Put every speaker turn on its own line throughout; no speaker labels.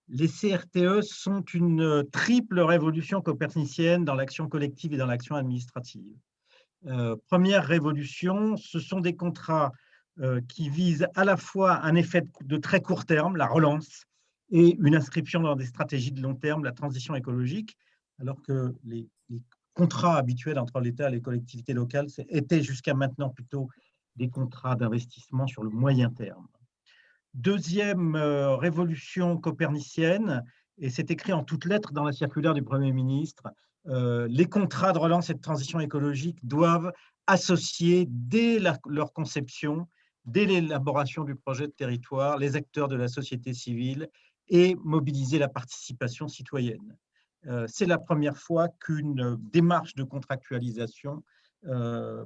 Les CRTE sont une triple révolution copernicienne dans l'action collective et dans l'action administrative. Première révolution, ce sont des contrats qui visent à la fois un effet de très court terme, la relance, et une inscription dans des stratégies de long terme, la transition écologique, alors que les contrats habituels entre l'État et les collectivités locales étaient jusqu'à maintenant plutôt des contrats d'investissement sur le moyen terme. Deuxième révolution copernicienne, et c'est écrit en toutes lettres dans la circulaire du Premier ministre, les contrats de relance et de transition écologique doivent associer dès leur conception, dès l'élaboration du projet de territoire, les acteurs de la société civile et mobiliser la participation citoyenne. C'est la première fois qu'une démarche de contractualisation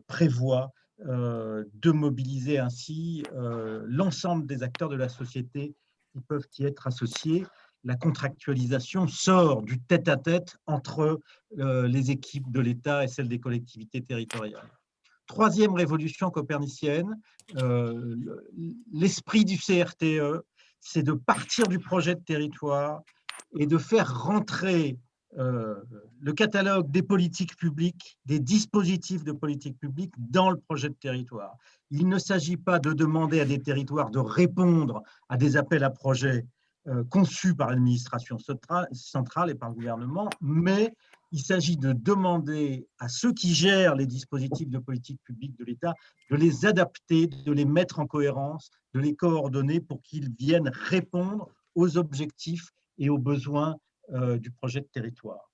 prévoit de mobiliser ainsi l'ensemble des acteurs de la société qui peuvent y être associés. La contractualisation sort du tête-à-tête entre les équipes de l'État et celles des collectivités territoriales. Troisième révolution copernicienne, l'esprit du CRTE, c'est de partir du projet de territoire et de faire rentrer le catalogue des politiques publiques, des dispositifs de politique publique dans le projet de territoire. Il ne s'agit pas de demander à des territoires de répondre à des appels à projets conçus par l'administration centrale et par le gouvernement, mais il s'agit de demander à ceux qui gèrent les dispositifs de politique publique de l'État de les adapter, de les mettre en cohérence, de les coordonner pour qu'ils viennent répondre aux objectifs et aux besoins du projet de territoire.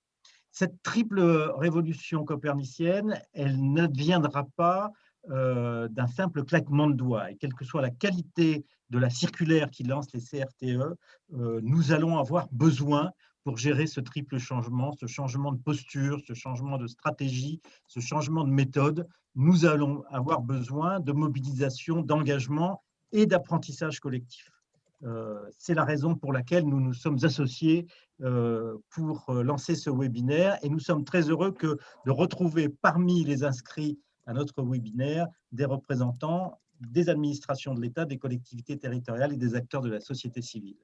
Cette triple révolution copernicienne, elle ne viendra pas d'un simple claquement de doigts. Et quelle que soit la qualité de la circulaire qui lance les CRTE, nous allons avoir besoin, pour gérer ce triple changement, ce changement de posture, ce changement de stratégie, ce changement de méthode, nous allons avoir besoin de mobilisation, d'engagement et d'apprentissage collectif. C'est la raison pour laquelle nous nous sommes associés pour lancer ce webinaire et nous sommes très heureux de retrouver parmi les inscrits à notre webinaire des représentants des administrations de l'État, des collectivités territoriales et des acteurs de la société civile.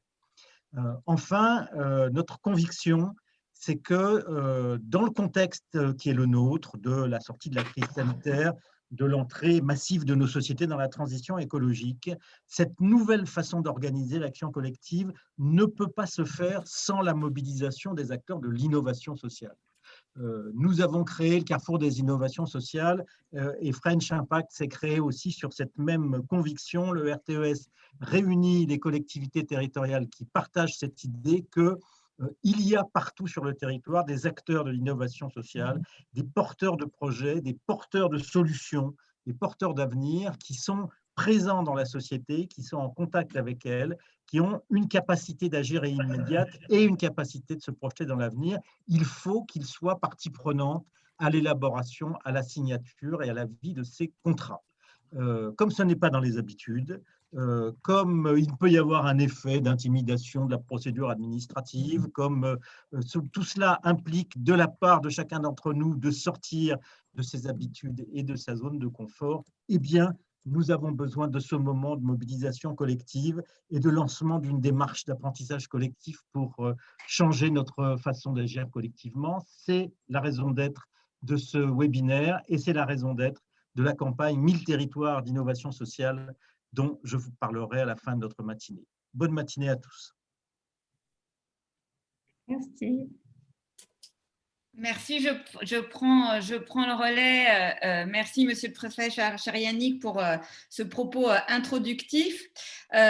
Enfin, notre conviction, c'est que dans le contexte qui est le nôtre, de la sortie de la crise sanitaire, de l'entrée massive de nos sociétés dans la transition écologique, cette nouvelle façon d'organiser l'action collective ne peut pas se faire sans la mobilisation des acteurs de l'innovation sociale. Nous avons créé le Carrefour des innovations sociales et French Impact s'est créé aussi sur cette même conviction. Le RTES réunit les collectivités territoriales qui partagent cette idée qu'il y a partout sur le territoire des acteurs de l'innovation sociale, des porteurs de projets, des porteurs de solutions, des porteurs d'avenir qui sont présents dans la société, qui sont en contact avec elle, qui ont une capacité d'agir immédiate et une capacité de se projeter dans l'avenir. Il faut qu'ils soient partie prenante à l'élaboration, à la signature et à la vie de ces contrats. Comme ce n'est pas dans les habitudes, comme il peut y avoir un effet d'intimidation de la procédure administrative, comme tout cela implique de la part de chacun d'entre nous de sortir de ses habitudes et de sa zone de confort, eh bien, nous avons besoin de ce moment de mobilisation collective et de lancement d'une démarche d'apprentissage collectif pour changer notre façon d'agir collectivement. C'est la raison d'être de ce webinaire et c'est la raison d'être de la campagne 1000 territoires d'innovation sociale dont je vous parlerai à la fin de notre matinée. Bonne matinée à tous.
Merci. Merci, je prends le relais. Merci, Monsieur le Préfet, cher Yannick, pour ce propos introductif.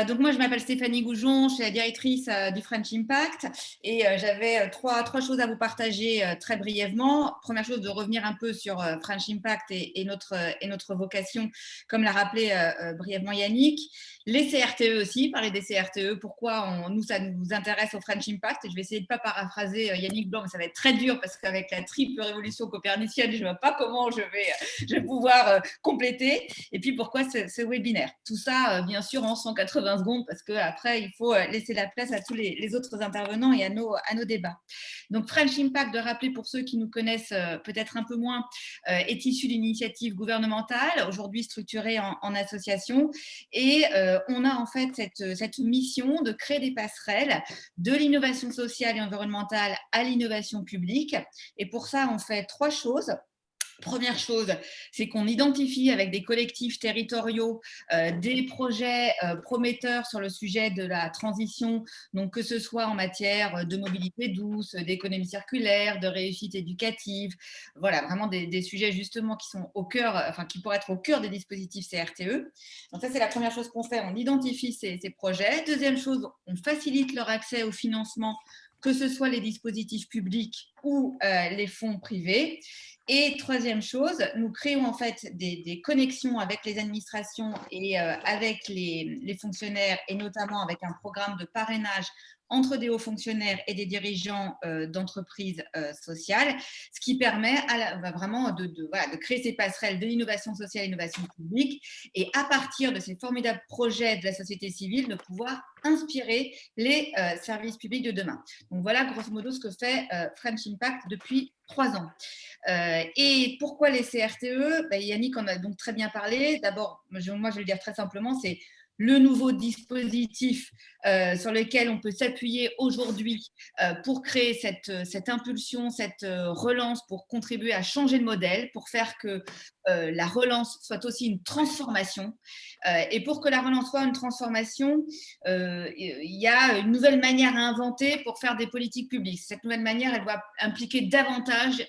Donc, moi, je m'appelle Stéphanie Goujon, je suis la directrice du French Impact et j'avais trois choses à vous partager très brièvement. Première chose, de revenir un peu sur French Impact et notre vocation, comme l'a rappelé brièvement Yannick. Les CRTE aussi, parler des CRTE, pourquoi ça nous intéresse au French Impact. Je vais essayer de ne pas paraphraser Yannick Blanc, mais ça va être très dur parce qu'avec avec la triple révolution copernicienne, je ne vois pas comment je vais pouvoir compléter. Et puis, pourquoi ce webinaire? Tout ça, bien sûr, en 180 secondes, parce qu'après, il faut laisser la place à tous les autres intervenants et à nos débats. Donc, French Impact, de rappeler pour ceux qui nous connaissent peut-être un peu moins, est issu d'une initiative gouvernementale, aujourd'hui structurée en association. Et on a en fait cette mission de créer des passerelles de l'innovation sociale et environnementale à l'innovation publique. Et pour ça, on fait 3 choses. Première chose, c'est qu'on identifie avec des collectifs territoriaux des projets prometteurs sur le sujet de la transition, donc que ce soit en matière de mobilité douce, d'économie circulaire, de réussite éducative, voilà, vraiment des sujets justement qui sont au cœur, enfin qui pourraient être au cœur des dispositifs CRTE. Donc ça, c'est la première chose qu'on fait, on identifie ces projets. Deuxième chose, on facilite leur accès au financement, que ce soit les dispositifs publics ou les fonds privés. Et troisième chose, nous créons en fait des connexions avec les administrations et avec les fonctionnaires, et notamment avec un programme de parrainage entre des hauts fonctionnaires et des dirigeants d'entreprises sociales, ce qui permet vraiment de créer ces passerelles de l'innovation sociale et l'innovation publique, et à partir de ces formidables projets de la société civile, de pouvoir inspirer les services publics de demain. Donc voilà grosso modo ce que fait French Impact depuis 3 ans. Et pourquoi les CRTE? Yannick en a donc très bien parlé. D'abord, moi je vais le dire très simplement, c'est le nouveau dispositif sur lequel on peut s'appuyer aujourd'hui pour créer cette impulsion, cette relance, pour contribuer à changer le modèle, pour faire que la relance soit aussi une transformation. Et pour que la relance soit une transformation, il y a une nouvelle manière à inventer pour faire des politiques publiques. Cette nouvelle manière, elle doit impliquer davantage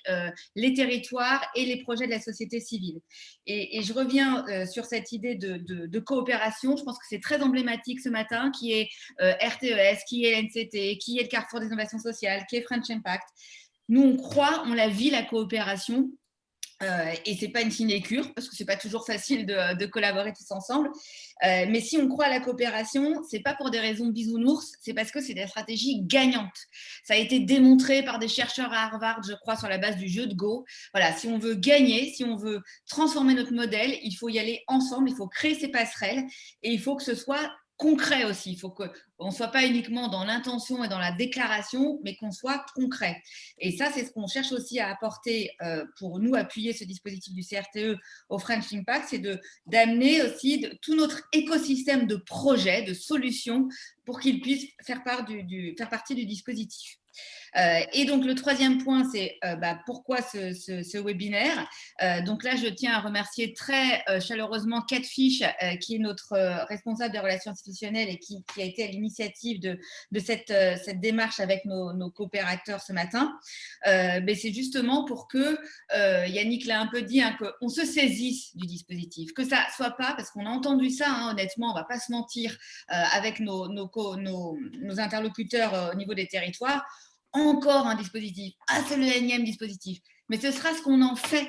les territoires et les projets de la société civile. Et je reviens sur cette idée de coopération. Je pense que c'est très emblématique ce matin, qui est RTES, qui est l'NCT, qui est le Carrefour des innovations sociales, qui est French Impact. Nous, on croit, on la vit, la coopération. Et ce n'est pas une sinécure, parce que ce n'est pas toujours facile de collaborer tous ensemble. Mais si on croit à la coopération, ce n'est pas pour des raisons de bisounours, c'est parce que c'est des stratégies gagnantes. Ça a été démontré par des chercheurs à Harvard, je crois, sur la base du jeu de Go. Voilà, si on veut gagner, si on veut transformer notre modèle, il faut y aller ensemble, il faut créer ces passerelles, et il faut que ce soit concret aussi. Il faut qu'on ne soit pas uniquement dans l'intention et dans la déclaration, mais qu'on soit concret. Et ça, c'est ce qu'on cherche aussi à apporter pour nous appuyer ce dispositif du CRTE au French Impact, c'est d'amener aussi tout notre écosystème de projets, de solutions, pour qu'ils puissent faire partie du dispositif. Et donc, le troisième point, c'est pourquoi ce webinaire. Donc là, je tiens à remercier très chaleureusement Kate Fish, qui est notre responsable des relations institutionnelles et qui a été à l'initiative de cette démarche avec nos coopérateurs ce matin. C'est justement pour que, Yannick l'a un peu dit, qu'on se saisisse du dispositif, que ça ne soit pas, parce qu'on a entendu ça, honnêtement, on ne va pas se mentir, avec nos interlocuteurs au niveau des territoires, encore un dispositif, c'est le énième dispositif, mais ce sera ce qu'on en fait.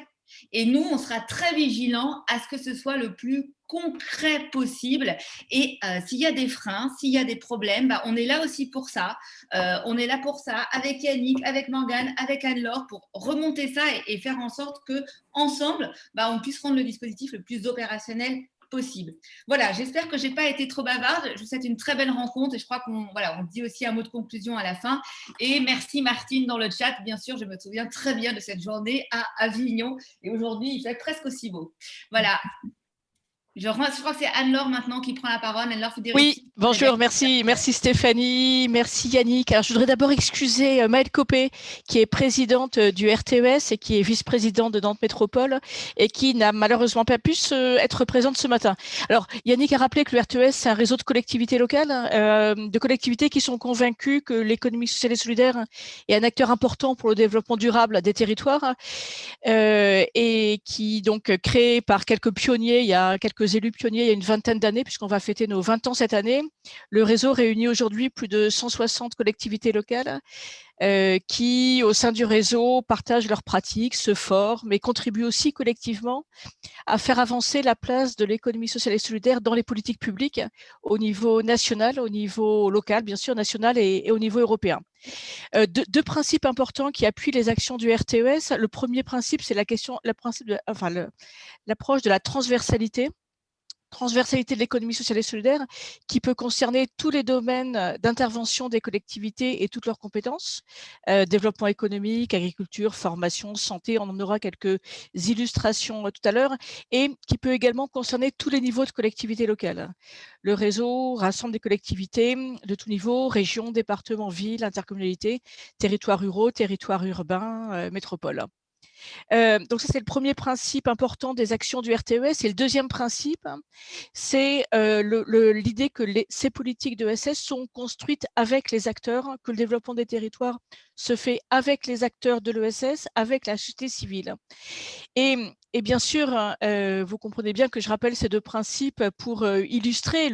Et nous, on sera très vigilants à ce que ce soit le plus concret possible. Et s'il y a des freins, s'il y a des problèmes, on est là aussi pour ça. On est là pour ça, avec Yannick, avec Morgane, avec Anne-Laure, pour remonter ça et faire en sorte qu'ensemble, on puisse rendre le dispositif le plus opérationnel possible. Voilà, j'espère que je n'ai pas été trop bavarde. Je vous souhaite une très belle rencontre et je crois qu'on dit aussi un mot de conclusion à la fin. Et merci Martine dans le chat. Bien sûr, je me souviens très bien de cette journée à Avignon et aujourd'hui, il fait presque aussi beau. Voilà. Je crois que c'est Anne-Laure maintenant qui prend la parole. Anne-Laure Federici.
Oui, bonjour, merci Stéphanie, merci Yannick. Alors, je voudrais d'abord excuser Maëlle Copé, qui est présidente du RTES et qui est vice-présidente de Nantes Métropole et qui n'a malheureusement pas pu être présente ce matin. Alors, Yannick a rappelé que le RTES, c'est un réseau de collectivités locales, de collectivités qui sont convaincues que l'économie sociale et solidaire est un acteur important pour le développement durable des territoires et qui, donc, créé par quelques pionniers, il y a quelques élus pionniers il y a une vingtaine d'années, puisqu'on va fêter nos 20 ans cette année. Le réseau réunit aujourd'hui plus de 160 collectivités locales qui, au sein du réseau, partagent leurs pratiques, se forment et contribuent aussi collectivement à faire avancer la place de l'économie sociale et solidaire dans les politiques publiques au niveau national, au niveau local, bien sûr, national et au niveau européen. Deux principes importants qui appuient les actions du RTES. Le premier principe, c'est l'approche de la transversalité de l'économie sociale et solidaire, qui peut concerner tous les domaines d'intervention des collectivités et toutes leurs compétences, développement économique, agriculture, formation, santé, on en aura quelques illustrations tout à l'heure, et qui peut également concerner tous les niveaux de collectivités locales. Le réseau rassemble des collectivités de tous niveaux, régions, départements, villes, intercommunalités, territoires ruraux, territoires urbains, métropoles. Donc ça, c'est le premier principe important des actions du RTES. Et le deuxième principe, c'est l'idée que ces politiques de SS sont construites avec les acteurs, que le développement des territoires se fait avec les acteurs de l'ESS, avec la société civile. Et bien sûr, vous comprenez bien que je rappelle ces deux principes pour illustrer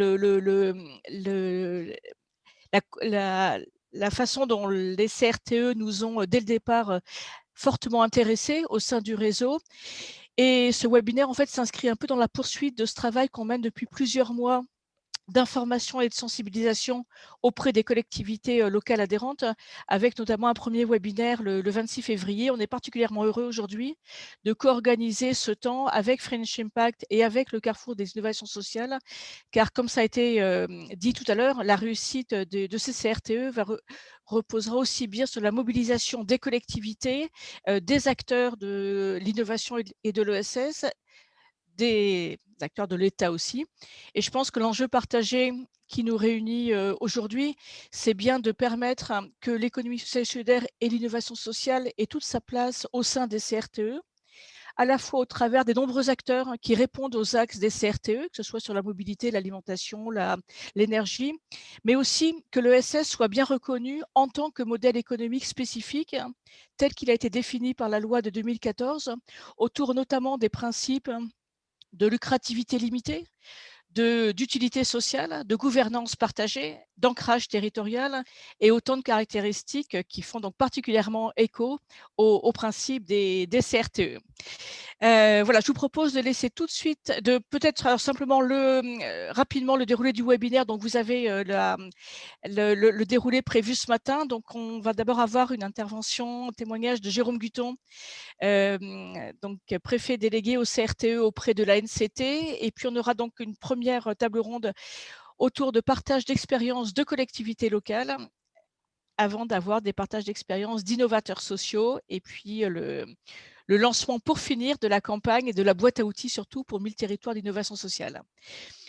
la façon dont les CRTE nous ont, dès le départ, fortement intéressés au sein du réseau. Et ce webinaire, en fait, s'inscrit un peu dans la poursuite de ce travail qu'on mène depuis plusieurs mois d'information et de sensibilisation auprès des collectivités locales adhérentes, avec notamment un premier webinaire le 26 février. On est particulièrement heureux aujourd'hui de co-organiser ce temps avec French Impact et avec le Carrefour des innovations sociales, car comme ça a été dit tout à l'heure, la réussite de ces CRTE reposera aussi bien sur la mobilisation des collectivités, des acteurs de l'innovation et de l'ESS, des acteurs de l'État aussi. Et je pense que l'enjeu partagé qui nous réunit aujourd'hui, c'est bien de permettre que l'économie sociale et solidaire et l'innovation sociale aient toute sa place au sein des CRTE, à la fois au travers des nombreux acteurs qui répondent aux axes des CRTE, que ce soit sur la mobilité, l'alimentation, l'énergie, mais aussi que l'ESS soit bien reconnu en tant que modèle économique spécifique, tel qu'il a été défini par la loi de 2014, autour notamment des principes de lucrativité limitée, d'utilité sociale, de gouvernance partagée, d'ancrage territorial et autant de caractéristiques qui font donc particulièrement écho au principe des CRTE. Voilà, je vous propose de laisser tout de suite, de peut-être simplement rapidement le déroulé du webinaire. Donc, vous avez le déroulé prévu ce matin. Donc, on va d'abord avoir une intervention, un témoignage de Jérôme Guton, donc préfet délégué au CRTE auprès de l'ANCT. Et puis, on aura donc une première table ronde autour de partage d'expériences de collectivités locales, avant d'avoir des partages d'expériences d'innovateurs sociaux, et puis le lancement pour finir de la campagne et de la boîte à outils, surtout pour 1000 territoires d'innovation sociale.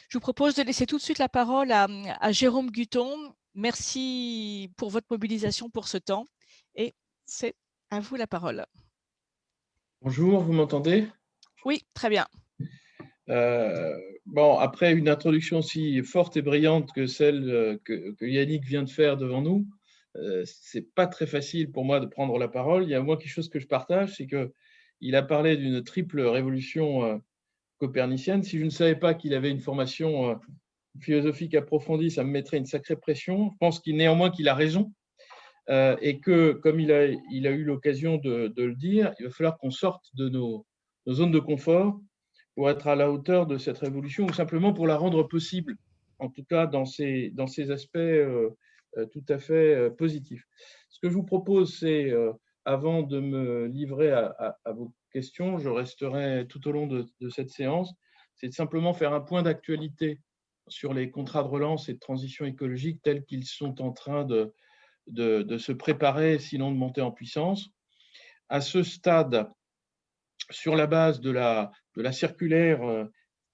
Je vous propose de laisser tout de suite la parole à Jérôme Guton. Merci pour votre mobilisation pour ce temps, et c'est à vous la parole.
Bonjour, vous m'entendez?
Oui, très bien.
Bon, après une introduction aussi forte et brillante que celle que Yannick vient de faire devant nous, c'est pas très facile pour moi de prendre la parole. Il y a moi quelque chose que je partage, c'est qu'il a parlé d'une triple révolution copernicienne. Si je ne savais pas qu'il avait une formation philosophique approfondie, ça me mettrait une sacrée pression. Je pense néanmoins qu'il a raison, et que, comme il a eu l'occasion de le dire, il va falloir qu'on sorte de nos zones de confort pour être à la hauteur de cette révolution, ou simplement pour la rendre possible, en tout cas dans ses aspects tout à fait positifs. Ce que je vous propose, c'est, avant de me livrer à vos questions, je resterai tout au long de cette séance, c'est de simplement faire un point d'actualité sur les contrats de relance et de transition écologique tels qu'ils sont en train de se préparer, sinon de monter en puissance. À ce stade, sur la base de la circulaire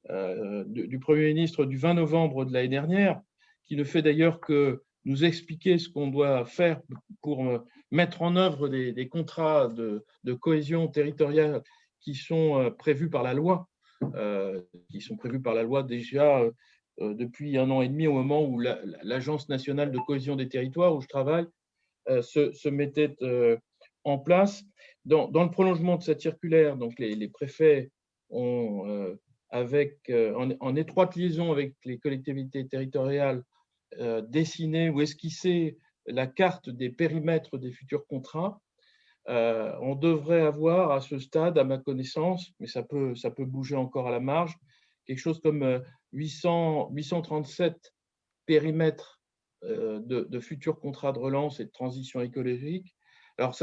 du Premier ministre du 20 novembre de l'année dernière, qui ne fait d'ailleurs que nous expliquer ce qu'on doit faire pour mettre en œuvre des contrats de cohésion territoriale qui sont prévus par la loi, déjà depuis 1 an et demi, au moment où l'Agence nationale de cohésion des territoires, où je travaille, se mettait en place. Dans le prolongement de cette circulaire, donc les préfets ont, en étroite liaison avec les collectivités territoriales, dessiné ou esquissé la carte des périmètres des futurs contrats. On devrait avoir à ce stade, à ma connaissance, mais ça peut bouger encore à la marge, quelque chose comme 837 périmètres de futurs contrats de relance et de transition écologique. Alors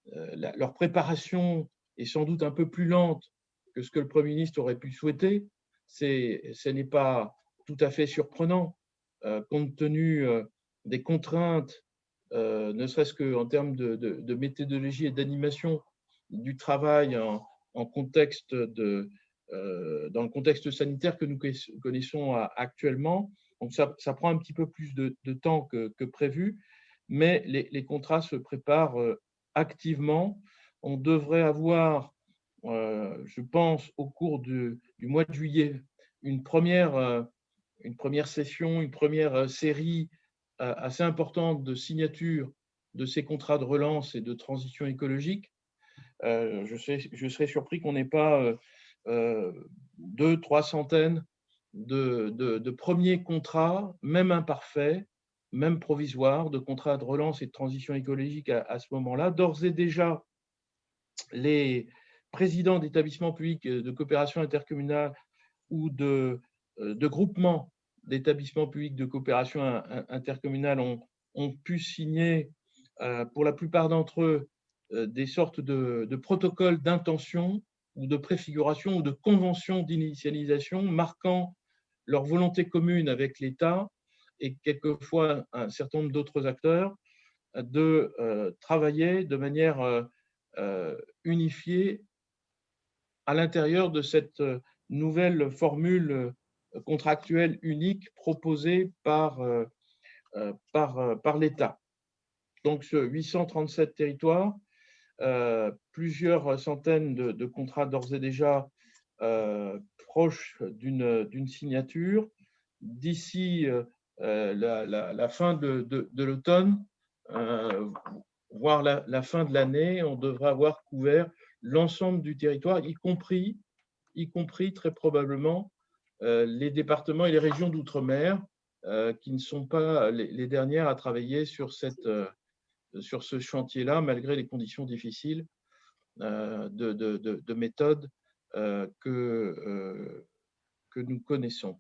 leur préparation est sans doute un peu plus lente que ce que le Premier ministre aurait pu souhaiter. Ce n'est pas tout à fait surprenant, compte tenu des contraintes, ne serait-ce qu'en termes de méthodologie et d'animation du travail dans le contexte sanitaire que nous connaissons actuellement. Donc ça prend un petit peu plus de temps que prévu, mais les contrats se préparent activement. On devrait avoir, je pense, au cours du mois de juillet, une première session, une première série assez importante de signatures de ces contrats de relance et de transition écologique. Je serais surpris qu'on n'ait pas 200-300 centaines de premiers contrats, même imparfaits, même provisoires, de contrats de relance et de transition écologique à ce moment-là. D'ores et déjà, les présidents d'établissements publics de coopération intercommunale ou de groupements d'établissements publics de coopération intercommunale ont pu signer, pour la plupart d'entre eux, des sortes de protocoles d'intention ou de préfiguration ou de conventions d'initialisation marquant leur volonté commune avec l'État et quelquefois un certain nombre d'autres acteurs de travailler de manière unifiée à l'intérieur de cette nouvelle formule contractuelle unique proposée par l'État. Donc, ce 837 territoires, plusieurs centaines de contrats d'ores et déjà proches d'une signature. D'ici la fin de l'automne, voire la fin de l'année, on devra avoir couvert l'ensemble du territoire, y compris très probablement les départements et les régions d'outre-mer, qui ne sont pas les dernières à travailler sur ce chantier-là, malgré les conditions difficiles de méthode que nous connaissons.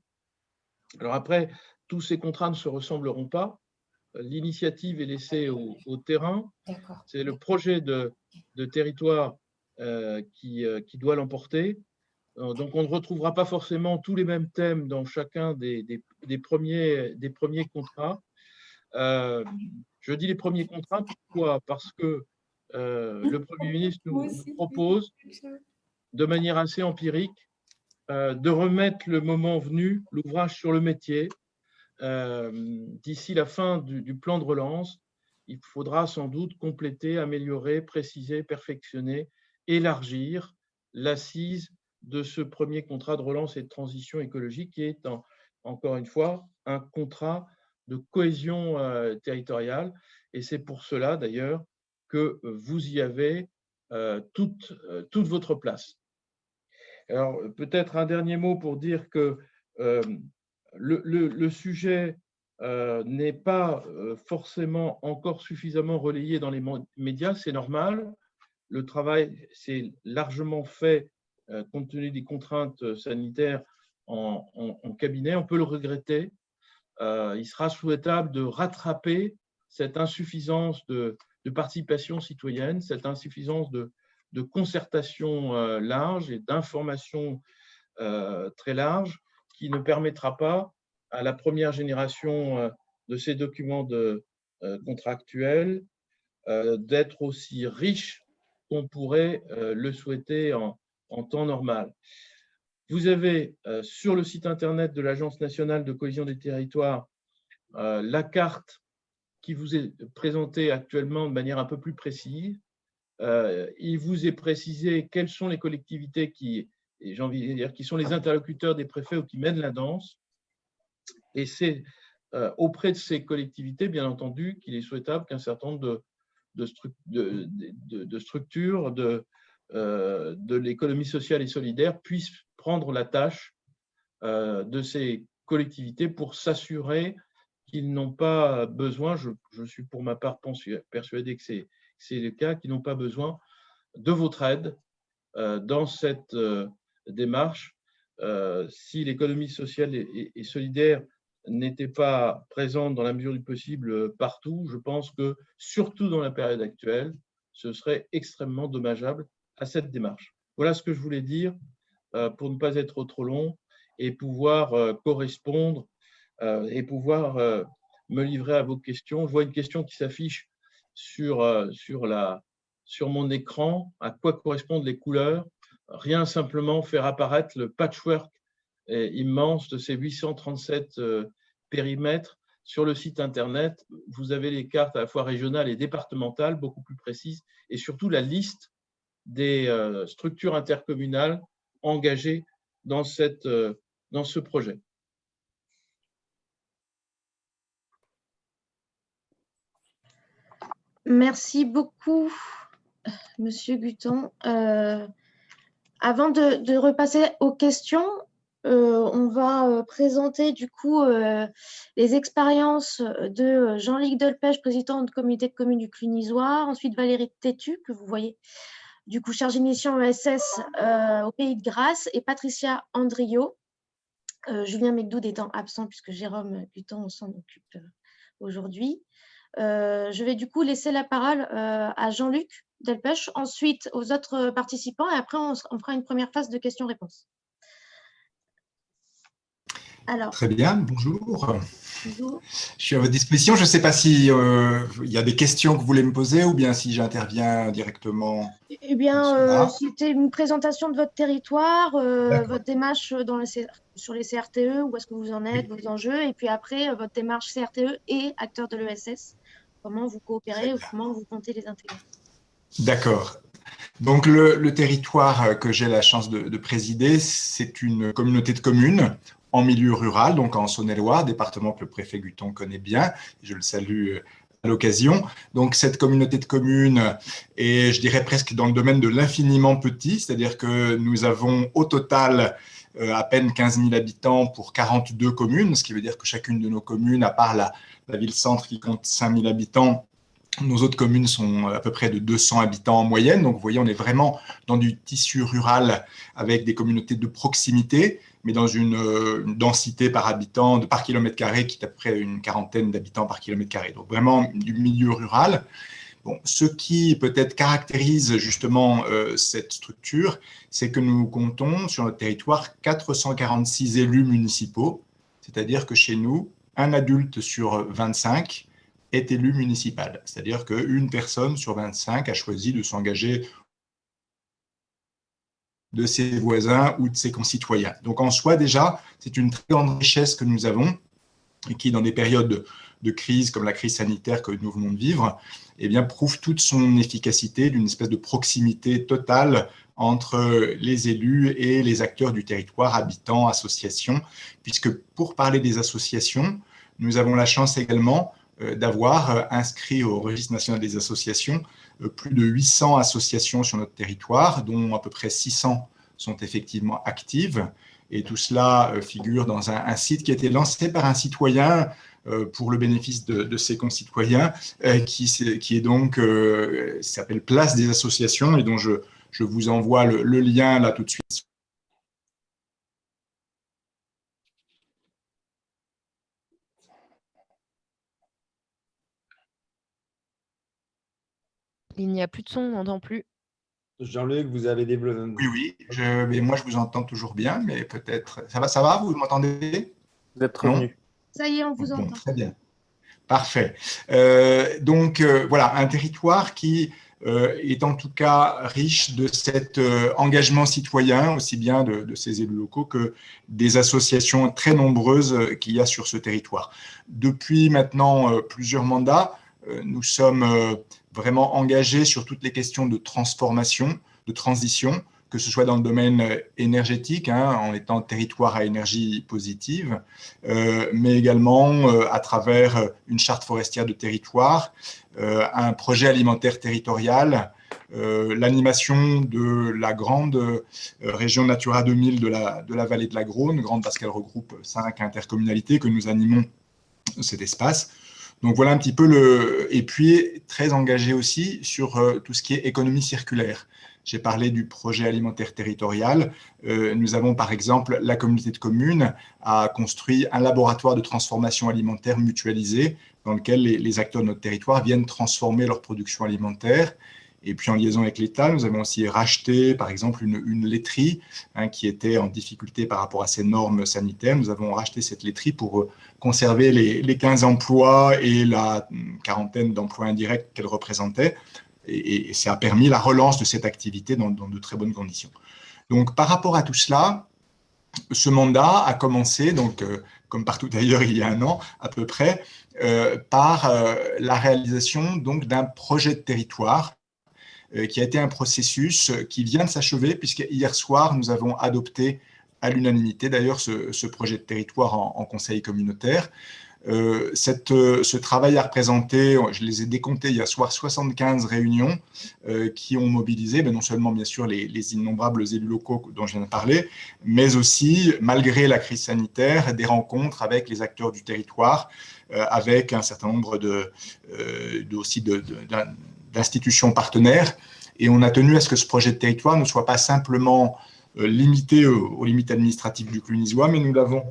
Alors après, tous ces contrats ne se ressembleront pas. L'initiative est laissée au terrain. C'est le projet de territoire qui doit l'emporter. Donc, on ne retrouvera pas forcément tous les mêmes thèmes dans chacun des premiers contrats. Je dis les premiers contrats, pourquoi ? Parce que le Premier ministre nous propose, de manière assez empirique, de remettre le moment venu, l'ouvrage sur le métier. D'ici la fin du plan de relance, il faudra sans doute compléter, améliorer, préciser, perfectionner, élargir l'assise de ce premier contrat de relance et de transition écologique qui est, encore une fois, un contrat de cohésion territoriale. Et c'est pour cela, d'ailleurs, que vous y avez toute votre place. Alors, peut-être un dernier mot pour dire que le sujet n'est pas forcément encore suffisamment relayé dans les médias, c'est normal. Le travail s'est largement fait compte tenu des contraintes sanitaires en cabinet. On peut le regretter. Il sera souhaitable de rattraper cette insuffisance de participation citoyenne, cette insuffisance de concertation large et d'information très large qui ne permettra pas à la première génération de ces documents contractuels d'être aussi riche qu'on pourrait le souhaiter en temps normal. Vous avez sur le site internet de l'Agence nationale de cohésion des territoires la carte qui vous est présentée actuellement de manière un peu plus précise. Il vous est précisé quelles sont les collectivités qui sont les interlocuteurs des préfets ou qui mènent la danse. Et c'est auprès de ces collectivités, bien entendu, qu'il est souhaitable qu'un certain nombre de structures de l'économie sociale et solidaire puissent prendre la tâche de ces collectivités pour s'assurer qu'ils n'ont pas besoin, je suis pour ma part persuadé que c'est le cas, qu'ils n'ont pas besoin de votre aide dans cette démarche. Si l'économie sociale et solidaire n'était pas présente dans la mesure du possible partout, je pense que, surtout dans la période actuelle, ce serait extrêmement dommageable à cette démarche. Voilà ce que je voulais dire pour ne pas être trop long et pouvoir correspondre et pouvoir me livrer à vos questions. Je vois une question qui s'affiche sur mon écran. À quoi correspondent les couleurs? Rien, simplement faire apparaître le patchwork immense de ces 837 périmètres. Sur le site Internet, vous avez les cartes à la fois régionales et départementales, beaucoup plus précises, et surtout la liste des structures intercommunales engagées dans ce projet.
Merci beaucoup, Monsieur Guton. Avant de repasser aux questions, on va présenter du coup les expériences de Jean-Luc Delpech, président de communauté de communes du Clunisois, ensuite Valérie Tétu, que vous voyez, du coup chargée de mission ESS au Pays de Grâce, et Patricia Andriot, Julien Megdoud étant absent puisque Jérôme Guton s'en occupe aujourd'hui. Je vais du coup laisser la parole à Jean-Luc Delpech, ensuite aux autres participants, et après on fera une première phase de questions-réponses.
Alors, très bien, bonjour.
Bonjour.
Je suis à votre disposition. Je ne sais pas si il y a des questions que vous voulez me poser ou bien si j'interviens directement.
Eh bien, c'était une présentation de votre territoire, votre démarche sur les CRTE, où est-ce que vous en êtes, vos enjeux, et puis après, votre démarche CRTE et acteurs de l'ESS, comment vous coopérez ou comment vous comptez les intégrer.
D'accord. Donc, le territoire que j'ai la chance de présider, c'est une communauté de communes en milieu rural, donc en Saône-et-Loire, département que le préfet Guton connaît bien. Je le salue à l'occasion. Donc, cette communauté de communes est, je dirais, presque dans le domaine de l'infiniment petit, c'est-à-dire que nous avons au total à peine 15 000 habitants pour 42 communes, ce qui veut dire que chacune de nos communes, à part la ville-centre qui compte 5 000 habitants, nos autres communes sont à peu près de 200 habitants en moyenne. Donc, vous voyez, on est vraiment dans du tissu rural avec des communautés de proximité, mais dans une densité par habitant, par kilomètre carré, qui est à peu près une quarantaine d'habitants par kilomètre carré. Donc, vraiment du milieu rural. Bon, ce qui peut-être caractérise justement cette structure, c'est que nous comptons sur notre territoire 446 élus municipaux, c'est-à-dire que chez nous, un adulte sur 25 est élu municipal, c'est-à-dire qu'une personne sur 25 a choisi de s'engager de ses voisins ou de ses concitoyens. Donc en soi déjà, c'est une très grande richesse que nous avons et qui, dans des périodes de crise comme la crise sanitaire que nous venons de vivre, eh bien, prouve toute son efficacité d'une espèce de proximité totale entre les élus et les acteurs du territoire, habitants, associations, puisque pour parler des associations, nous avons la chance également d'avoir inscrit au registre national des associations plus de 800 associations sur notre territoire, dont à peu près 600 sont effectivement actives. Et tout cela figure dans un site qui a été lancé par un citoyen pour le bénéfice de ses concitoyens, qui est donc, s'appelle Place des associations, et dont je vous envoie le lien là tout de suite.
Il n'y a plus de son, on n'entend plus.
Jean-Luc, vous avez développé.
Oui, mais moi je vous entends toujours bien, mais peut-être. Ça va, vous m'entendez?
Vous êtes revenu.
Ça y est, on vous entend.
Très bien. Parfait. Donc voilà, un territoire qui est en tout cas riche de cet engagement citoyen, aussi bien de ces élus locaux que des associations très nombreuses qu'il y a sur ce territoire. Depuis maintenant plusieurs mandats, nous sommes vraiment engagés sur toutes les questions de transformation, de transition, que ce soit dans le domaine énergétique, en étant territoire à énergie positive, mais également à travers une charte forestière de territoire, un projet alimentaire territorial, l'animation de la grande région Natura 2000 de la vallée de la Garonne, grande parce qu'elle regroupe 5 intercommunalités que nous animons cet espace. Donc voilà un petit peu et puis très engagé aussi sur tout ce qui est économie circulaire. J'ai parlé du projet alimentaire territorial. Nous avons par exemple, la communauté de communes a construit un laboratoire de transformation alimentaire mutualisé dans lequel les acteurs de notre territoire viennent transformer leur production alimentaire. Et puis en liaison avec l'État, nous avons aussi racheté par exemple une laiterie qui était en difficulté par rapport à ces normes sanitaires. Nous avons racheté cette laiterie pour conserver les 15 emplois et la quarantaine d'emplois indirects qu'elle représentait. Et ça a permis la relance de cette activité dans de très bonnes conditions. Donc, par rapport à tout cela, ce mandat a commencé, donc, comme partout ailleurs il y a un an à peu près, par la réalisation d'un projet de territoire qui a été un processus qui vient de s'achever, puisque hier soir, nous avons adopté à l'unanimité d'ailleurs ce projet de territoire en conseil communautaire. Ce travail a représenté, je les ai décomptés hier soir, 75 réunions qui ont mobilisé non seulement bien sûr les innombrables élus locaux dont je viens de parler, mais aussi, malgré la crise sanitaire, des rencontres avec les acteurs du territoire, avec un certain nombre d'institutions partenaires. Et on a tenu à ce que ce projet de territoire ne soit pas simplement limité aux limites administratives du Clunisois, mais nous l'avons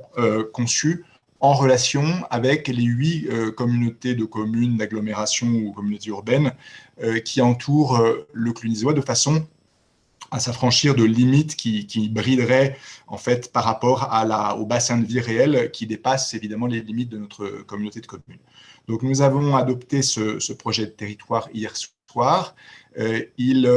conçu en relation avec les 8 communautés de communes, d'agglomération ou communautés urbaines qui entourent le Clunisois, de façon à s'affranchir de limites qui brideraient en fait par rapport au bassin de vie réel qui dépasse évidemment les limites de notre communauté de communes. Donc nous avons adopté ce projet de territoire hier soir. Il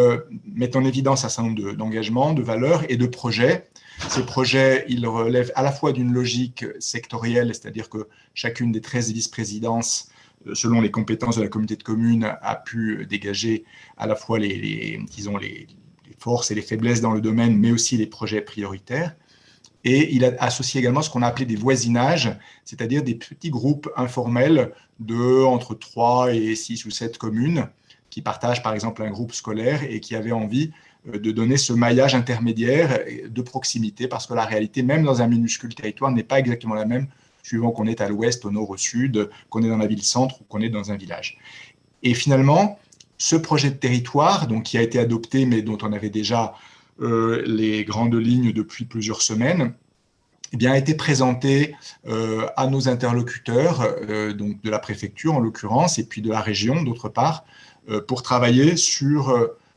met en évidence un certain nombre d'engagements, de valeurs et de projets. Ces projets, ils relèvent à la fois d'une logique sectorielle, c'est-à-dire que chacune des 13 vice-présidences, selon les compétences de la communauté de communes, a pu dégager à la fois les forces et les faiblesses dans le domaine, mais aussi les projets prioritaires. Et il a associé également ce qu'on a appelé des voisinages, c'est-à-dire des petits groupes informels de entre 3 et 6 ou 7 communes qui partagent par exemple un groupe scolaire et qui avaient envie de donner ce maillage intermédiaire de proximité, parce que la réalité, même dans un minuscule territoire, n'est pas exactement la même suivant qu'on est à l'ouest, au nord, au sud, qu'on est dans la ville-centre ou qu'on est dans un village. Et finalement, ce projet de territoire, donc, qui a été adopté, mais dont on avait déjà les grandes lignes depuis plusieurs semaines, eh bien, a été présenté à nos interlocuteurs, donc de la préfecture en l'occurrence, et puis de la région d'autre part, pour travailler sur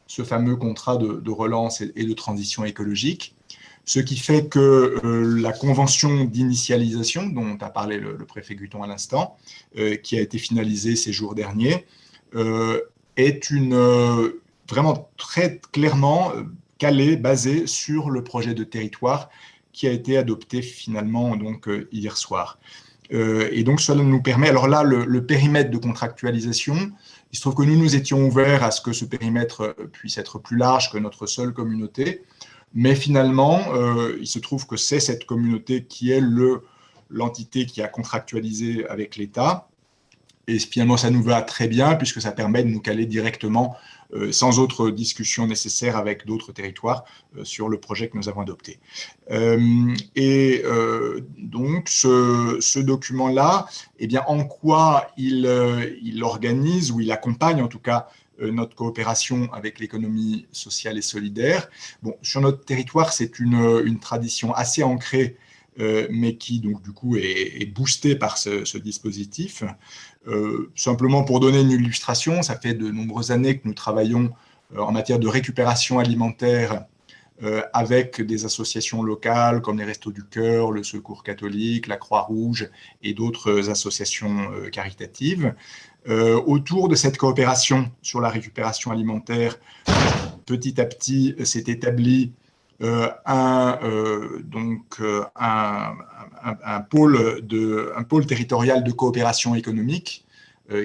ce fameux contrat de relance et de transition écologique. Ce qui fait que la convention d'initialisation, dont a parlé le préfet Guton à l'instant, qui a été finalisée ces jours derniers, est vraiment très clairement calée, basée sur le projet de territoire qui a été adopté finalement donc, hier soir. Et donc cela nous permet, alors là, le périmètre de contractualisation, il se trouve que nous étions ouverts à ce que ce périmètre puisse être plus large que notre seule communauté, mais finalement, il se trouve que c'est cette communauté qui est l'entité qui a contractualisé avec l'État, et finalement ça nous va très bien puisque ça permet de nous caler directement, sans autre discussion nécessaire avec d'autres territoires, sur le projet que nous avons adopté. Donc ce document-là, eh bien, en quoi il organise ou il accompagne en tout cas notre coopération avec l'économie sociale et solidaire. Bon, sur notre territoire, c'est une tradition assez ancrée, mais qui donc du coup est boostée par ce dispositif. Simplement pour donner une illustration, ça fait de nombreuses années que nous travaillons en matière de récupération alimentaire avec des associations locales comme les Restos du Cœur, le Secours catholique, la Croix-Rouge et d'autres associations caritatives. Autour de cette coopération sur la récupération alimentaire, petit à petit s'est établi un pôle territorial de coopération économique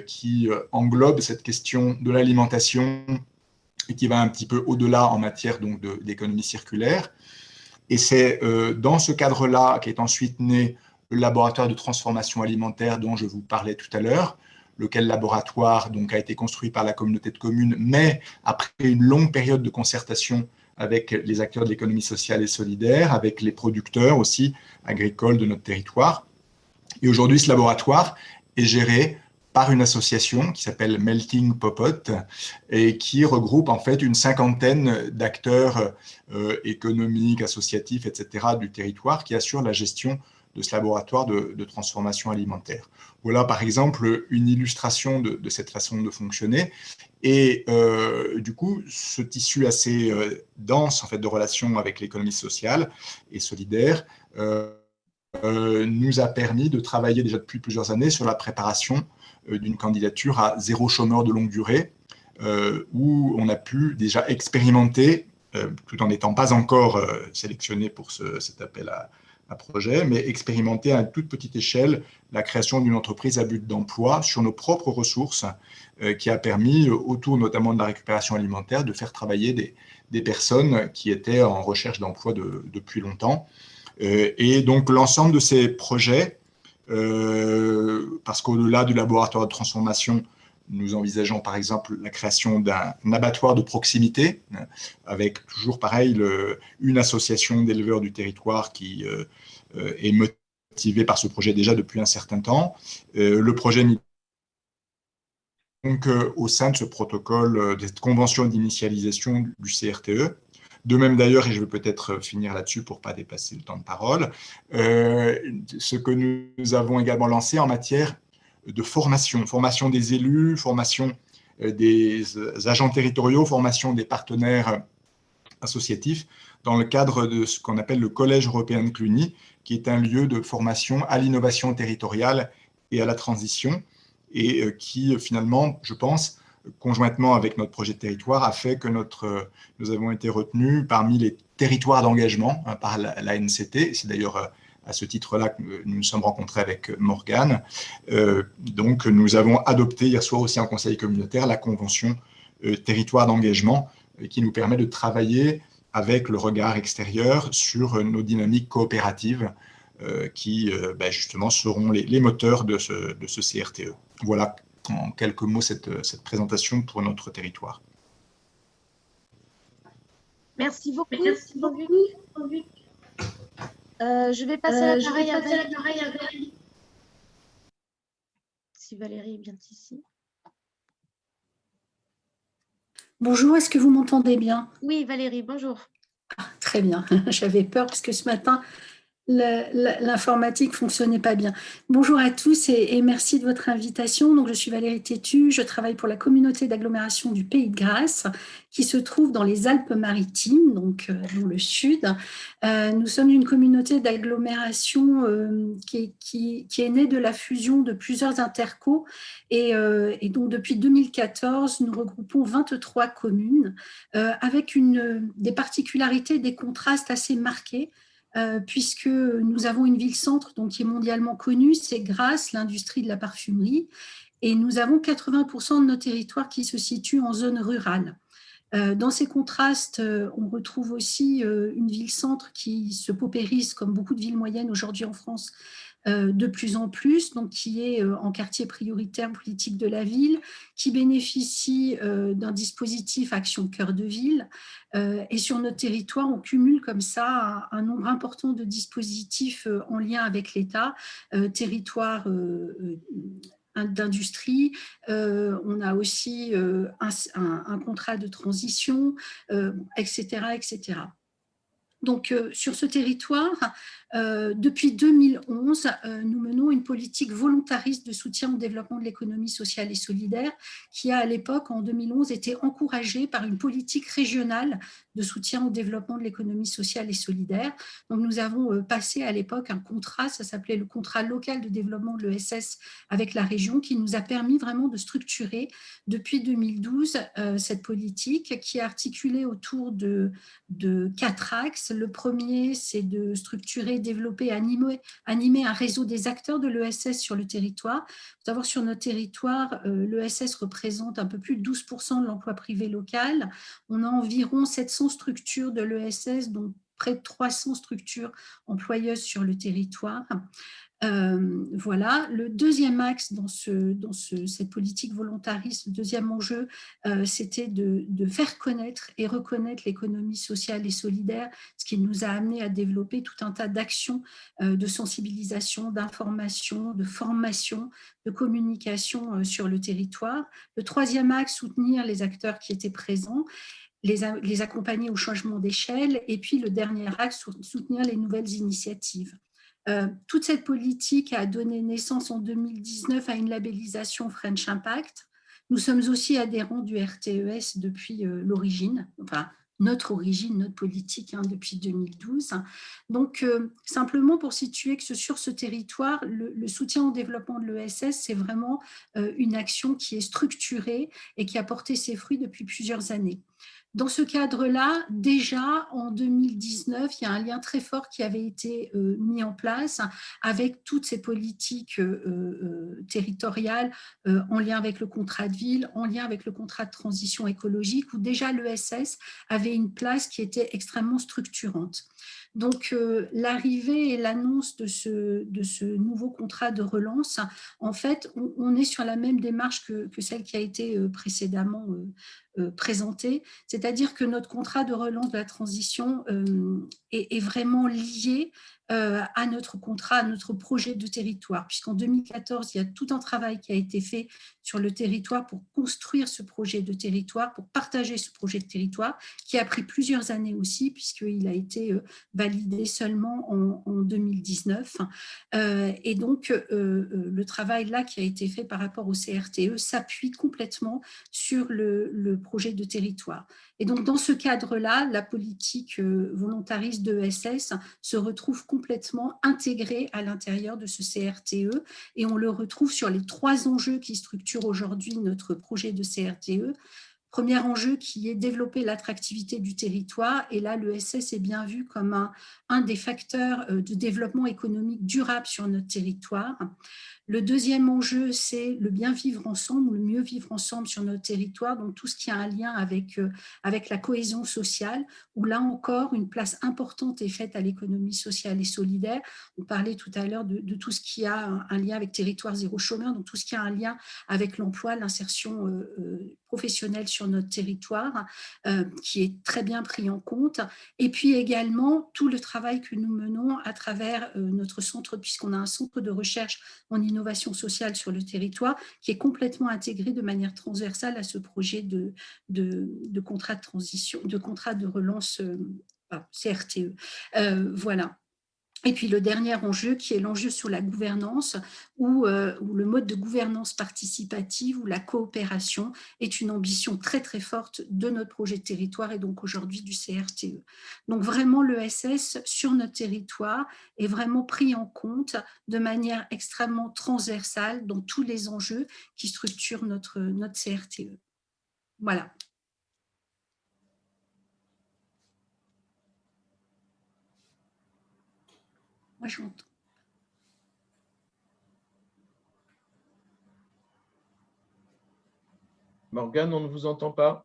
qui englobe cette question de l'alimentation et qui va un petit peu au-delà en matière d'économie circulaire. Et c'est dans ce cadre-là qu'est ensuite né le laboratoire de transformation alimentaire dont je vous parlais tout à l'heure, lequel laboratoire donc, a été construit par la communauté de communes, mais après une longue période de concertation avec les acteurs de l'économie sociale et solidaire, avec les producteurs aussi agricoles de notre territoire. Et aujourd'hui, ce laboratoire est géré par une association qui s'appelle Melting Popot et qui regroupe en fait une cinquantaine d'acteurs économiques, associatifs, etc. du territoire qui assurent la gestion de ce laboratoire de transformation alimentaire. Voilà par exemple une illustration de cette façon de fonctionner. Et du coup, ce tissu assez dense en fait, de relations avec l'économie sociale et solidaire nous a permis de travailler déjà depuis plusieurs années sur la préparation d'une candidature à zéro chômeur de longue durée, où on a pu déjà expérimenter, tout en n'étant pas encore sélectionné pour cet appel à projet, mais expérimenter à une toute petite échelle la création d'une entreprise à but d'emploi sur nos propres ressources, qui a permis, autour notamment de la récupération alimentaire, de faire travailler des personnes qui étaient en recherche d'emploi depuis longtemps. Et donc l'ensemble de ces projets, parce qu'au-delà du laboratoire de transformation, nous envisageons par exemple la création d'un abattoir de proximité, avec toujours pareil une association d'éleveurs du territoire qui est motivée par ce projet déjà depuis un certain temps. Le projet donc au sein de ce protocole, de cette convention d'initialisation du CRTE. De même d'ailleurs, et je vais peut-être finir là-dessus pour ne pas dépasser le temps de parole, ce que nous avons également lancé en matière de formation des élus, formation des agents territoriaux, formation des partenaires associatifs, dans le cadre de ce qu'on appelle le Collège européen de Cluny, qui est un lieu de formation à l'innovation territoriale et à la transition, et qui finalement, je pense, conjointement avec notre projet de territoire, a fait que nous avons été retenus parmi les territoires d'engagement par l'ANCT. C'est d'ailleurs à ce titre-là que nous nous sommes rencontrés avec Morgane. Donc, nous avons adopté hier soir aussi en conseil communautaire la convention territoire d'engagement qui nous permet de travailler avec le regard extérieur sur nos dynamiques coopératives qui, justement, seront les moteurs de ce CRTE. Voilà en quelques mots cette présentation pour notre territoire.
Merci beaucoup. Je vais passer l'appareil à Valérie. Si Valérie est bien ici.
Bonjour, est-ce que vous m'entendez bien?
Oui, Valérie, bonjour.
Ah, très bien, j'avais peur parce que ce matin, l'informatique ne fonctionnait pas bien. Bonjour à tous et merci de votre invitation. Donc, je suis Valérie Tétu, je travaille pour la communauté d'agglomération du Pays de Grasse qui se trouve dans les Alpes-Maritimes, donc dans le sud. Nous sommes une communauté d'agglomération qui est née de la fusion de plusieurs intercos et donc depuis 2014, nous regroupons 23 communes avec des particularités, des contrastes assez marqués. Puisque nous avons une ville-centre qui est mondialement connue, c'est Grasse, l'industrie de la parfumerie, et nous avons 80% de nos territoires qui se situent en zone rurale. Dans ces contrastes, on retrouve aussi une ville-centre qui se paupérise, comme beaucoup de villes moyennes aujourd'hui en France, de plus en plus, donc qui est en quartier prioritaire politique de la ville, qui bénéficie d'un dispositif Action Cœur de Ville. Et sur notre territoire, on cumule comme ça un nombre important de dispositifs en lien avec l'État, territoire d'industrie, on a aussi un contrat de transition, etc., etc. Donc, sur ce territoire, depuis 2011, nous menons une politique volontariste de soutien au développement de l'économie sociale et solidaire qui a à l'époque, en 2011, été encouragée par une politique régionale de soutien au développement de l'économie sociale et solidaire. Donc, nous avons passé à l'époque un contrat, ça s'appelait le contrat local de développement de l'ESS avec la région, qui nous a permis vraiment de structurer depuis 2012 cette politique qui est articulée autour de 4 axes. Le premier, c'est de structurer, développer, animer un réseau des acteurs de l'ESS sur le territoire. Il faut savoir que sur notre territoire, l'ESS représente un peu plus de 12% de l'emploi privé local. On a environ 700 structures de l'ESS, dont près de 300 structures employeuses sur le territoire. Voilà. Le deuxième axe dans cette politique volontariste, le deuxième enjeu, c'était de faire connaître et reconnaître l'économie sociale et solidaire, ce qui nous a amené à développer tout un tas d'actions de sensibilisation, d'information, de formation, de communication sur le territoire. Le troisième axe, soutenir les acteurs qui étaient présents, les accompagner au changement d'échelle, et puis le dernier axe, soutenir les nouvelles initiatives. Toute cette politique a donné naissance en 2019 à une labellisation French Impact. Nous sommes aussi adhérents du RTES depuis l'origine, enfin notre origine, notre politique depuis 2012. Donc, simplement pour situer que sur ce territoire, le soutien au développement de l'ESS, c'est vraiment une action qui est structurée et qui a porté ses fruits depuis plusieurs années. Dans ce cadre-là, déjà en 2019, il y a un lien très fort qui avait été mis en place avec toutes ces politiques territoriales en lien avec le contrat de ville, en lien avec le contrat de transition écologique, où déjà l'ESS avait une place qui était extrêmement structurante. Donc, l'arrivée et l'annonce de ce nouveau contrat de relance, en fait, on est sur la même démarche que celle qui a été précédemment présentée, c'est-à-dire que notre contrat de relance de la transition est vraiment lié à notre contrat, à notre projet de territoire, puisqu'en 2014, il y a tout un travail qui a été fait sur le territoire pour construire ce projet de territoire, pour partager ce projet de territoire, qui a pris plusieurs années aussi, puisqu'il a été validé seulement en 2019. Et donc, le travail là qui a été fait par rapport au CRTE s'appuie complètement sur le projet de territoire. Et donc, dans ce cadre-là, la politique volontariste de ESS se retrouve complètement intégrée à l'intérieur de ce CRTE, et on le retrouve sur les 3 enjeux qui structurent aujourd'hui notre projet de CRTE. Premier enjeu qui est développer l'attractivité du territoire, et là l'ESS est bien vu comme un des facteurs de développement économique durable sur notre territoire. Le deuxième enjeu, c'est le bien vivre ensemble, ou le mieux vivre ensemble sur notre territoire, donc tout ce qui a un lien avec la cohésion sociale, où là encore, une place importante est faite à l'économie sociale et solidaire. On parlait tout à l'heure de tout ce qui a un lien avec territoire zéro chômeur, donc tout ce qui a un lien avec l'emploi, l'insertion professionnelle sur notre territoire, qui est très bien pris en compte. Et puis également, tout le travail que nous menons à travers notre centre, puisqu'on a un centre de recherche en innovation sociale sur le territoire, qui est complètement intégré de manière transversale à ce projet de contrat de transition, de contrat de relance CRTE. Voilà. Et puis le dernier enjeu, qui est l'enjeu sur la gouvernance, où le mode de gouvernance participative, où la coopération est une ambition très très forte de notre projet de territoire, et donc aujourd'hui du CRTE. Donc vraiment l'ESS sur notre territoire est vraiment pris en compte de manière extrêmement transversale dans tous les enjeux qui structurent notre CRTE. Voilà. Moi, je m'entends.
Morgane, on ne vous entend pas.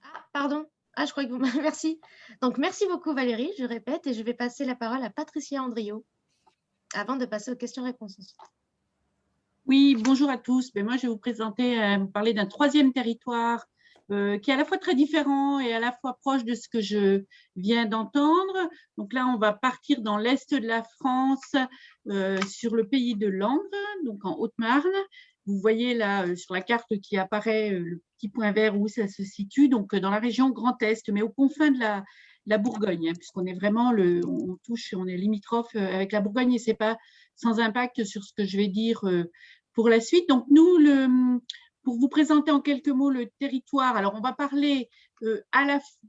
Ah, pardon. Ah, je crois que vous... Merci. Donc, merci beaucoup Valérie, je répète, et je vais passer la parole à Patricia Andriot avant de passer aux questions-réponses ensuite.
Oui, bonjour à tous. Ben, moi, je vais vous présenter, vous parler d'un 3e territoire qui est à la fois très différent et à la fois proche de ce que je viens d'entendre. Donc là, on va partir dans l'est de la France, sur le pays de Langres, donc en Haute-Marne. Vous voyez là sur la carte qui apparaît le petit point vert où ça se situe, donc dans la région Grand Est, mais aux confins de la Bourgogne, puisqu'on est vraiment on est limitrophe avec la Bourgogne, et c'est pas sans impact sur ce que je vais dire pour la suite. Donc nous, pour vous présenter en quelques mots le territoire, alors on va parler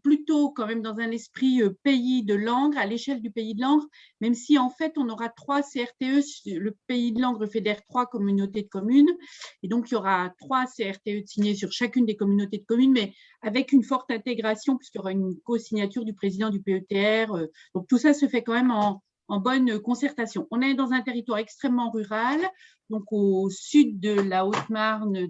plutôt quand même dans un esprit pays de Langres, à l'échelle du pays de Langres, même si en fait on aura 3 CRTE, le pays de Langres fédère 3 communautés de communes, et donc il y aura 3 CRTE signés sur chacune des communautés de communes, mais avec une forte intégration, puisqu'il y aura une co-signature du président du PETR, donc tout ça se fait quand même en bonne concertation. On est dans un territoire extrêmement rural, donc au sud de la Haute-Marne,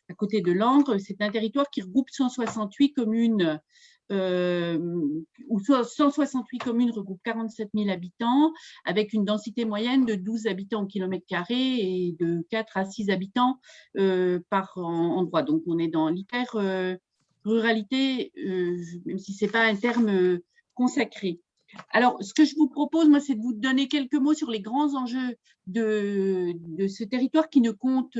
à côté de Langres. C'est un territoire qui regroupe 168 communes où 168 communes regroupent 47 000 habitants, avec une densité moyenne de 12 habitants au kilomètre carré et de 4 à 6 habitants par endroit. Donc, on est dans l'hyper-ruralité, même si ce n'est pas un terme consacré. Alors, ce que je vous propose, moi, c'est de vous donner quelques mots sur les grands enjeux de ce territoire qui ne compte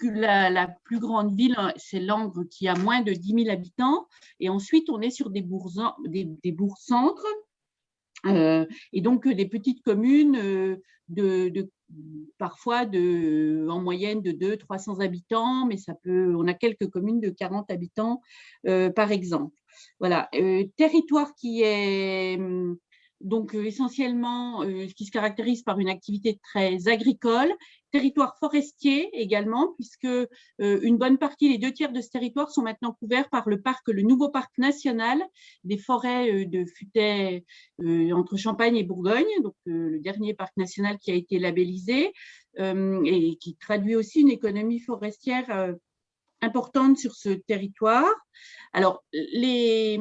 la plus grande ville, c'est Langres, qui a moins de 10 000 habitants. Et ensuite, on est sur des bourgs-centres et donc des petites communes parfois en moyenne de 200-300 habitants, mais on a quelques communes de 40 habitants, par exemple. Voilà, territoire qui est donc essentiellement qui se caractérise par une activité très agricole, territoire forestier également, puisque une bonne partie, les 2/3 de ce territoire sont maintenant couverts par le nouveau parc national des forêts de Futay entre Champagne et Bourgogne, donc le dernier parc national qui a été labellisé et qui traduit aussi une économie forestière importante sur ce territoire. Alors, les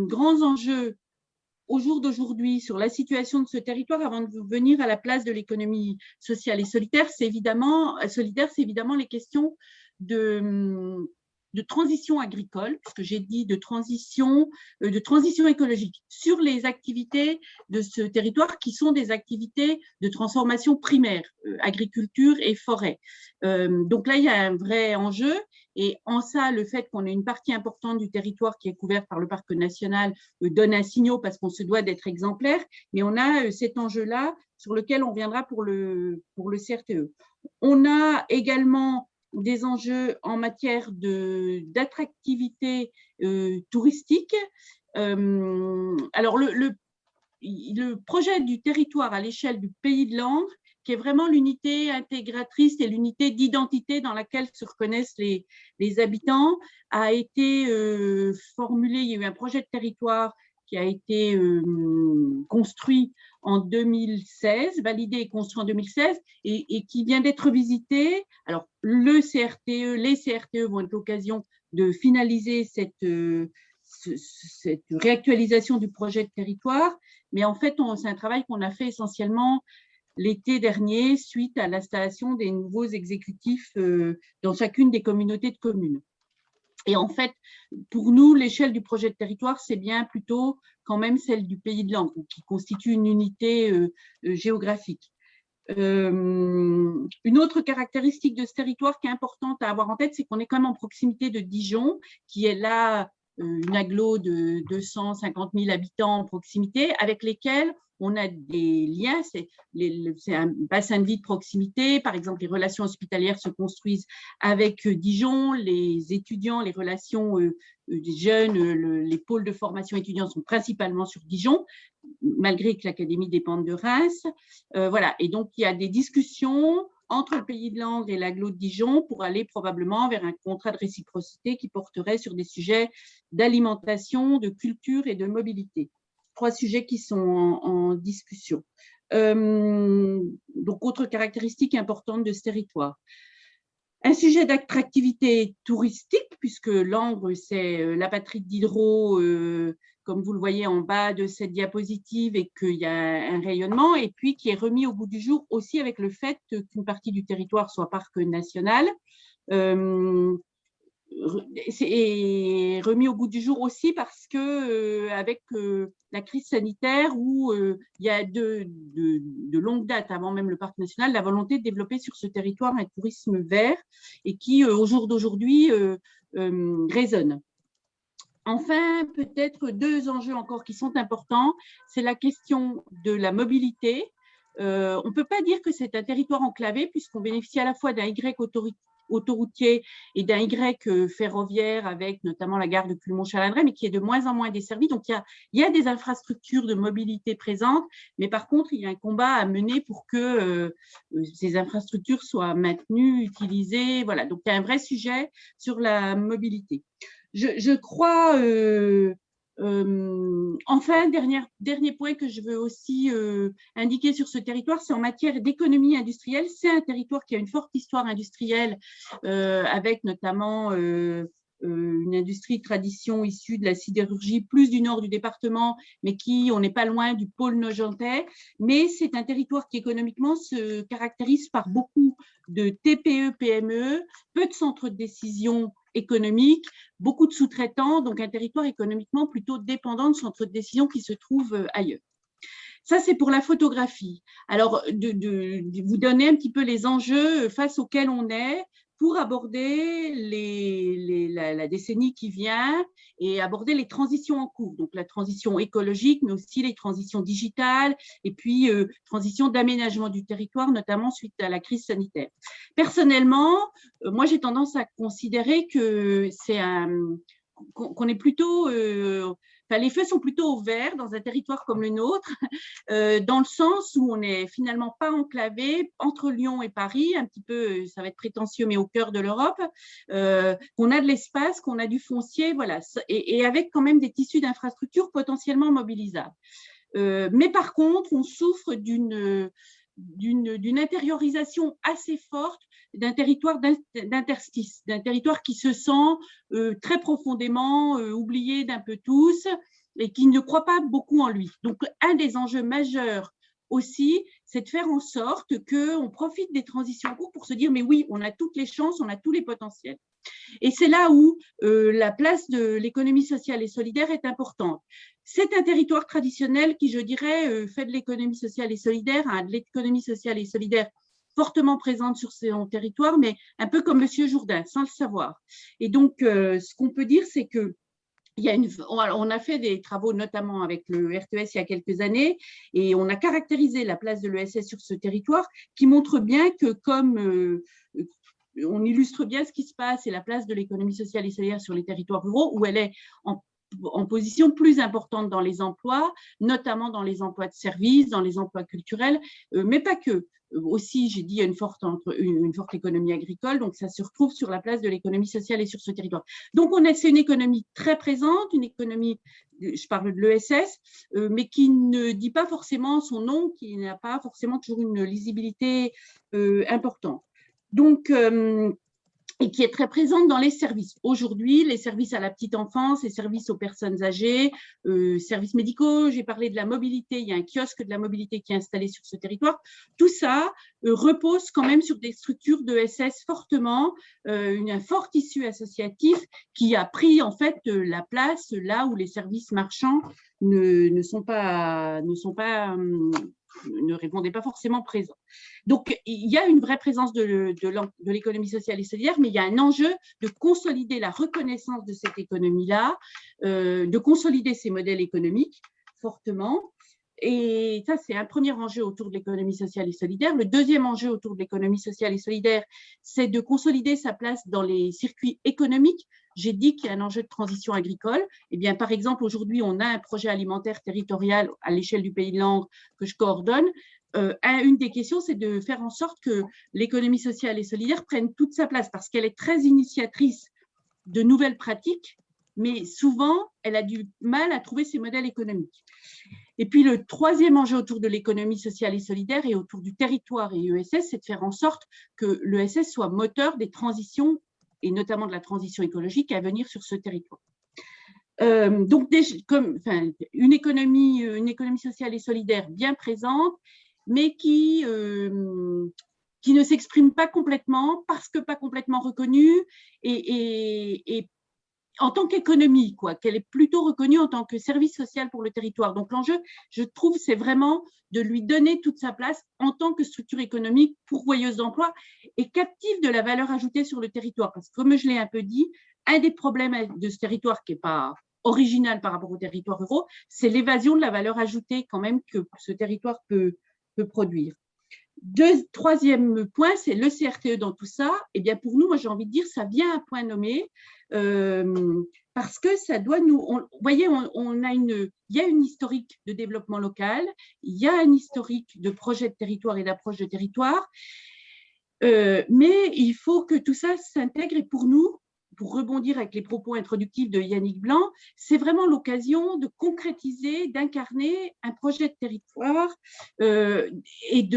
grands enjeux au jour d'aujourd'hui sur la situation de ce territoire, avant de venir à la place de l'économie sociale et solidaire, c'est évidemment les questions de transition agricole, puisque j'ai dit de transition écologique, sur les activités de ce territoire qui sont des activités de transformation primaire, agriculture et forêt. Donc là, il y a un vrai enjeu. Et en ça, le fait qu'on ait une partie importante du territoire qui est couverte par le parc national donne un signal parce qu'on se doit d'être exemplaire, mais on a cet enjeu-là sur lequel on viendra pour le CRTE. On a également des enjeux en matière d'attractivité touristique. Alors, le projet du territoire à l'échelle du pays de Langres, qui est vraiment l'unité intégratrice et l'unité d'identité dans laquelle se reconnaissent les habitants, a été formulé. Il y a eu un projet de territoire qui a été construit en 2016, validé et construit en 2016, et qui vient d'être visité. Alors, les CRTE vont être l'occasion de finaliser cette réactualisation du projet de territoire, mais en fait, c'est un travail qu'on a fait essentiellement l'été dernier, suite à l'installation des nouveaux exécutifs dans chacune des communautés de communes. Et en fait, pour nous, l'échelle du projet de territoire, c'est bien plutôt quand même celle du pays de Langres, qui constitue une unité géographique. Une autre caractéristique de ce territoire qui est importante à avoir en tête, c'est qu'on est quand même en proximité de Dijon, qui est là une agglo de 250 000 habitants en proximité, avec lesquels on a des liens, c'est un bassin de vie de proximité. Par exemple, les relations hospitalières se construisent avec Dijon, les étudiants, les relations des jeunes, les pôles de formation étudiants sont principalement sur Dijon, malgré que l'académie dépende de Reims. Voilà, et donc il y a des discussions entre le pays de Langres et l'agglo de Dijon pour aller probablement vers un contrat de réciprocité qui porterait sur des sujets d'alimentation, de culture et de mobilité. 3 sujets qui sont en discussion. Donc, autre caractéristique importante de ce territoire. Un sujet d'attractivité touristique, puisque Langres, c'est la patrie de Diderot, comme vous le voyez en bas de cette diapositive, et qu'il y a un rayonnement, et puis qui est remis au goût du jour aussi avec le fait qu'une partie du territoire soit parc national. C'est remis au goût du jour aussi parce que avec la crise sanitaire où il y a de longue date, avant même le parc national, la volonté de développer sur ce territoire un tourisme vert et qui au jour d'aujourd'hui résonne. Enfin, peut-être 2 enjeux encore qui sont importants, c'est la question de la mobilité. On ne peut pas dire que c'est un territoire enclavé puisqu'on bénéficie à la fois d'un Y autoroutier et d'un Y ferroviaire avec notamment la gare de Culmont-Chalindrey, mais qui est de moins en moins desservie. Donc, il y a des infrastructures de mobilité présentes, mais par contre, il y a un combat à mener pour que ces infrastructures soient maintenues, utilisées. Voilà, donc il y a un vrai sujet sur la mobilité. Je crois… enfin, dernier point que je veux aussi indiquer sur ce territoire, c'est en matière d'économie industrielle. C'est un territoire qui a une forte histoire industrielle avec notamment une industrie de tradition issue de la sidérurgie, plus du nord du département, mais on n'est pas loin du pôle nogentais. Mais c'est un territoire qui économiquement se caractérise par beaucoup de TPE, PME, peu de centres de décision économiques, beaucoup de sous-traitants, donc un territoire économiquement plutôt dépendant de centres de décision qui se trouvent ailleurs. Ça, c'est pour la photographie. Alors, de vous donner un petit peu les enjeux face auxquels on est pour aborder la décennie qui vient et aborder les transitions en cours. Donc, la transition écologique, mais aussi les transitions digitales et puis transition d'aménagement du territoire, notamment suite à la crise sanitaire. Personnellement, moi, j'ai tendance à considérer que qu'on est plutôt… les feux sont plutôt au vert dans un territoire comme le nôtre, dans le sens où on n'est finalement pas enclavé entre Lyon et Paris, un petit peu, ça va être prétentieux, mais au cœur de l'Europe, qu'on a de l'espace, qu'on a du foncier, voilà, et avec quand même des tissus d'infrastructures potentiellement mobilisables. Mais par contre, on souffre d'une intériorisation assez forte d'un territoire d'interstice, d'un territoire qui se sent très profondément oublié d'un peu tous et qui ne croit pas beaucoup en lui. Donc, un des enjeux majeurs aussi, c'est de faire en sorte qu'on profite des transitions en cours pour se dire, mais oui, on a toutes les chances, on a tous les potentiels. Et c'est là où la place de l'économie sociale et solidaire est importante. C'est un territoire traditionnel qui, je dirais, fait de l'économie sociale et solidaire, de l'économie sociale et solidaire fortement présente sur son territoire, mais un peu comme M. Jourdain, sans le savoir. Et donc, ce qu'on peut dire, c'est que on a fait des travaux, notamment avec le RTES il y a quelques années, et on a caractérisé la place de l'ESS sur ce territoire, qui montre bien que comme on illustre bien ce qui se passe et la place de l'économie sociale et solidaire sur les territoires ruraux, où elle est en position plus importante dans les emplois, notamment dans les emplois de services, dans les emplois culturels, mais pas que. Aussi, j'ai dit, il y a une forte économie agricole, donc ça se retrouve sur la place de l'économie sociale et sur ce territoire. Donc, c'est une économie très présente, une économie, je parle de l'ESS, mais qui ne dit pas forcément son nom, qui n'a pas forcément toujours une lisibilité importante. Donc, et qui est très présente dans les services. Aujourd'hui, les services à la petite enfance, les services aux personnes âgées, services médicaux, j'ai parlé de la mobilité, il y a un kiosque de la mobilité qui est installé sur ce territoire. Tout ça repose quand même sur des structures de SS fortement, un fort tissu associatif qui a pris en fait la place là où les services marchands ne répondaient pas forcément présents. Donc, il y a une vraie présence de l'économie sociale et solidaire, mais il y a un enjeu de consolider la reconnaissance de cette économie-là, de consolider ces modèles économiques fortement. Et ça, c'est un premier enjeu autour de l'économie sociale et solidaire. Le deuxième enjeu autour de l'économie sociale et solidaire, c'est de consolider sa place dans les circuits économiques. J'ai dit qu'il y a un enjeu de transition agricole. Eh bien, par exemple, aujourd'hui, on a un projet alimentaire territorial à l'échelle du Pays de Langres que je coordonne. Une des questions, c'est de faire en sorte que l'économie sociale et solidaire prenne toute sa place parce qu'elle est très initiatrice de nouvelles pratiques, mais souvent, elle a du mal à trouver ses modèles économiques. Et puis, le troisième enjeu autour de l'économie sociale et solidaire et autour du territoire et ESS, c'est de faire en sorte que l'ESS soit moteur des transitions et notamment de la transition écologique à venir sur ce territoire. Donc, une économie sociale et solidaire bien présente, mais qui ne s'exprime pas complètement parce que pas complètement reconnue et en tant qu'économie, qu'elle est plutôt reconnue en tant que service social pour le territoire. Donc l'enjeu, je trouve, c'est vraiment de lui donner toute sa place en tant que structure économique pourvoyeuse d'emplois et captive de la valeur ajoutée sur le territoire. Parce que comme je l'ai un peu dit, un des problèmes de ce territoire qui n'est pas original par rapport aux territoires ruraux, c'est l'évasion de la valeur ajoutée quand même que ce territoire peut produire. Troisième point, c'est le CRTE dans tout ça. Eh bien, pour nous, moi, j'ai envie de dire, ça vient à point nommé parce que ça doit nous… Vous voyez, il y a une historique de développement local, il y a un historique de projet de territoire et d'approche de territoire, mais il faut que tout ça s'intègre et pour nous, pour rebondir avec les propos introductifs de Yannick Blanc, c'est vraiment l'occasion de concrétiser, d'incarner un projet de territoire et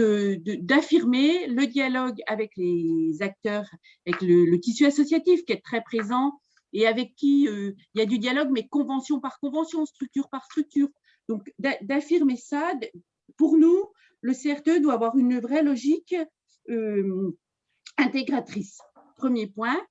d'affirmer le dialogue avec les acteurs, avec le tissu associatif qui est très présent et avec qui il y a du dialogue, mais convention par convention, structure par structure. Donc, d'affirmer ça, pour nous, le CRTE doit avoir une vraie logique intégratrice. Premier point.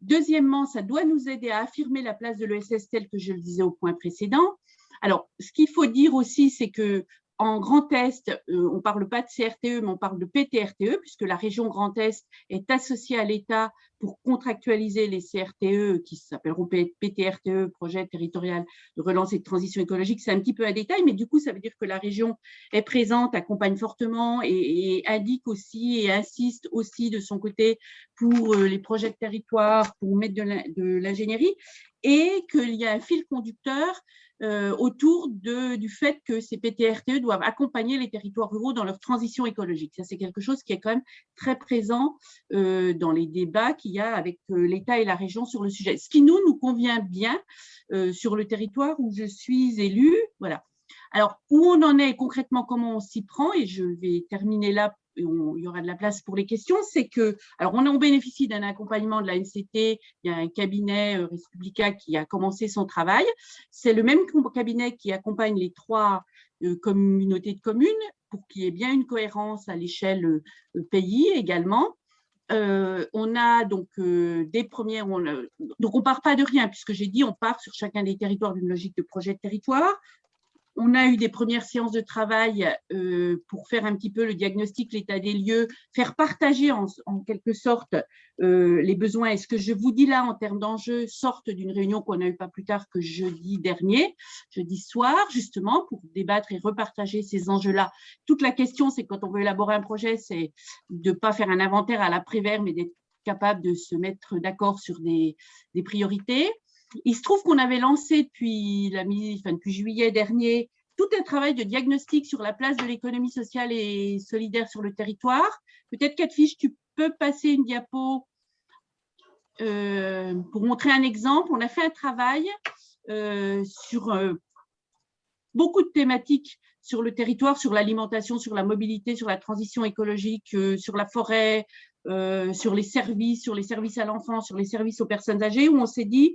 Deuxièmement, ça doit nous aider à affirmer la place de l'ESS telle que je le disais au point précédent. Alors, ce qu'il faut dire aussi, c'est que en Grand Est, on ne parle pas de CRTE, mais on parle de PTRTE, puisque la région Grand Est est associée à l'État pour contractualiser les CRTE, qui s'appelleront PTRTE, Projet territorial de relance et de transition écologique. C'est un petit peu un détail, mais du coup, ça veut dire que la région est présente, accompagne fortement et indique aussi et insiste aussi de son côté pour les projets de territoire, pour mettre de l'ingénierie, et qu'il y a un fil conducteur autour du fait que ces PTRTE doivent accompagner les territoires ruraux dans leur transition écologique. Ça, c'est quelque chose qui est quand même très présent dans les débats qu'il y a avec l'État et la région sur le sujet. Ce qui nous convient bien sur le territoire où je suis élue. Voilà. Alors, où on en est concrètement, comment on s'y prend, et je vais terminer là, il y aura de la place pour les questions, c'est que, alors on bénéficie d'un accompagnement de la NCT, il y a un cabinet Respublica qui a commencé son travail, c'est le même cabinet qui accompagne les 3 communautés de communes pour qu'il y ait bien une cohérence à l'échelle pays également. On a donc des premières, donc on ne part pas de rien, puisque j'ai dit on part sur chacun des territoires d'une logique de projet de territoire. On a eu des premières séances de travail pour faire un petit peu le diagnostic, l'état des lieux, faire partager en quelque sorte les besoins. Et ce que je vous dis là en termes d'enjeux sortent d'une réunion qu'on a eue pas plus tard que jeudi dernier, jeudi soir, justement, pour débattre et repartager ces enjeux-là. Toute la question, c'est quand on veut élaborer un projet, c'est de ne pas faire un inventaire à l'après-vert, mais d'être capable de se mettre d'accord sur des priorités. Il se trouve qu'on avait lancé depuis juillet dernier tout un travail de diagnostic sur la place de l'économie sociale et solidaire sur le territoire. Peut-être Catfish, tu peux passer une diapo pour montrer un exemple. On a fait un travail sur beaucoup de thématiques sur le territoire, sur l'alimentation, sur la mobilité, sur la transition écologique, sur la forêt, sur les services à l'enfant, sur les services aux personnes âgées, où on s'est dit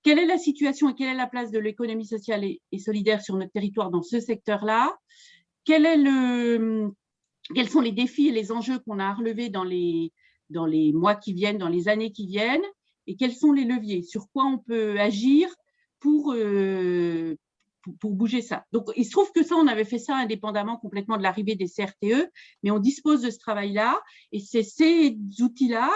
quelle est la situation et quelle est la place de l'économie sociale et solidaire sur notre territoire dans ce secteur-là? Quels sont les défis et les enjeux qu'on a à relever dans les mois qui viennent, dans les années qui viennent? Et quels sont les leviers? Sur quoi on peut agir pour bouger ça? Donc, il se trouve que ça, on avait fait ça indépendamment complètement de l'arrivée des CRTE, mais on dispose de ce travail-là, et c'est ces outils-là,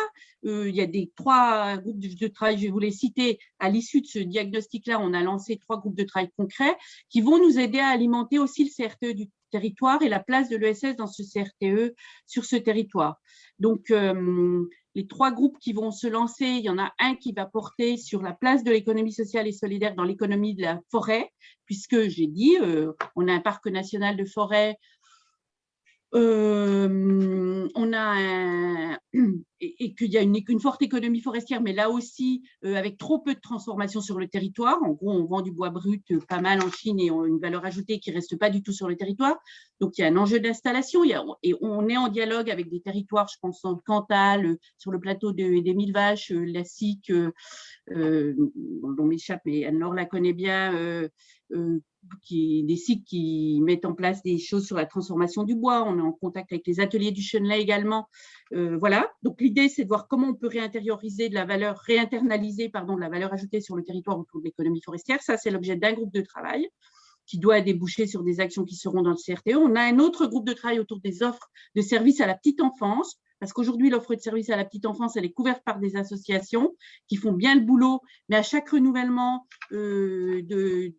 il y a 3 groupes de travail, je vais vous les citer, à l'issue de ce diagnostic-là, on a lancé 3 groupes de travail concrets qui vont nous aider à alimenter aussi le CRTE du territoire et la place de l'ESS dans ce CRTE sur ce territoire. Donc, les 3 groupes qui vont se lancer, il y en a un qui va porter sur la place de l'économie sociale et solidaire dans l'économie de la forêt, puisque j'ai dit, on a un parc national de forêt, on a et qu'il y a une forte économie forestière, mais là aussi avec trop peu de transformation sur le territoire. En gros, on vend du bois brut pas mal en Chine et une valeur ajoutée qui ne reste pas du tout sur le territoire. Donc, il y a un enjeu d'installation et on est en dialogue avec des territoires, je pense en Cantal, sur le plateau des Mille Vaches, la SIC, dont m'échappe, mais Anne-Laure la connaît bien, des sites qui mettent en place des choses sur la transformation du bois. On est en contact avec les ateliers du Chenelay également. Voilà. Donc, l'idée, c'est de voir comment on peut réinternaliser de la valeur ajoutée sur le territoire autour de l'économie forestière. Ça, c'est l'objet d'un groupe de travail qui doit déboucher sur des actions qui seront dans le CRTE. On a un autre groupe de travail autour des offres de services à la petite enfance, parce qu'aujourd'hui, l'offre de services à la petite enfance, elle est couverte par des associations qui font bien le boulot, mais à chaque renouvellement de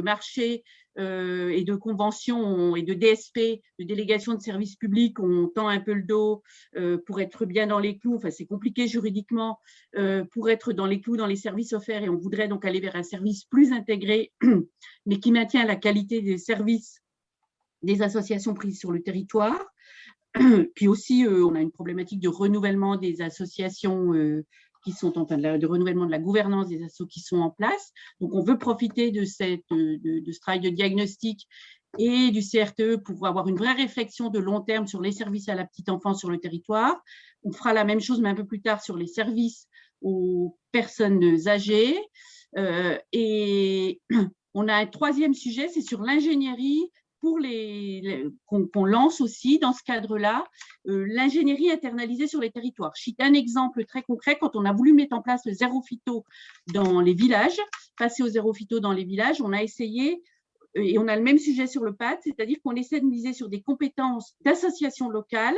marché et de conventions et de DSP, de délégation de services publics, on tend un peu le dos pour être bien dans les clous. Enfin, c'est compliqué juridiquement pour être dans les clous dans les services offerts, et on voudrait donc aller vers un service plus intégré, mais qui maintient la qualité des services des associations prises sur le territoire. Puis aussi, on a une problématique de renouvellement des associations qui sont de renouvellement de la gouvernance des assos qui sont en place. Donc, on veut profiter de ce travail de diagnostic et du CRTE pour avoir une vraie réflexion de long terme sur les services à la petite enfance sur le territoire. On fera la même chose, mais un peu plus tard, sur les services aux personnes âgées. Et on a un troisième sujet, c'est sur l'ingénierie qu'on lance aussi dans ce cadre-là, l'ingénierie internalisée sur les territoires. Je cite un exemple très concret. Quand on a voulu mettre en place le zéro phyto dans les villages, passer au zéro phyto dans les villages, on a essayé, et on a le même sujet sur le PAD, c'est-à-dire qu'on essaie de miser sur des compétences d'associations locales,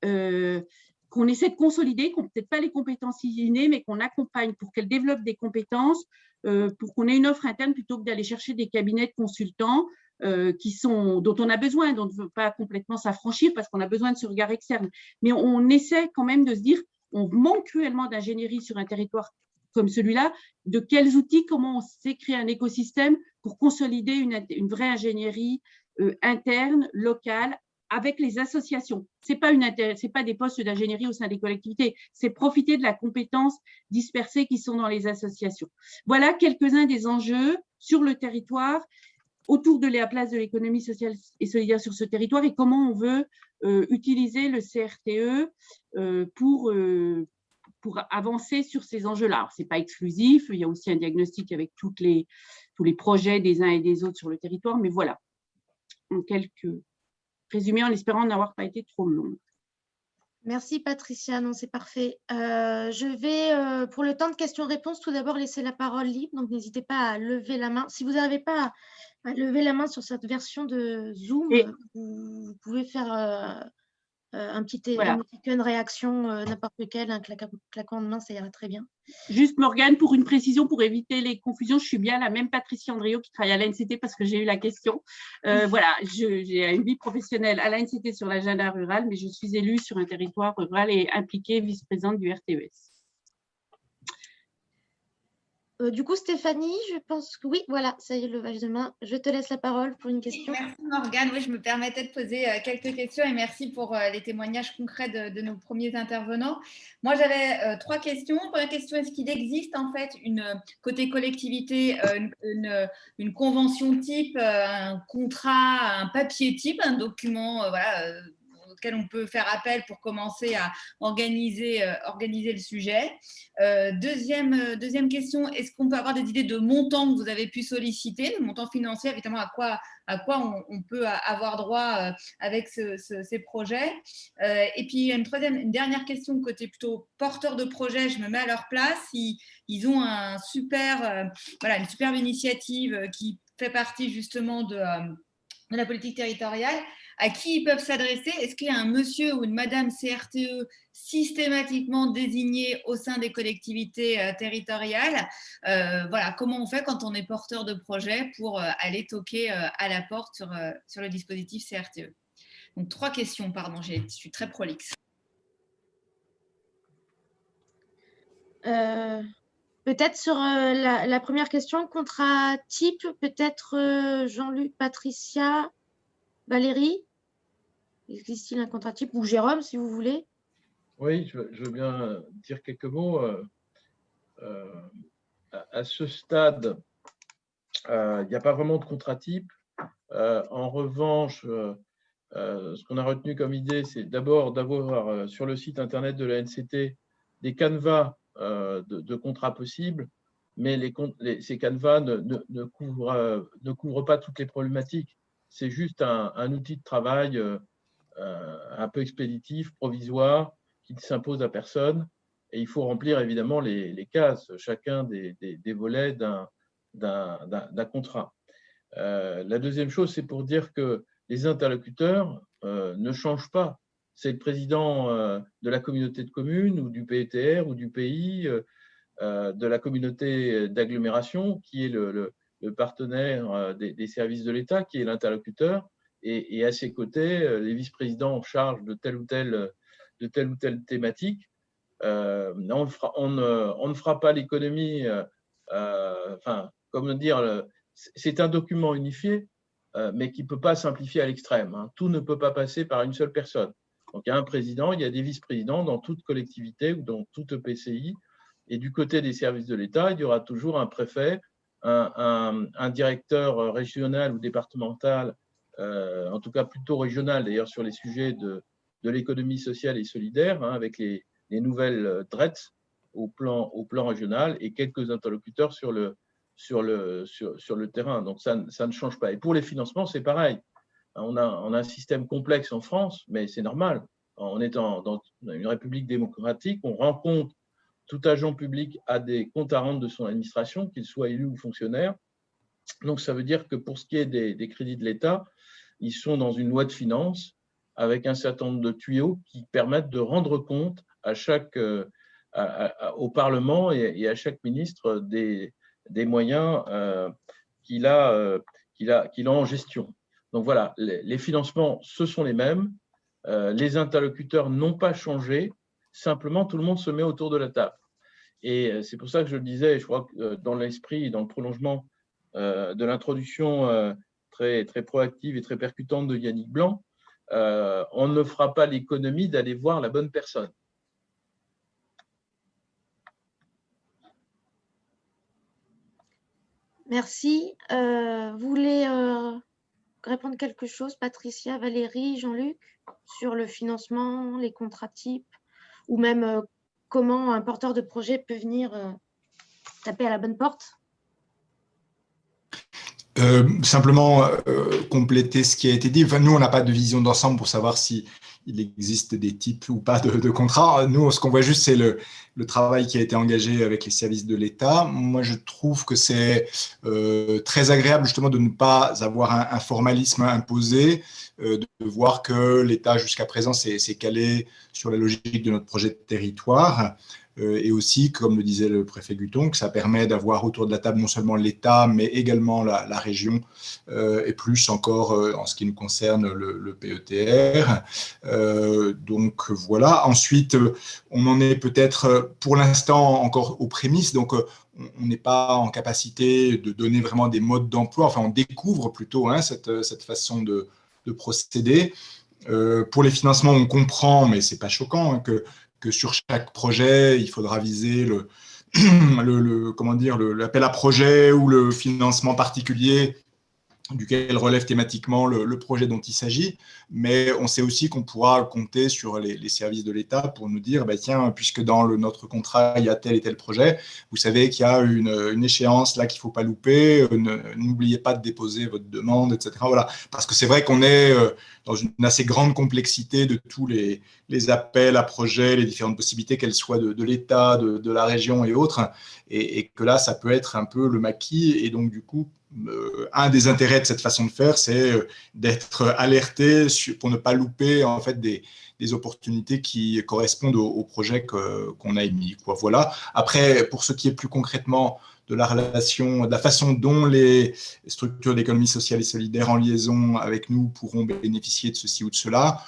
qu'on essaie de consolider, qu'on peut-être pas les compétences innées, mais qu'on accompagne pour qu'elles développent des compétences, pour qu'on ait une offre interne plutôt que d'aller chercher des cabinets de consultants dont on a besoin, dont on ne veut pas complètement s'affranchir parce qu'on a besoin de ce regard externe. Mais on essaie quand même de se dire, on manque cruellement d'ingénierie sur un territoire comme celui-là, de quels outils, comment on sait créer un écosystème pour consolider une vraie ingénierie interne, locale, avec les associations. Ce n'est pas des postes d'ingénierie au sein des collectivités, c'est profiter de la compétence dispersée qui sont dans les associations. Voilà quelques-uns des enjeux sur le territoire autour de la place de l'économie sociale et solidaire sur ce territoire et comment on veut utiliser le CRTE pour avancer sur ces enjeux-là. Ce n'est pas exclusif, il y a aussi un diagnostic avec tous les projets des uns et des autres sur le territoire, mais voilà, en quelques résumés, en espérant n'avoir pas été trop long.
Merci Patricia, non c'est parfait. Je vais, pour le temps de questions-réponses, tout d'abord laisser la parole libre, donc n'hésitez pas à lever la main. Si vous n'arrivez pas à lever la main sur cette version de Zoom, vous pouvez faire un petit émoticône réaction, n'importe lequel, un claquant de main, ça ira très bien.
Juste Morgane, pour une précision, pour éviter les confusions, je suis bien la même Patricia Andriot qui travaille à l'ANCT parce que j'ai eu la question. Voilà, j'ai une vie professionnelle à l'ANCT sur l'agenda rural, mais je suis élue sur un territoire rural et impliquée vice-présidente du RTES.
Du coup, Stéphanie, je pense que oui, voilà, ça y est, le levage de main. Je te laisse la parole pour une question.
Merci Morgane, oui, je me permettais de poser quelques questions et merci pour les témoignages concrets de nos premiers intervenants. Moi, j'avais 3 questions. Première question, est-ce qu'il existe en fait côté collectivité une convention type, un contrat, un papier type, un document auquel on peut faire appel pour commencer à organiser le sujet. Deuxième question, est-ce qu'on peut avoir des idées de montants que vous avez pu solliciter, de montants financiers, évidemment à quoi on peut avoir droit avec ces projets. Et puis une dernière question côté plutôt porteur de projet, je me mets à leur place, ils ont une superbe initiative qui fait partie justement de la politique territoriale. À qui ils peuvent s'adresser? Est-ce qu'il y a un monsieur ou une madame CRTE systématiquement désigné au sein des collectivités territoriales? Voilà, comment on fait quand on est porteur de projet pour aller toquer à la porte sur le dispositif CRTE? Donc 3 questions, pardon, je suis très prolixe.
Peut-être sur la première question, contrat type, peut-être Jean-Luc, Patricia, Valérie, existe-t-il un contrat type, ou Jérôme, si vous voulez?
Oui, je veux bien dire quelques mots. À ce stade, il n'y a pas vraiment de contrat type. En revanche, ce qu'on a retenu comme idée, c'est d'abord d'avoir sur le site internet de la NCT des canevas de contrats possibles, mais ces canevas ne couvrent pas toutes les problématiques. C'est juste un outil de travail un peu expéditif, provisoire, qui ne s'impose à personne. Et il faut remplir évidemment les cases, chacun des volets d'un contrat. La deuxième chose, c'est pour dire que les interlocuteurs ne changent pas. C'est le président de la communauté de communes ou du PETR ou du pays, de la communauté d'agglomération qui est le partenaire des services de l'État, qui est l'interlocuteur, et à ses côtés, les vice-présidents en charge de telle ou telle thématique. On ne fera pas l'économie, comment dire, c'est un document unifié, mais qui ne peut pas simplifier à l'extrême. Tout ne peut pas passer par une seule personne. Donc, il y a un président, il y a des vice-présidents dans toute collectivité ou dans toute EPCI. Et du côté des services de l'État, il y aura toujours un préfet, un directeur régional ou départemental, en tout cas plutôt régional d'ailleurs sur les sujets de l'économie sociale et solidaire, avec les nouvelles DRETS, au plan régional et quelques interlocuteurs sur le terrain. Donc, ça ne change pas. Et pour les financements, c'est pareil. On a un système complexe en France, mais c'est normal. En étant dans une république démocratique, on rend compte, tout agent public a des comptes à rendre de son administration, qu'il soit élu ou fonctionnaire. Donc, ça veut dire que pour ce qui est des crédits de l'État, ils sont dans une loi de finances avec un certain nombre de tuyaux qui permettent de rendre compte au Parlement et à chaque ministre des moyens qu'il a en gestion. Donc voilà, les financements, ce sont les mêmes. Les interlocuteurs n'ont pas changé. Simplement, tout le monde se met autour de la table. Et c'est pour ça que je le disais, je crois que dans l'esprit, dans le prolongement de l'introduction très, très proactive et très percutante de Yannick Blanc, on ne fera pas l'économie d'aller voir la bonne personne.
Merci. Vous voulez répondre quelque chose, Patricia, Valérie, Jean-Luc, sur le financement, les contrats types, ou même comment un porteur de projet peut venir taper à la bonne porte?
Simplement compléter ce qui a été dit. Enfin, nous, on n'a pas de vision d'ensemble pour savoir si il existe des types ou pas de contrats. Nous, ce qu'on voit juste, c'est le travail qui a été engagé avec les services de l'État. Moi, je trouve que c'est très agréable justement de ne pas avoir un formalisme imposé, de voir que l'État, jusqu'à présent, s'est calé sur la logique de notre projet de territoire. Et aussi, comme le disait le préfet Guton, que ça permet d'avoir autour de la table non seulement l'État, mais également la région, et plus encore en ce qui nous concerne le PETR. Donc voilà. Ensuite, on en est peut-être pour l'instant encore aux prémices, donc on n'est pas en capacité de donner vraiment des modes d'emploi. Enfin, on découvre plutôt cette façon de procéder. Pour les financements, on comprend, mais ce n'est pas choquant, que sur chaque projet, il faudra viser l'appel à projet ou le financement particulier duquel relève thématiquement le projet dont il s'agit, mais on sait aussi qu'on pourra compter sur les services de l'État pour nous dire, tiens, puisque dans notre contrat, il y a tel et tel projet, vous savez qu'il y a une échéance là qu'il ne faut pas louper, n'oubliez pas de déposer votre demande, etc. Voilà. Parce que c'est vrai qu'on est dans une assez grande complexité de tous les appels à projets, les différentes possibilités, qu'elles soient de l'État, de la région et autres, et que là, ça peut être un peu le maquis, et donc du coup, un des intérêts de cette façon de faire, c'est d'être alerté pour ne pas louper en fait des opportunités qui correspondent au projet qu'on a émis. Voilà. Après, pour ce qui est plus concrètement de la relation, de la façon dont les structures d'économie sociale et solidaire en liaison avec nous pourront bénéficier de ceci ou de cela,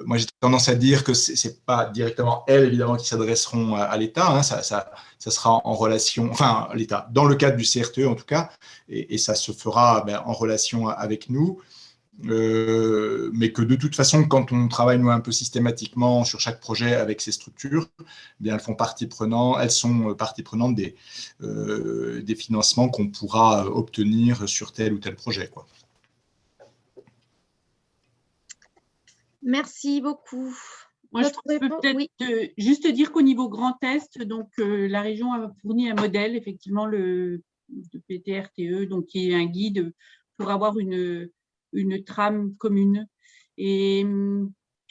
moi, j'ai tendance à dire que ce n'est pas directement elles, évidemment, qui s'adresseront à l'État. Ça sera en relation, enfin, l'État, dans le cadre du CRTE, en tout cas, et ça se fera en relation avec nous. Mais que de toute façon, quand on travaille nous un peu systématiquement sur chaque projet avec ces structures, elles sont partie prenante des financements qu'on pourra obtenir sur tel ou tel projet, quoi.
Merci beaucoup.
Moi, je peux peut-être juste dire qu'au niveau Grand Est, donc la région a fourni un modèle, effectivement, le PTRTE, donc qui est un guide pour avoir une trame commune. Et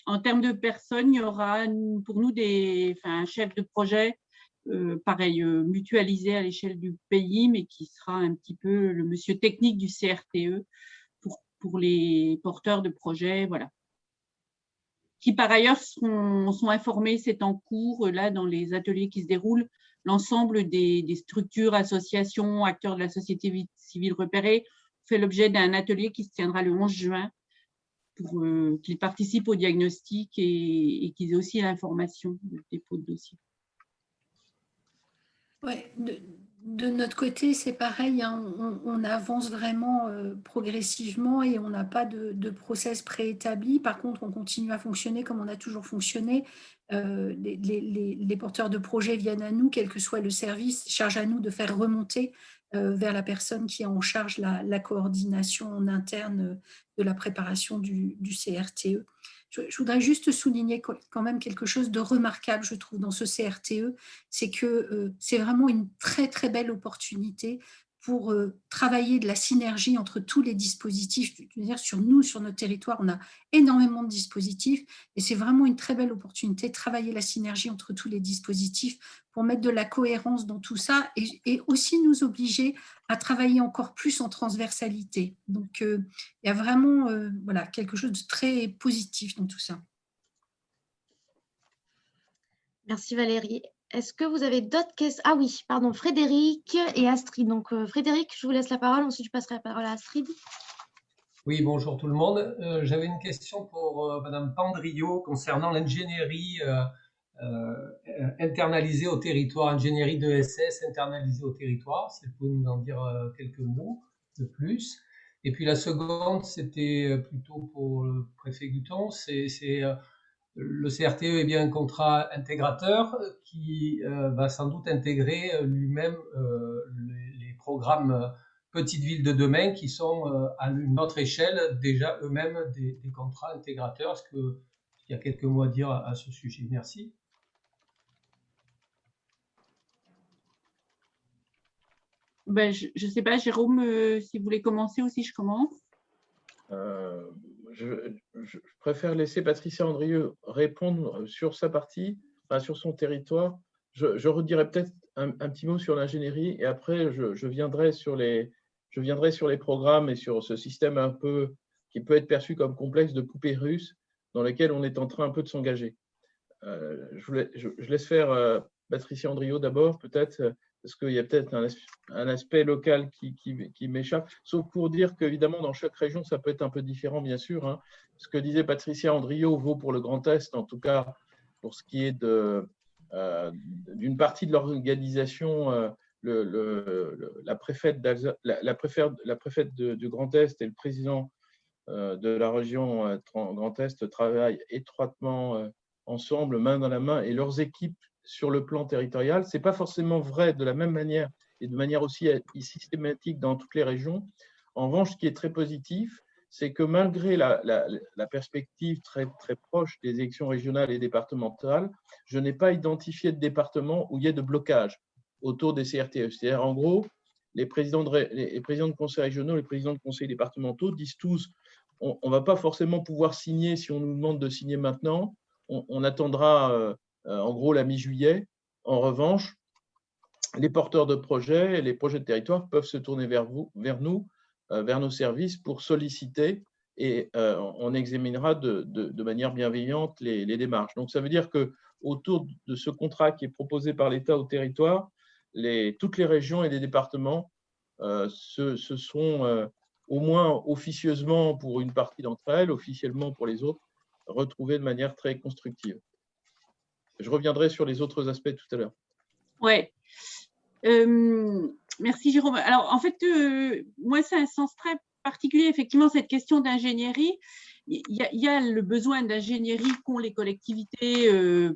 en termes de personnes, il y aura pour nous un chef de projet, pareil, mutualisé à l'échelle du pays, mais qui sera un petit peu le monsieur technique du CRTE pour les porteurs de projets, voilà. Qui par ailleurs sont informés, c'est en cours, là, dans les ateliers qui se déroulent, l'ensemble des structures, associations, acteurs de la société civile repérés fait l'objet d'un atelier qui se tiendra le 11 juin pour qu'ils participent au diagnostic et qu'ils aient aussi l'information du dépôt de dossier.
Ouais, de notre côté, c'est pareil, hein, on avance vraiment progressivement et on n'a pas de process préétabli. Par contre, on continue à fonctionner comme on a toujours fonctionné. Les porteurs de projets viennent à nous, quel que soit le service, charge à nous de faire remonter vers la personne qui est en charge la coordination en interne de la préparation du CRTE. Je voudrais juste souligner quand même quelque chose de remarquable, je trouve, dans ce CRTE, c'est que c'est vraiment une très, très belle opportunité pour travailler de la synergie entre tous les dispositifs. Je veux dire, sur notre territoire, on a énormément de dispositifs et c'est vraiment une très belle opportunité de travailler la synergie entre tous les dispositifs pour mettre de la cohérence dans tout ça et aussi nous obliger à travailler encore plus en transversalité. Donc, il y a vraiment voilà, quelque chose de très positif dans tout ça.
Merci Valérie. Est-ce que vous avez d'autres questions? Ah oui, pardon, Frédéric et Astrid. Donc Frédéric, je vous laisse la parole, ensuite je passerai la parole à Astrid.
Oui, bonjour tout le monde. J'avais une question pour Madame Pandrio concernant l'ingénierie internalisée au territoire, ingénierie d'ESS internalisée au territoire. Si vous pouvez nous en dire quelques mots de plus. Et puis la seconde, c'était plutôt pour le préfet Guton, le CRTE est bien un contrat intégrateur qui va sans doute intégrer lui-même les programmes Petites Villes de demain qui sont à une autre échelle déjà eux-mêmes des contrats intégrateurs. Est-ce qu'il y a quelques mots à dire à ce sujet? Merci.
Ben, je ne sais pas, Jérôme, si vous voulez commencer ou si je commence.
Je préfère laisser Patricia Andrieux répondre sur sa partie, enfin, sur son territoire. Je redirai peut-être un petit mot sur l'ingénierie et après je viendrai sur les programmes et sur ce système un peu qui peut être perçu comme complexe de poupée russe dans lequel on est en train un peu de s'engager. Je laisse faire Patricia Andrieux d'abord, peut-être, parce qu'il y a peut-être un aspect local qui m'échappe, sauf pour dire qu'évidemment, dans chaque région, ça peut être un peu différent, bien sûr. Hein. Ce que disait Patricia Andrieux vaut pour le Grand Est, en tout cas pour ce qui est d'une partie de l'organisation, la préfète du Grand Est et le président de la région Grand Est travaillent étroitement ensemble, main dans la main, et leurs équipes sur le plan territorial. Ce n'est pas forcément vrai de la même manière et de manière aussi systématique dans toutes les régions. En revanche, ce qui est très positif, c'est que malgré la perspective très, très proche des élections régionales et départementales, je n'ai pas identifié de département où il y ait de blocage autour des CRTE. C'est-à-dire, en gros, les présidents de conseils régionaux, les présidents de conseils départementaux disent tous on ne va pas forcément pouvoir signer si on nous demande de signer maintenant, on attendra en gros la mi-juillet. En revanche, les porteurs de projets et les projets de territoire peuvent se tourner vers nous, vers nos services pour solliciter et on examinera de manière bienveillante les démarches. Donc, ça veut dire qu'autour de ce contrat qui est proposé par l'État au territoire, toutes les régions et les départements se sont au moins officieusement pour une partie d'entre elles, officiellement pour les autres, retrouvés de manière très constructive. Je reviendrai sur les autres aspects tout à l'heure.
Oui. Merci Jérôme. Alors en fait, moi c'est un sens très particulier, effectivement, cette question d'ingénierie. Il y a le besoin d'ingénierie qu'ont les collectivités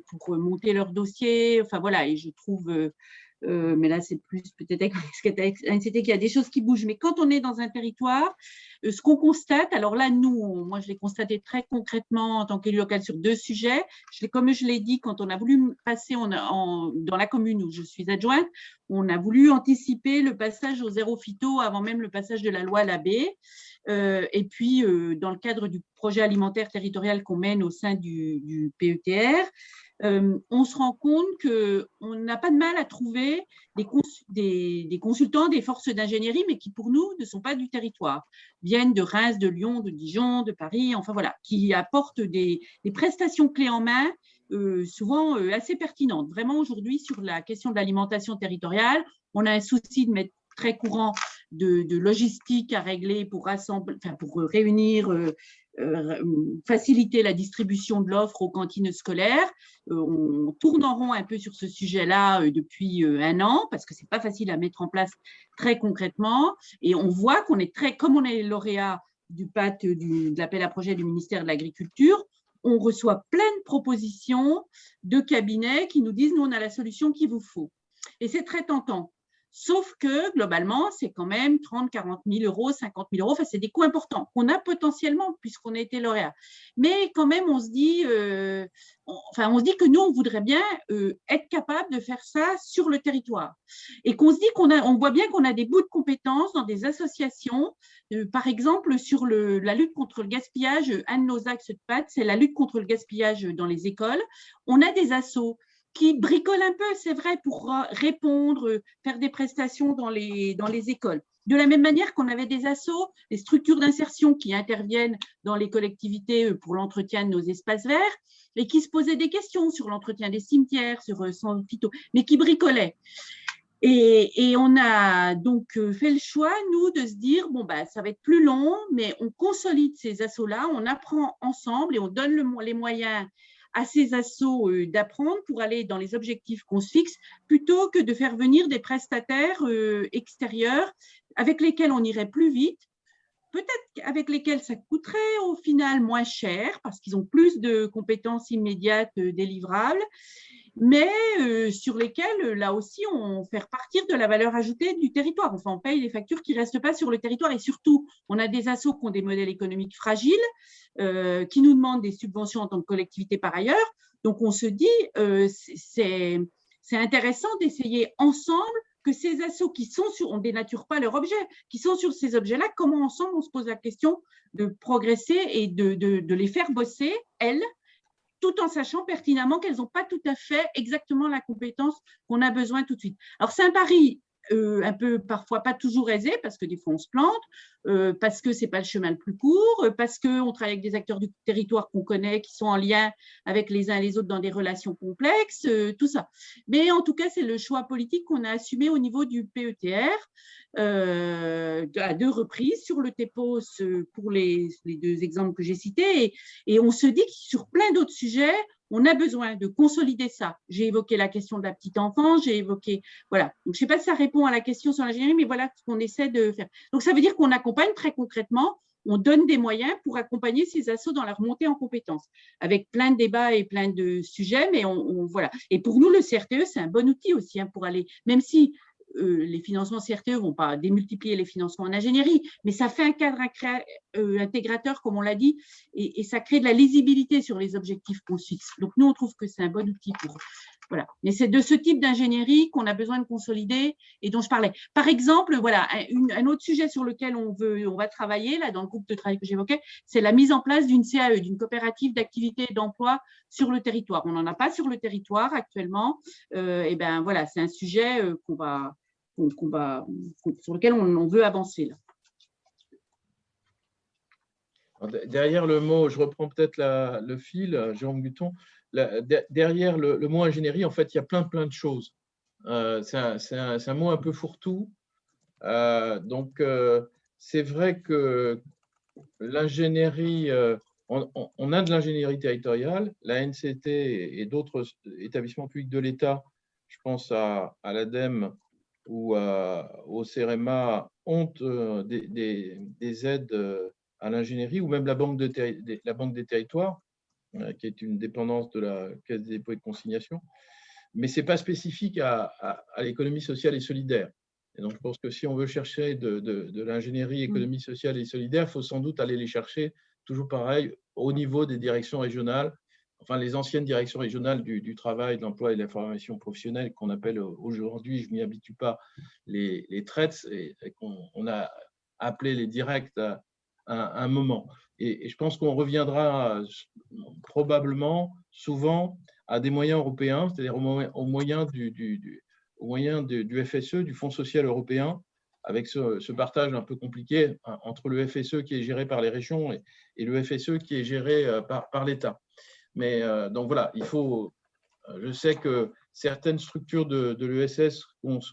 pour monter leur dossier. Enfin voilà, et je trouve, mais là c'est plus peut-être qu'il y a des choses qui bougent. Mais quand on est dans un territoire, ce qu'on constate, alors là moi je l'ai constaté très concrètement en tant qu'élu local sur 2 sujets. Comme je l'ai dit, quand on a voulu passer dans la commune où je suis adjointe, on a voulu anticiper le passage au zéro phyto avant même le passage de la loi Labbé. Et puis, dans le cadre du projet alimentaire territorial qu'on mène au sein du PETR, on se rend compte qu'on n'a pas de mal à trouver des consultants des forces d'ingénierie, mais qui pour nous ne sont pas du territoire, viennent de Reims, de Lyon, de Dijon, de Paris, enfin voilà, qui apportent des prestations clés en main, souvent assez pertinentes. Vraiment aujourd'hui sur la question de l'alimentation territoriale, on a un souci de mettre très courant de logistique à régler pour réunir, faciliter la distribution de l'offre aux cantines scolaires. On tourne en rond un peu sur ce sujet-là depuis 1 an parce que c'est pas facile à mettre en place très concrètement. Et on voit qu'on est comme on est lauréat du PAT, de l'appel à projet du ministère de l'Agriculture, on reçoit plein de propositions de cabinets qui nous disent nous on a la solution qu'il vous faut. Et c'est très tentant. Sauf que, globalement, c'est quand même 30, 40 000 euros, 50 000 euros. Enfin, c'est des coûts importants qu'on a potentiellement puisqu'on a été lauréat. Mais quand même, on se dit que nous, on voudrait bien être capable de faire ça sur le territoire. Et qu'on se dit on voit bien qu'on a des bouts de compétences dans des associations. Par exemple, sur la lutte contre le gaspillage, un de nos axes de PAT, c'est la lutte contre le gaspillage dans les écoles. On a des assos qui bricolent un peu, c'est vrai, pour répondre, faire des prestations dans les écoles. De la même manière qu'on avait des assos, des structures d'insertion qui interviennent dans les collectivités pour l'entretien de nos espaces verts et qui se posaient des questions sur l'entretien des cimetières, sur centres phyto, mais qui bricolaient. Et on a donc fait le choix, nous, de se dire, bon, bah, ça va être plus long, mais on consolide ces assos-là, on apprend ensemble et on donne les moyens à ces assos d'apprendre pour aller dans les objectifs qu'on se fixe, plutôt que de faire venir des prestataires extérieurs avec lesquels on irait plus vite, peut-être avec lesquels ça coûterait au final moins cher, parce qu'ils ont plus de compétences immédiates délivrables, mais sur lesquels, là aussi, on fait repartir de la valeur ajoutée du territoire. Enfin, on paye les factures qui ne restent pas sur le territoire. Et surtout, on a des assos qui ont des modèles économiques fragiles, qui nous demandent des subventions en tant que collectivité par ailleurs. Donc, on se dit, c'est intéressant d'essayer ensemble que ces assos qui sont sur, on ne dénature pas leur objet, qui sont sur ces objets-là, comment ensemble on se pose la question de progresser et de les faire bosser, elles, tout en sachant pertinemment qu'elles n'ont pas tout à fait exactement la compétence qu'on a besoin tout de suite. Alors, c'est un pari un peu parfois pas toujours aisé, parce que des fois on se plante, parce que ce n'est pas le chemin le plus court, parce qu'on travaille avec des acteurs du territoire qu'on connaît, qui sont en lien avec les uns et les autres dans des relations complexes, tout ça. Mais en tout cas, c'est le choix politique qu'on a assumé au niveau du PETR, à 2 reprises, sur le TEPOS pour les 2 exemples que j'ai cités, et on se dit que sur plein d'autres sujets, on a besoin de consolider ça. J'ai évoqué la question de la petite enfance, j'ai évoqué, voilà. Donc, je ne sais pas si ça répond à la question sur l'ingénierie, mais voilà ce qu'on essaie de faire. Donc, ça veut dire qu'on accompagne très concrètement, on donne des moyens pour accompagner ces assos dans leur montée en compétences, avec plein de débats et plein de sujets, mais voilà. Et pour nous, le CRTE, c'est un bon outil aussi pour aller, même si les financements CRTE ne vont pas démultiplier les financements en ingénierie, mais ça fait un cadre intégrateur, comme on l'a dit, et ça crée de la lisibilité sur les objectifs qu'on se fixe. Donc, nous, on trouve que c'est un bon outil pour… Voilà. Mais c'est de ce type d'ingénierie qu'on a besoin de consolider et dont je parlais. Par exemple, voilà, un autre sujet sur lequel on va travailler, là, dans le groupe de travail que j'évoquais, c'est la mise en place d'une CAE, d'une coopérative d'activité et d'emploi sur le territoire. On n'en a pas sur le territoire actuellement. Et ben voilà, c'est un sujet sur lequel on veut avancer là.
Derrière le mot, je reprends peut-être le fil, Jérôme Guton, derrière le mot ingénierie, en fait, il y a plein de choses. C'est un mot un peu fourre-tout. Donc, c'est vrai que l'ingénierie, on a de l'ingénierie territoriale, la NCT et d'autres établissements publics de l'État, je pense à l'ADEME ou au CEREMA, ont des aides à l'ingénierie, ou même la Banque des territoires, qui est une dépendance de la Caisse des dépôts et de consignation. Mais ce n'est pas spécifique à l'économie sociale et solidaire. Et donc, je pense que si on veut chercher de l'ingénierie, économie sociale et solidaire, il faut sans doute aller les chercher, toujours pareil, au niveau des directions régionales, enfin les anciennes directions régionales du travail, de l'emploi et de la formation professionnelle, qu'on appelle aujourd'hui, je ne m'y habitue pas, les TRETS, et qu'on a appelé les directs à un moment. Et je pense qu'on reviendra probablement souvent à des moyens européens, c'est-à-dire au moyen du FSE, du Fonds social européen, avec ce partage un peu compliqué entre le FSE qui est géré par les régions et le FSE qui est géré par l'État. Mais donc voilà, je sais que certaines structures de l'ESS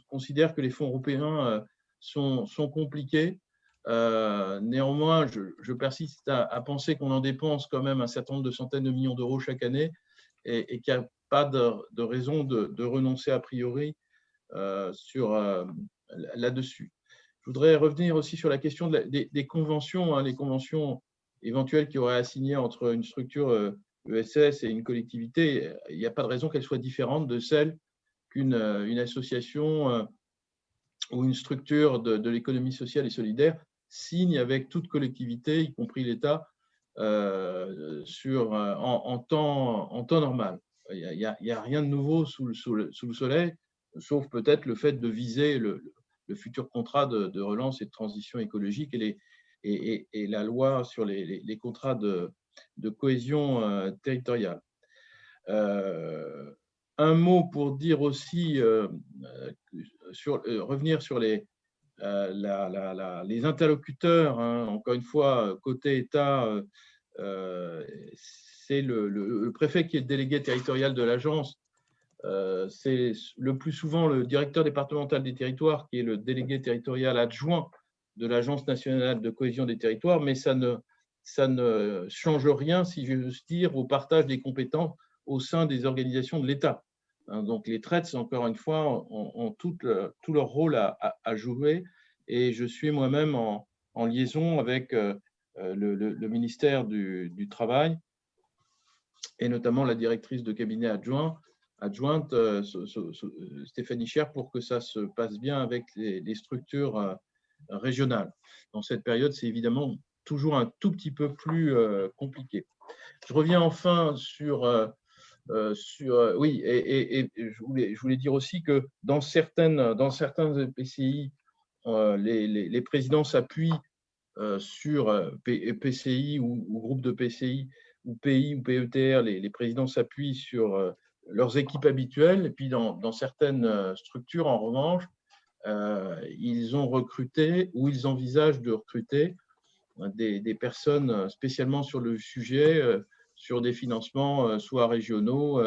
considèrent que les fonds européens sont compliqués. Néanmoins, je persiste à penser qu'on en dépense quand même un certain nombre de centaines de millions d'euros chaque année et qu'il n'y a pas de raison de renoncer a priori là-dessus. Je voudrais revenir aussi sur la question des conventions, les conventions éventuelles qui auraient à signer entre une structure ESS et une collectivité. Il n'y a pas de raison qu'elles soient différentes de celles qu'une association ou une structure de l'économie sociale et solidaire signe avec toute collectivité, y compris l'État, en temps normal. Il n'y a rien de nouveau sous le soleil, sauf peut-être le fait de viser le futur contrat de relance et de transition écologique et la loi sur les contrats de cohésion territoriale. Un mot pour dire aussi, revenir sur les interlocuteurs, hein, encore une fois, côté État, c'est le préfet qui est le délégué territorial de l'agence. C'est le plus souvent le directeur départemental des territoires qui est le délégué territorial adjoint de l'Agence nationale de cohésion des territoires, mais ça ne change rien, si j'ose dire, au partage des compétences au sein des organisations de l'État. Donc les TRETS, encore une fois, ont tout leur rôle à jouer, et je suis moi-même en liaison avec le ministère du Travail, et notamment la directrice de cabinet adjointe, Stéphanie Cher, pour que ça se passe bien avec les structures régionales. Dans cette période, c'est évidemment toujours un tout petit peu plus compliqué. Je reviens enfin oui, et je voulais dire aussi que dans certains PCI, les présidents s'appuient sur PCI ou groupe de PCI ou PI ou PETR, les présidents s'appuient sur leurs équipes habituelles, et puis dans certaines structures, en revanche, ils ont recruté ou ils envisagent de recruter des personnes spécialement sur le sujet, sur des financements soit régionaux,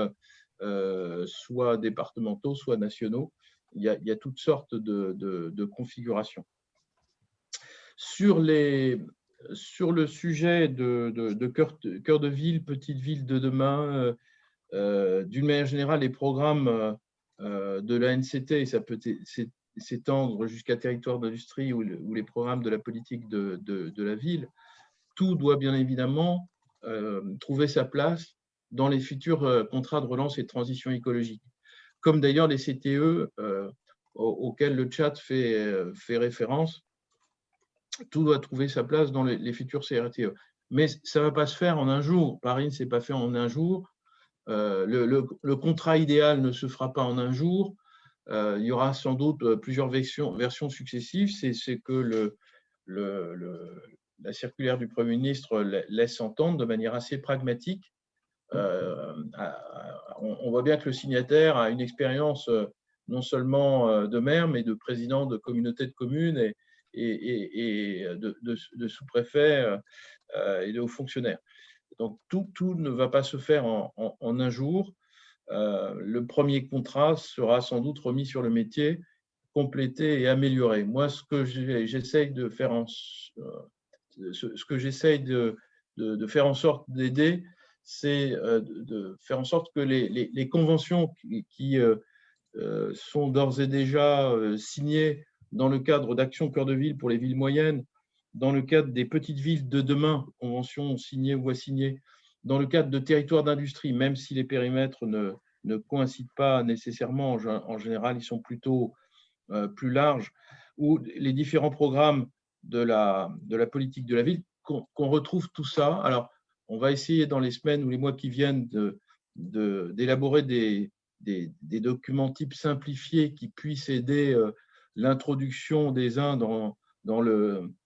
soit départementaux, soit nationaux. Il y a toutes sortes de configurations. Sur le sujet de cœur de ville, petite ville de demain, d'une manière générale, les programmes de la NCT, et ça peut s'étendre jusqu'à territoire d'industrie ou les programmes de la politique de la ville, tout doit bien évidemment trouver sa place dans les futurs contrats de relance et de transition écologique. Comme d'ailleurs les CTE auxquels le chat fait référence, tout doit trouver sa place dans les futurs CRTE. Mais ça ne va pas se faire en un jour. Paris ne s'est pas fait en un jour. Le contrat idéal ne se fera pas en un jour. Il y aura sans doute plusieurs versions successives. C'est ce que la circulaire du Premier ministre laisse entendre de manière assez pragmatique. On voit bien que le signataire a une expérience non seulement de maire, mais de président de communauté de communes et de sous-préfet et de hauts fonctionnaires. Donc tout ne va pas se faire en un jour. Le premier contrat sera sans doute remis sur le métier, complété et amélioré. Moi, ce que j'essaye de faire de faire en sorte d'aider, c'est de faire en sorte que les conventions qui sont d'ores et déjà signées dans le cadre d'Action Cœur de Ville pour les villes moyennes, dans le cadre des petites villes de demain, conventions signées ou assignées, dans le cadre de territoires d'industrie, même si les périmètres ne coïncident pas nécessairement, en général, ils sont plutôt plus larges, ou les différents programmes de la politique de la ville, qu'on retrouve tout ça. Alors, on va essayer dans les semaines ou les mois qui viennent d'élaborer des documents types simplifiés qui puissent aider l'introduction des uns dans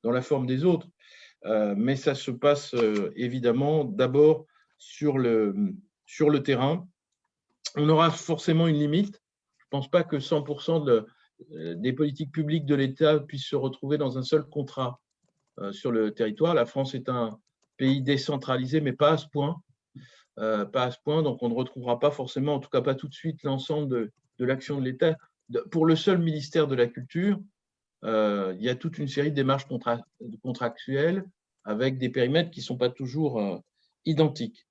la forme des autres. Mais ça se passe évidemment d'abord sur le terrain. On aura forcément une limite. Je ne pense pas que 100% des politiques publiques de l'État puissent se retrouver dans un seul contrat sur le territoire. La France est un pays décentralisé, mais pas à ce point. Donc on ne retrouvera pas forcément, en tout cas pas tout de suite, l'ensemble de l'action de l'État. Pour le seul ministère de la Culture, il y a toute une série de démarches contractuelles avec des périmètres qui ne sont pas toujours identiques.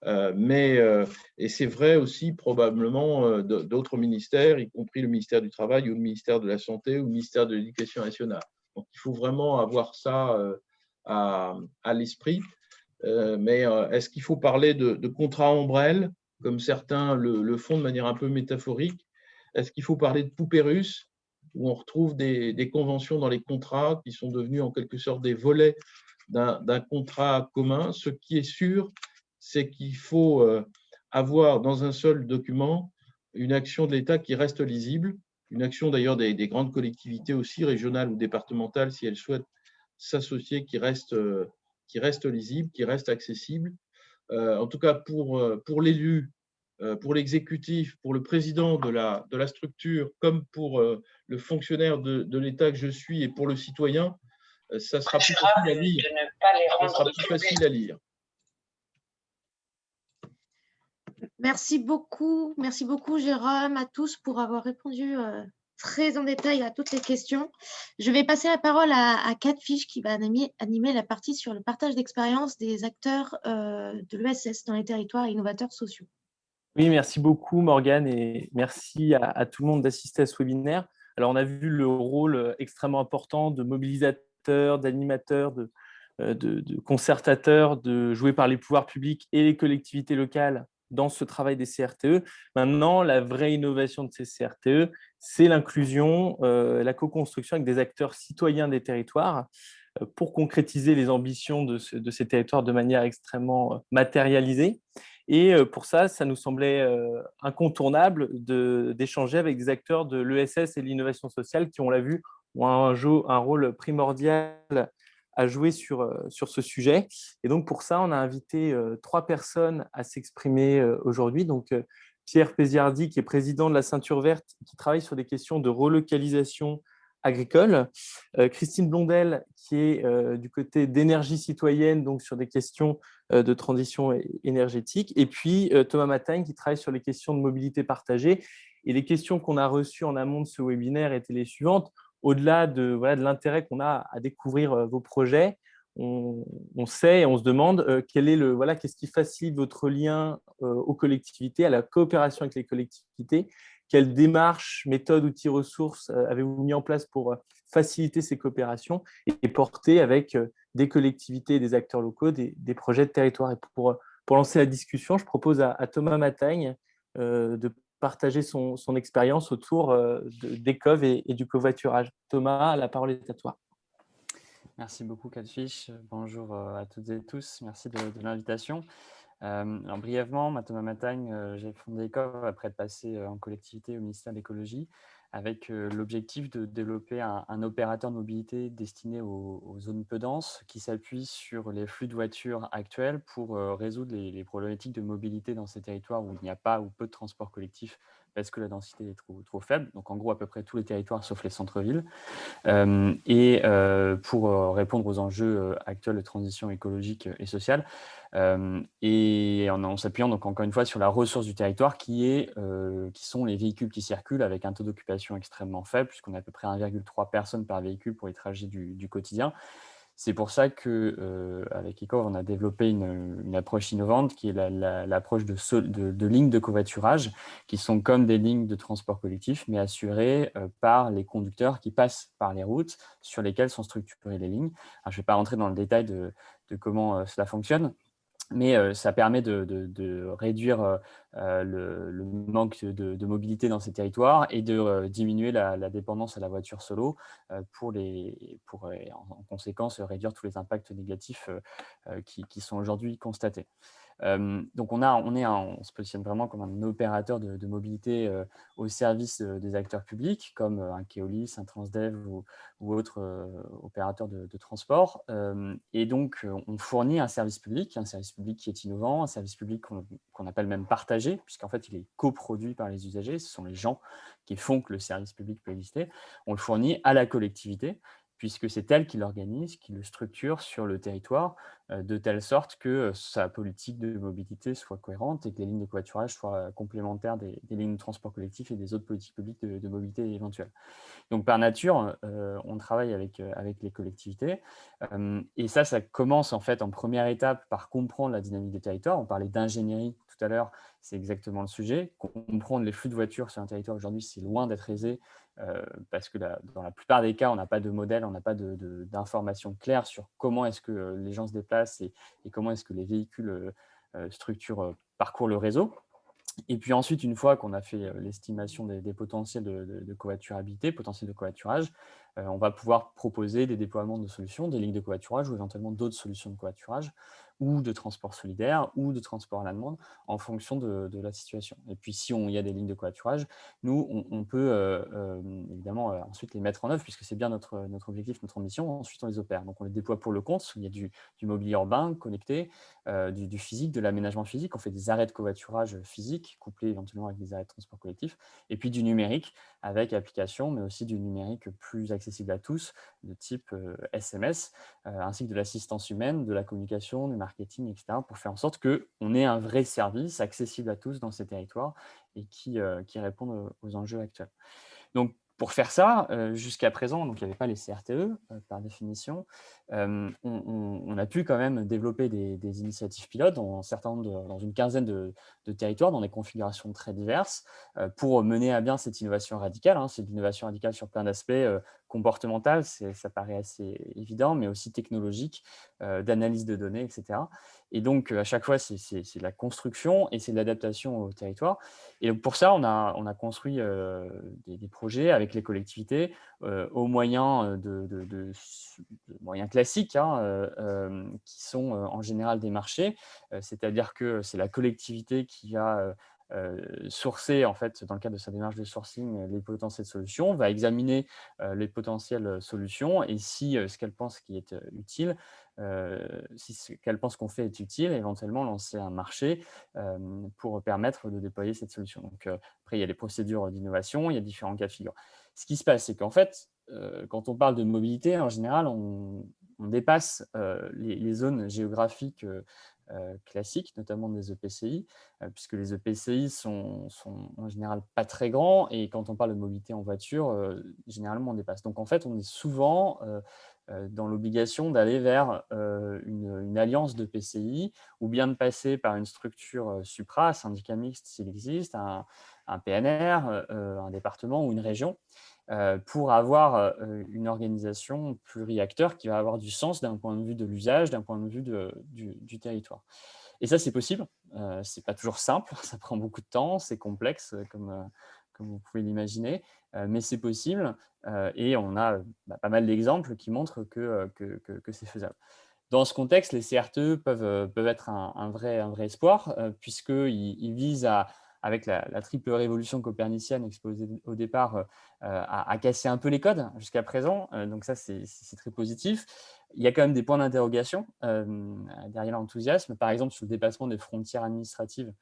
Et c'est vrai aussi probablement d'autres ministères, y compris le ministère du Travail ou le ministère de la Santé ou le ministère de l'Éducation nationale. Donc il faut vraiment avoir ça à l'esprit. Mais est-ce qu'il faut parler de contrat ombrelle, comme certains le font de manière un peu métaphorique? Est-ce qu'il faut parler de poupée russe? où on retrouve des conventions dans les contrats qui sont devenus en quelque sorte des volets d'un contrat commun. Ce qui est sûr, c'est qu'il faut avoir dans un seul document une action de l'État qui reste lisible, une action d'ailleurs des grandes collectivités aussi, régionales ou départementales, si elles souhaitent s'associer, qui reste lisible, qui reste accessible. En tout cas, pour l'élu, pour l'exécutif, pour le président de la structure, comme pour le fonctionnaire de l'État que je suis et pour le citoyen, ça sera plus facile à lire. Ça sera plus facile à lire.
Merci beaucoup Jérôme, à tous pour avoir répondu très en détail à toutes les questions. Je vais passer la parole à Catfish qui va animer la partie sur le partage d'expérience des acteurs de l'ESS dans les territoires innovateurs sociaux.
Oui, merci beaucoup Morgane et merci à tout le monde d'assister à ce webinaire. Alors, on a vu le rôle extrêmement important de mobilisateurs, d'animateurs, de concertateurs, joué par les pouvoirs publics et les collectivités locales dans ce travail des CRTE. Maintenant, la vraie innovation de ces CRTE, c'est l'inclusion, la co-construction avec des acteurs citoyens des territoires pour concrétiser les ambitions de ces territoires de manière extrêmement matérialisée. Et pour ça, ça nous semblait incontournable d'échanger avec des acteurs de l'ESS et de l'innovation sociale qui, on l'a vu, ont un rôle primordial à jouer sur ce sujet. Et donc, pour ça, on a invité 3 personnes à s'exprimer aujourd'hui. Donc, Pierre Péziardi, qui est président de la Ceinture Verte, qui travaille sur des questions de relocalisation agricole. Christine Blondel, qui est du côté d'énergie citoyenne, donc sur des questions de transition énergétique. Et puis, Thomas Matagne, qui travaille sur les questions de mobilité partagée. Et les questions qu'on a reçues en amont de ce webinaire étaient les suivantes. Au-delà de l'intérêt qu'on a à découvrir vos projets, on sait et on se demande qu'est-ce qui facilite votre lien aux collectivités, à la coopération avec les collectivités. Quelles démarches, méthodes, outils, ressources avez-vous mis en place pour faciliter ces coopérations et porter avec des collectivités et des acteurs locaux des projets de territoire? Et pour lancer la discussion, je propose à Thomas Matagne de partager son expérience autour d'ECOV et du covoiturage. Thomas, la parole est à toi.
Merci beaucoup, Catfish. Bonjour à toutes et tous. Merci de l'invitation. Alors, brièvement, Thomas Matagne, j'ai fondé ECOV après être passé en collectivité au ministère de l'écologie avec l'objectif de développer un opérateur de mobilité destiné aux zones peu denses qui s'appuie sur les flux de voitures actuels pour résoudre les problématiques de mobilité dans ces territoires où il n'y a pas ou peu de transport collectif parce que la densité est trop faible. Donc, en gros, à peu près tous les territoires sauf les centres-villes. Pour répondre aux enjeux actuels de transition écologique et sociale. Et en s'appuyant donc encore une fois sur la ressource du territoire qui sont les véhicules qui circulent avec un taux d'occupation extrêmement faible puisqu'on a à peu près 1,3 personnes par véhicule pour les trajets du quotidien. C'est pour ça qu'avec ECOV, on a développé une approche innovante qui est l'approche de lignes de covoiturage qui sont comme des lignes de transport collectif mais assurées par les conducteurs qui passent par les routes sur lesquelles sont structurées les lignes. Alors, je ne vais pas rentrer dans le détail de comment cela fonctionne. Mais ça permet de réduire le manque de mobilité dans ces territoires et de diminuer la dépendance à la voiture solo pour en conséquence réduire tous les impacts négatifs qui sont aujourd'hui constatés. Donc, on se positionne vraiment comme un opérateur de mobilité au service des acteurs publics, comme un Keolis, un Transdev ou autre opérateur de transport. Et donc, on fournit un service public qui est innovant, un service public qu'on appelle même partagé, puisqu'en fait, il est coproduit par les usagers. Ce sont les gens qui font que le service public peut exister. On le fournit à la collectivité, puisque c'est elle qui l'organise, qui le structure sur le territoire, de telle sorte que sa politique de mobilité soit cohérente et que les lignes de covoiturage soient complémentaires des lignes de transport collectif et des autres politiques publiques de mobilité éventuelles. Donc, par nature, on travaille avec les collectivités. Et ça commence en fait en première étape par comprendre la dynamique des territoires. On parlait d'ingénierie tout à l'heure, c'est exactement le sujet. Comprendre les flux de voitures sur un territoire aujourd'hui, c'est loin d'être aisé parce que dans la plupart des cas, on n'a pas de modèle, on n'a pas d'informations claires sur comment est-ce que les gens se déplacent et comment est-ce que les véhicules parcourent le réseau. Et puis ensuite, une fois qu'on a fait l'estimation des potentiels de covoiturabilité, potentiels de covoiturage, on va pouvoir proposer des déploiements de solutions, des lignes de covoiturage ou éventuellement d'autres solutions de covoiturage ou de transport solidaire ou de transport à la demande en fonction de la situation. Et puis, si il y a des lignes de covoiturage, nous, on peut évidemment ensuite les mettre en œuvre puisque c'est bien notre objectif, notre ambition. Ensuite, on les opère. Donc, on les déploie pour le compte. Il y a du mobilier urbain connecté, du physique, de l'aménagement physique. On fait des arrêts de covoiturage physique couplés éventuellement avec des arrêts de transport collectif. Et puis, du numérique avec application, mais aussi du numérique plus accessible à tous, de type SMS, ainsi que de l'assistance humaine, de la communication, du marketing, etc., pour faire en sorte qu'on ait un vrai service accessible à tous dans ces territoires et qui répondent aux enjeux actuels. Donc, pour faire ça, jusqu'à présent, donc il n'y avait pas les CRTE par définition. On a pu quand même développer des initiatives pilotes dans une quinzaine de territoires, dans des configurations très diverses, pour mener à bien cette innovation radicale. C'est de l'innovation radicale sur plein d'aspects comportementaux, ça paraît assez évident, mais aussi technologique, d'analyse de données, etc. Et donc, à chaque fois, c'est de la construction et c'est de l'adaptation au territoire. Et donc, pour ça, on a construit des projets avec les collectivités aux moyens de moyens classiques qui sont en général des marchés, c'est-à-dire que c'est la collectivité qui a sourcé, en fait, dans le cadre de sa démarche de sourcing, les potentielles solutions, va examiner les potentielles solutions et si ce qu'elle pense qui est utile, si ce qu'elle pense qu'on fait est utile, éventuellement lancer un marché pour permettre de déployer cette solution. Donc, après, il y a les procédures d'innovation, il y a différents cas de figure. Ce qui se passe, c'est qu'en fait, quand on parle de mobilité, en général, on dépasse les zones géographiques classiques, notamment des EPCI, puisque les EPCI sont en général pas très grands et quand on parle de mobilité en voiture, généralement on dépasse. Donc en fait, on est souvent dans l'obligation d'aller vers une alliance de PCI ou bien de passer par une structure supra, un syndicat mixte s'il existe, un PNR, un département ou une région, pour avoir une organisation pluri-acteurs qui va avoir du sens d'un point de vue de l'usage, d'un point de vue du territoire. Et ça, c'est possible. Ce n'est pas toujours simple, ça prend beaucoup de temps, c'est complexe, comme vous pouvez l'imaginer, mais c'est possible et on a pas mal d'exemples qui montrent que c'est faisable. Dans ce contexte, les CRTE peuvent être un vrai espoir, puisqu'ils visent avec la triple révolution copernicienne exposée au départ, à casser un peu les codes jusqu'à présent. Donc ça, c'est très positif. Il y a quand même des points d'interrogation derrière l'enthousiasme, par exemple sur le dépassement des frontières administratives.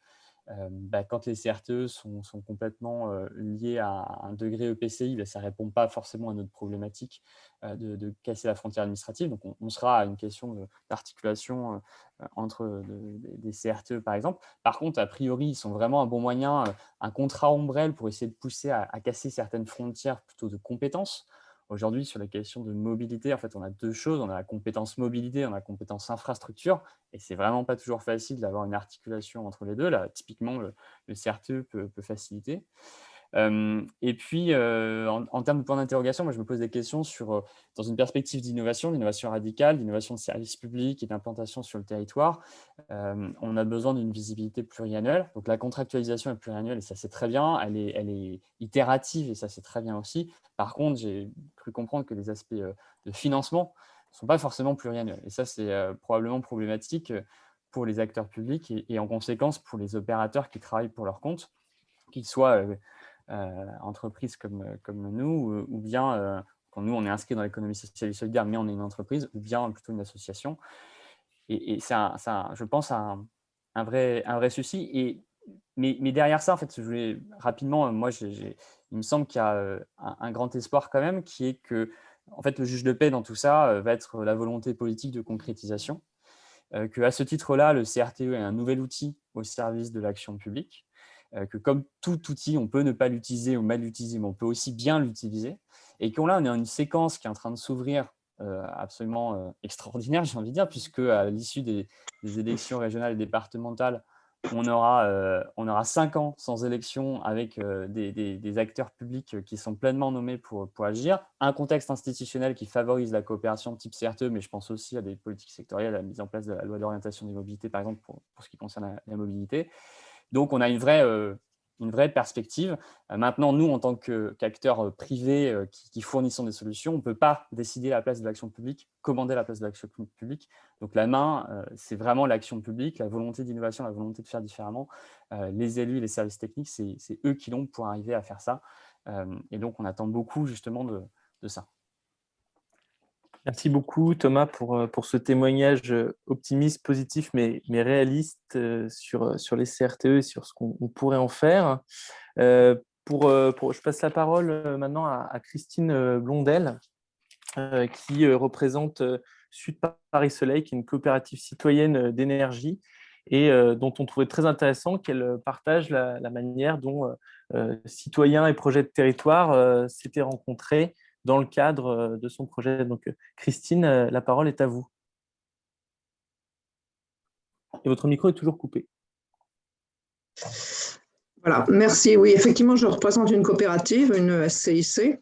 Quand les CRTE sont complètement liés à un degré EPCI, ça ne répond pas forcément à notre problématique de casser la frontière administrative. Donc, on sera à une question d'articulation entre des CRTE, par exemple. Par contre, a priori, ils sont vraiment un bon moyen, un contrat ombrelle pour essayer de pousser à casser certaines frontières plutôt de compétences. Aujourd'hui, sur les questions de mobilité, en fait, on a deux choses. On a la compétence mobilité, on a la compétence infrastructure. Et c'est vraiment pas toujours facile d'avoir une articulation entre les deux. Là, typiquement, le CRTE peut faciliter. Et puis, en termes de points d'interrogation, moi, je me pose des questions dans une perspective d'innovation radicale, d'innovation de services publics et d'implantation sur le territoire. On a besoin d'une visibilité pluriannuelle. Donc, la contractualisation est pluriannuelle et ça, c'est très bien. Elle est itérative et ça, c'est très bien aussi. Par contre, j'ai cru comprendre que les aspects de financement ne sont pas forcément pluriannuels. Et ça, c'est probablement problématique pour les acteurs publics et en conséquence pour les opérateurs qui travaillent pour leur compte, qu'ils soient entreprises comme nous, ou bien, quand nous, on est inscrit dans l'économie sociale et solidaire, mais on est une entreprise, ou bien plutôt une association. Et c'est, je pense, un vrai souci. Mais derrière ça, en fait, je voulais rapidement, moi, il me semble qu'il y a un grand espoir quand même, qui est que, en fait, le juge de paix dans tout ça va être la volonté politique de concrétisation. Qu'à ce titre-là, le CRTE est un nouvel outil au service de l'action publique, que comme tout outil, on peut ne pas l'utiliser ou mal l'utiliser, mais on peut aussi bien l'utiliser, et qu'on là, on est dans une séquence qui est en train de s'ouvrir absolument extraordinaire, j'ai envie de dire, puisque à l'issue des élections régionales et départementales, on aura 5 ans sans élection avec des acteurs publics qui sont pleinement nommés pour agir, un contexte institutionnel qui favorise la coopération de type CRTE, mais je pense aussi à des politiques sectorielles, à la mise en place de la loi d'orientation des mobilités, par exemple, pour ce qui concerne la mobilité. Donc, on a une vraie perspective. Maintenant, nous, en tant qu'acteurs privés qui fournissons des solutions, on ne peut pas décider la place de l'action publique, commander la place de l'action publique. Donc, la main, c'est vraiment l'action publique, la volonté d'innovation, la volonté de faire différemment. Les élus, les services techniques, c'est eux qui l'ont pour arriver à faire ça. Et donc, on attend beaucoup justement de ça.
Merci beaucoup Thomas pour ce témoignage optimiste, positif mais réaliste sur les CRTE et sur ce qu'on pourrait en faire. Je passe la parole maintenant à Christine Blondel qui représente Sud Paris Soleil, qui est une coopérative citoyenne d'énergie et dont on trouvait très intéressant qu'elle partage la manière dont citoyens et projets de territoire s'étaient rencontrés dans le cadre de son projet. Donc, Christine, la parole est à vous. Et votre micro est toujours coupé.
Voilà, merci. Oui, effectivement, je représente une coopérative, une SCIC,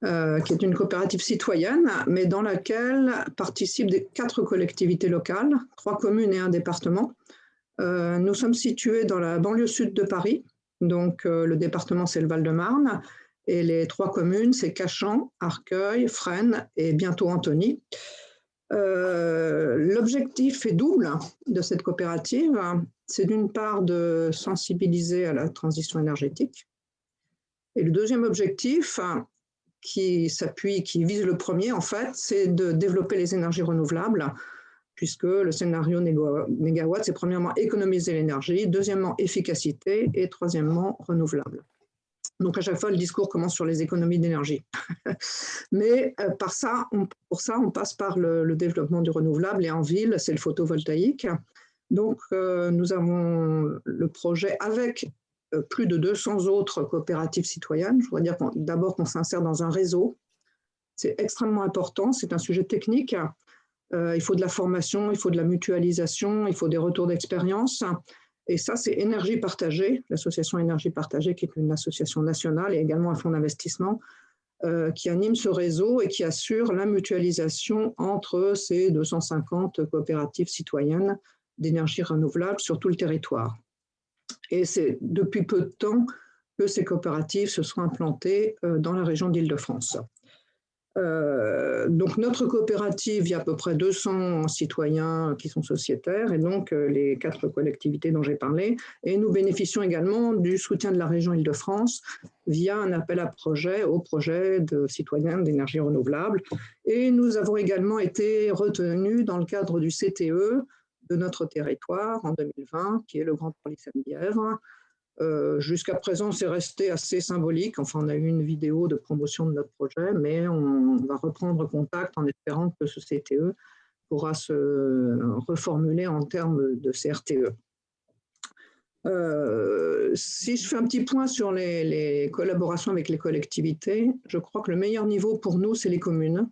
qui est une coopérative citoyenne, mais dans laquelle participent 4 collectivités locales, 3 communes et un département. Nous sommes situés dans la banlieue sud de Paris, donc le département c'est le Val-de-Marne, et les 3 communes, c'est Cachan, Arcueil, Fresnes et bientôt Antony. L'objectif est double de cette coopérative. C'est d'une part de sensibiliser à la transition énergétique. Et le deuxième objectif, qui vise le premier, en fait, c'est de développer les énergies renouvelables, puisque le scénario négawatt, c'est premièrement économiser l'énergie, deuxièmement efficacité et troisièmement renouvelable. Donc, à chaque fois, le discours commence sur les économies d'énergie. Mais pour ça, on passe par le développement du renouvelable. Et en ville, c'est le photovoltaïque. Donc, nous avons le projet avec plus de 200 autres coopératives citoyennes. Je voudrais dire d'abord qu'on s'insère dans un réseau. C'est extrêmement important. C'est un sujet technique. Il faut de la formation, il faut de la mutualisation, il faut des retours d'expérience. Et ça, c'est Énergie Partagée, l'association Énergie Partagée, qui est une association nationale et également un fonds d'investissement qui anime ce réseau et qui assure la mutualisation entre ces 250 coopératives citoyennes d'énergie renouvelable sur tout le territoire. Et c'est depuis peu de temps que ces coopératives se sont implantées dans la région d'Île-de-France. Donc, notre coopérative, il y a à peu près 200 citoyens qui sont sociétaires et donc les 4 collectivités dont j'ai parlé. Et nous bénéficions également du soutien de la région Île-de-France via un appel à projet au projet de citoyens d'énergie renouvelable. Et nous avons également été retenus dans le cadre du CTE de notre territoire en 2020, qui est le Grand Paris Seine-Bièvre. Jusqu'à présent, c'est resté assez symbolique. Enfin, on a eu une vidéo de promotion de notre projet, mais on va reprendre contact en espérant que ce CTE pourra se reformuler en termes de CRTE. Si je fais un petit point sur les collaborations avec les collectivités, je crois que le meilleur niveau pour nous, c'est les communes,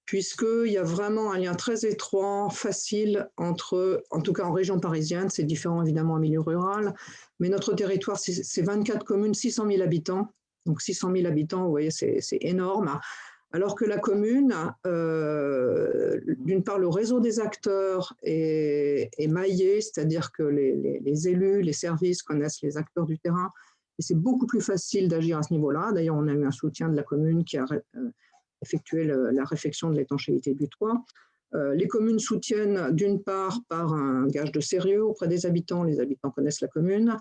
puisqu'il y a vraiment un lien très étroit, facile entre, en tout cas en région parisienne, c'est différent évidemment en milieu rural, mais notre territoire, c'est 24 communes, 600 000 habitants. Donc 600 000 habitants, vous voyez, c'est énorme. Alors que la commune, d'une part, le réseau des acteurs est maillé, c'est-à-dire que les élus, les services connaissent les acteurs du terrain, et c'est beaucoup plus facile d'agir à ce niveau-là. D'ailleurs, on a eu un soutien de la commune qui a effectué la réfection de l'étanchéité du toit. Les communes soutiennent d'une part par un gage de sérieux auprès des habitants, les habitants connaissent la commune,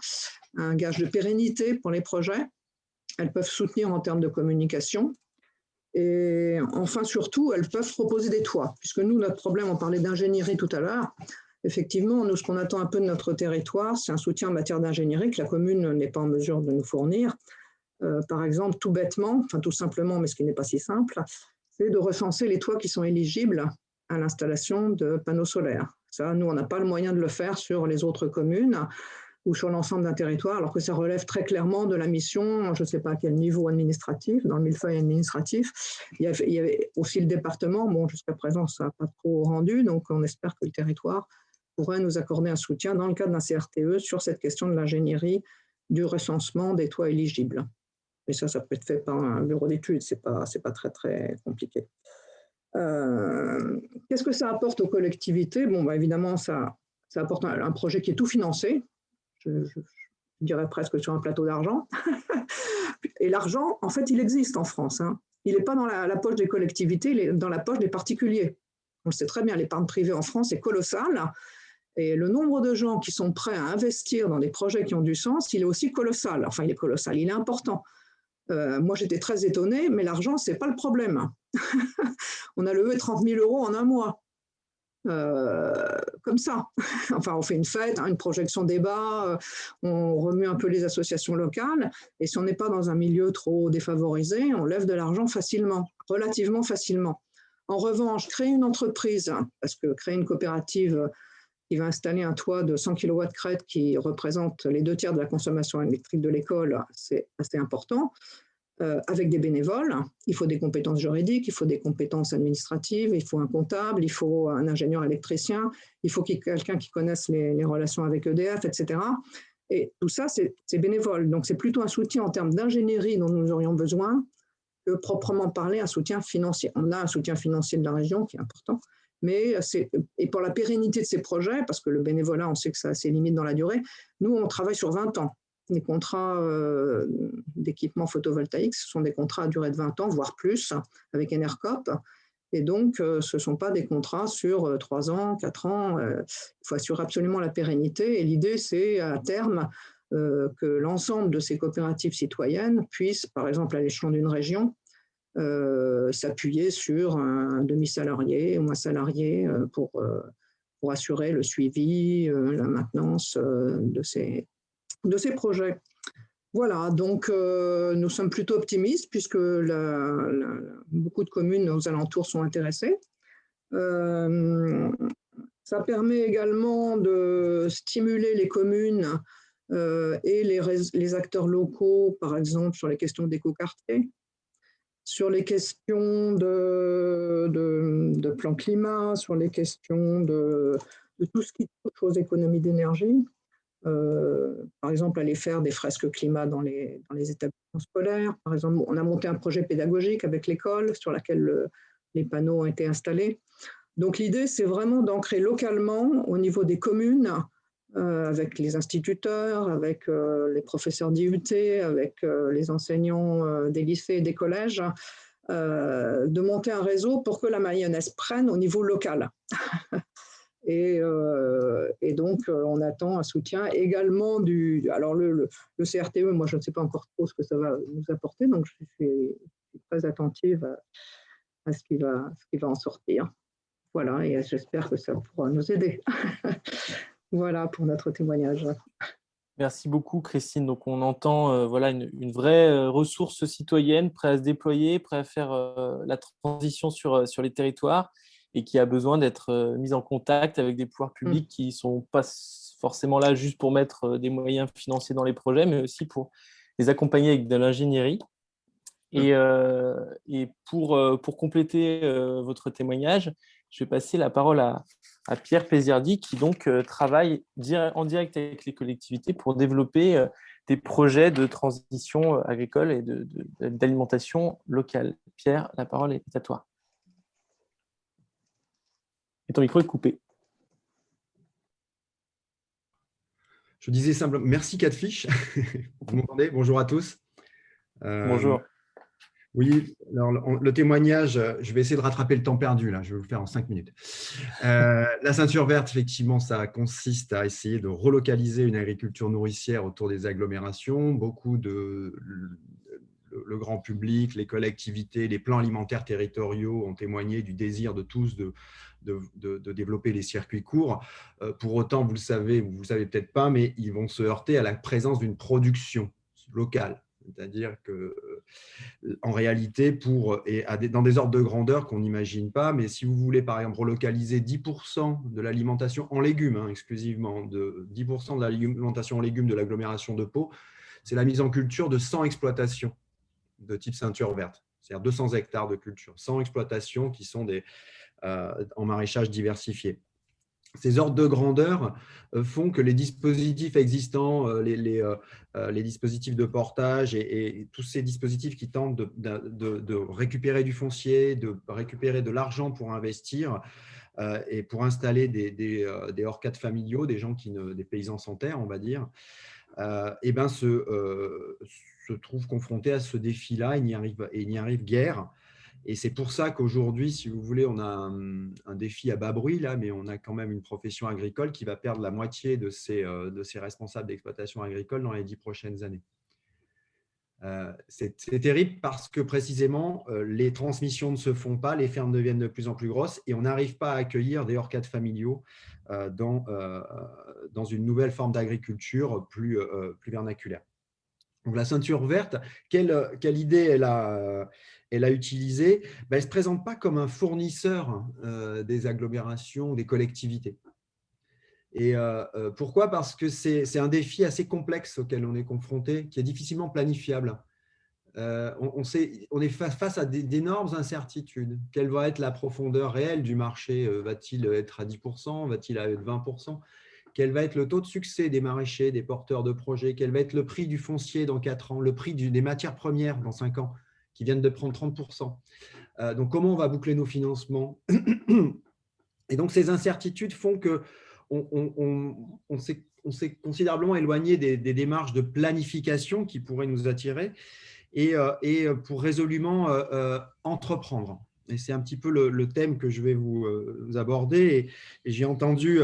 un gage de pérennité pour les projets, elles peuvent soutenir en termes de communication, et enfin surtout, elles peuvent proposer des toits, puisque nous, notre problème, on parlait d'ingénierie tout à l'heure, effectivement, nous, ce qu'on attend un peu de notre territoire, c'est un soutien en matière d'ingénierie que la commune n'est pas en mesure de nous fournir. Par exemple, tout bêtement, enfin tout simplement, mais ce qui n'est pas si simple, c'est de recenser les toits qui sont éligibles à l'installation de panneaux solaires. Ça, nous, on n'a pas le moyen de le faire sur les autres communes ou sur l'ensemble d'un territoire, alors que ça relève très clairement de la mission, je ne sais pas à quel niveau administratif, dans le millefeuille administratif. Il y avait aussi le département, bon, jusqu'à présent, ça n'a pas trop rendu, donc on espère que le territoire pourrait nous accorder un soutien dans le cadre d'un CRTE sur cette question de l'ingénierie du recensement des toits éligibles. Mais ça peut être fait par un bureau d'études, c'est pas très, très compliqué. Qu'est-ce que ça apporte aux collectivités? Bon, évidemment, ça apporte un projet qui est tout financé. je dirais presque sur un plateau d'argent. Et l'argent, en fait, il existe en France, hein. Il n'est pas dans la poche des collectivités, il est dans la poche des particuliers. On le sait très bien, l'épargne privée en France est colossale. Et le nombre de gens qui sont prêts à investir dans des projets qui ont du sens, il est aussi colossal. Enfin, il est colossal, il est important. Moi, j'étais très étonnée, mais l'argent, ce n'est pas le problème. On a levé 30 000 € en un mois. Comme ça. Enfin, on fait une fête, hein, une projection débat, on remue un peu les associations locales, et si on n'est pas dans un milieu trop défavorisé, on lève de l'argent facilement, relativement facilement. En revanche, créer une entreprise, parce que créer une coopérative qui va installer un toit de 100 kW crête qui représente les 2/3 de la consommation électrique de l'école, c'est assez important. Avec des bénévoles, il faut des compétences juridiques, il faut des compétences administratives, il faut un comptable, il faut un ingénieur électricien, il faut quelqu'un qui connaisse les relations avec EDF, etc. Et tout ça, c'est bénévole. Donc, c'est plutôt un soutien en termes d'ingénierie dont nous aurions besoin que proprement parler un soutien financier. On a un soutien financier de la région qui est important, mais et pour la pérennité de ces projets, parce que le bénévolat, on sait que ça a ses limites dans la durée, nous, on travaille sur 20 ans. Les contrats d'équipement photovoltaïque, ce sont des contrats à durée de 20 ans, voire plus, avec Enercop. Et donc, ce ne sont pas des contrats sur 3 ans, 4 ans. Il faut assurer absolument la pérennité. Et l'idée, c'est à terme que l'ensemble de ces coopératives citoyennes puissent, par exemple à l'échelon d'une région, s'appuyer sur un demi-salarié ou un salarié pour assurer le suivi, la maintenance de ces projets. Voilà, donc nous sommes plutôt optimistes puisque beaucoup de communes aux alentours sont intéressées. Ça permet également de stimuler les communes et les acteurs locaux, par exemple sur les questions d'écoquartier, sur les questions de plan climat, sur les questions de tout ce qui touche aux économies d'énergie. Par exemple, aller faire des fresques climat dans les établissements scolaires. Par exemple, on a monté un projet pédagogique avec l'école sur laquelle les panneaux ont été installés. Donc, l'idée, c'est vraiment d'ancrer localement au niveau des communes, avec les instituteurs, avec les professeurs d'IUT, avec les enseignants des lycées et des collèges, de monter un réseau pour que la mayonnaise prenne au niveau local. Et donc, on attend un soutien également Alors, le CRTE, moi, je ne sais pas encore trop ce que ça va nous apporter, donc je suis très attentive à ce qui va en sortir. Voilà, et j'espère que ça pourra nous aider. Voilà pour notre témoignage.
Merci beaucoup, Christine. Donc, on entend voilà, une vraie ressource citoyenne, prête à se déployer, prête à faire la transition sur les territoires, et qui a besoin d'être mise en contact avec des pouvoirs publics qui ne sont pas forcément là juste pour mettre des moyens financiers dans les projets, mais aussi pour les accompagner avec de l'ingénierie. Et pour compléter votre témoignage, je vais passer la parole à Pierre Péziardi, qui donc travaille en direct avec les collectivités pour développer des projets de transition agricole et d'alimentation locale. Pierre, la parole est à toi. Et ton micro est coupé.
Je disais simplement, merci Catfish. Vous m'entendez? Bonjour à tous.
Bonjour.
Oui, alors, le témoignage, je vais essayer de rattraper le temps perdu, là, je vais vous le faire en 5 minutes. La ceinture verte, effectivement, ça consiste à essayer de relocaliser une agriculture nourricière autour des agglomérations. Beaucoup le grand public, les collectivités, les plans alimentaires territoriaux ont témoigné du désir de tous de développer les circuits courts. Pour autant, vous le savez peut-être pas, mais ils vont se heurter à la présence d'une production locale. C'est-à-dire qu'en réalité, dans des ordres de grandeur qu'on n'imagine pas, mais si vous voulez par exemple relocaliser 10% de l'alimentation en légumes, exclusivement, 10% de l'alimentation en légumes de l'agglomération de Pau, c'est la mise en culture de 100 exploitations de type ceinture verte, c'est-à-dire 200 hectares de culture, 100 exploitations qui sont en maraîchage diversifié. Ces ordres de grandeur font que les dispositifs existants, les dispositifs de portage et tous ces dispositifs qui tentent de récupérer du foncier, de récupérer de l'argent pour investir, et pour installer des hors-cadres familiaux, des gens des paysans sans terre, on va dire, se trouvent confrontés à ce défi-là et n'y arrivent guère. Et c'est pour ça qu'aujourd'hui, si vous voulez, on a un défi à bas bruit, là, mais on a quand même une profession agricole qui va perdre la moitié de ses responsables d'exploitation agricole dans les 10 prochaines années. C'est terrible parce que précisément, les transmissions ne se font pas, les fermes deviennent de plus en plus grosses et on n'arrive pas à accueillir des hors-cadres familiaux dans une nouvelle forme d'agriculture plus vernaculaire. Donc la ceinture verte, quelle idée elle a utilisée? Elle ne se présente pas comme un fournisseur des agglomérations, des collectivités. Et pourquoi? Parce que c'est un défi assez complexe auquel on est confronté, qui est difficilement planifiable. On est face à d'énormes incertitudes. Quelle va être la profondeur réelle du marché? Va-t-il être à 10%? Va-t-il être 20%? Quel va être le taux de succès des maraîchers, des porteurs de projets? Quel va être le prix du foncier dans 4 ans? Le prix des matières premières dans 5 ans, qui viennent de prendre 30%? Donc, comment on va boucler nos financements? Et donc, ces incertitudes font que on s'est considérablement éloigné des démarches de planification qui pourraient nous attirer et pour résolument entreprendre. Et c'est un petit peu le thème que je vais vous aborder. Et j'ai entendu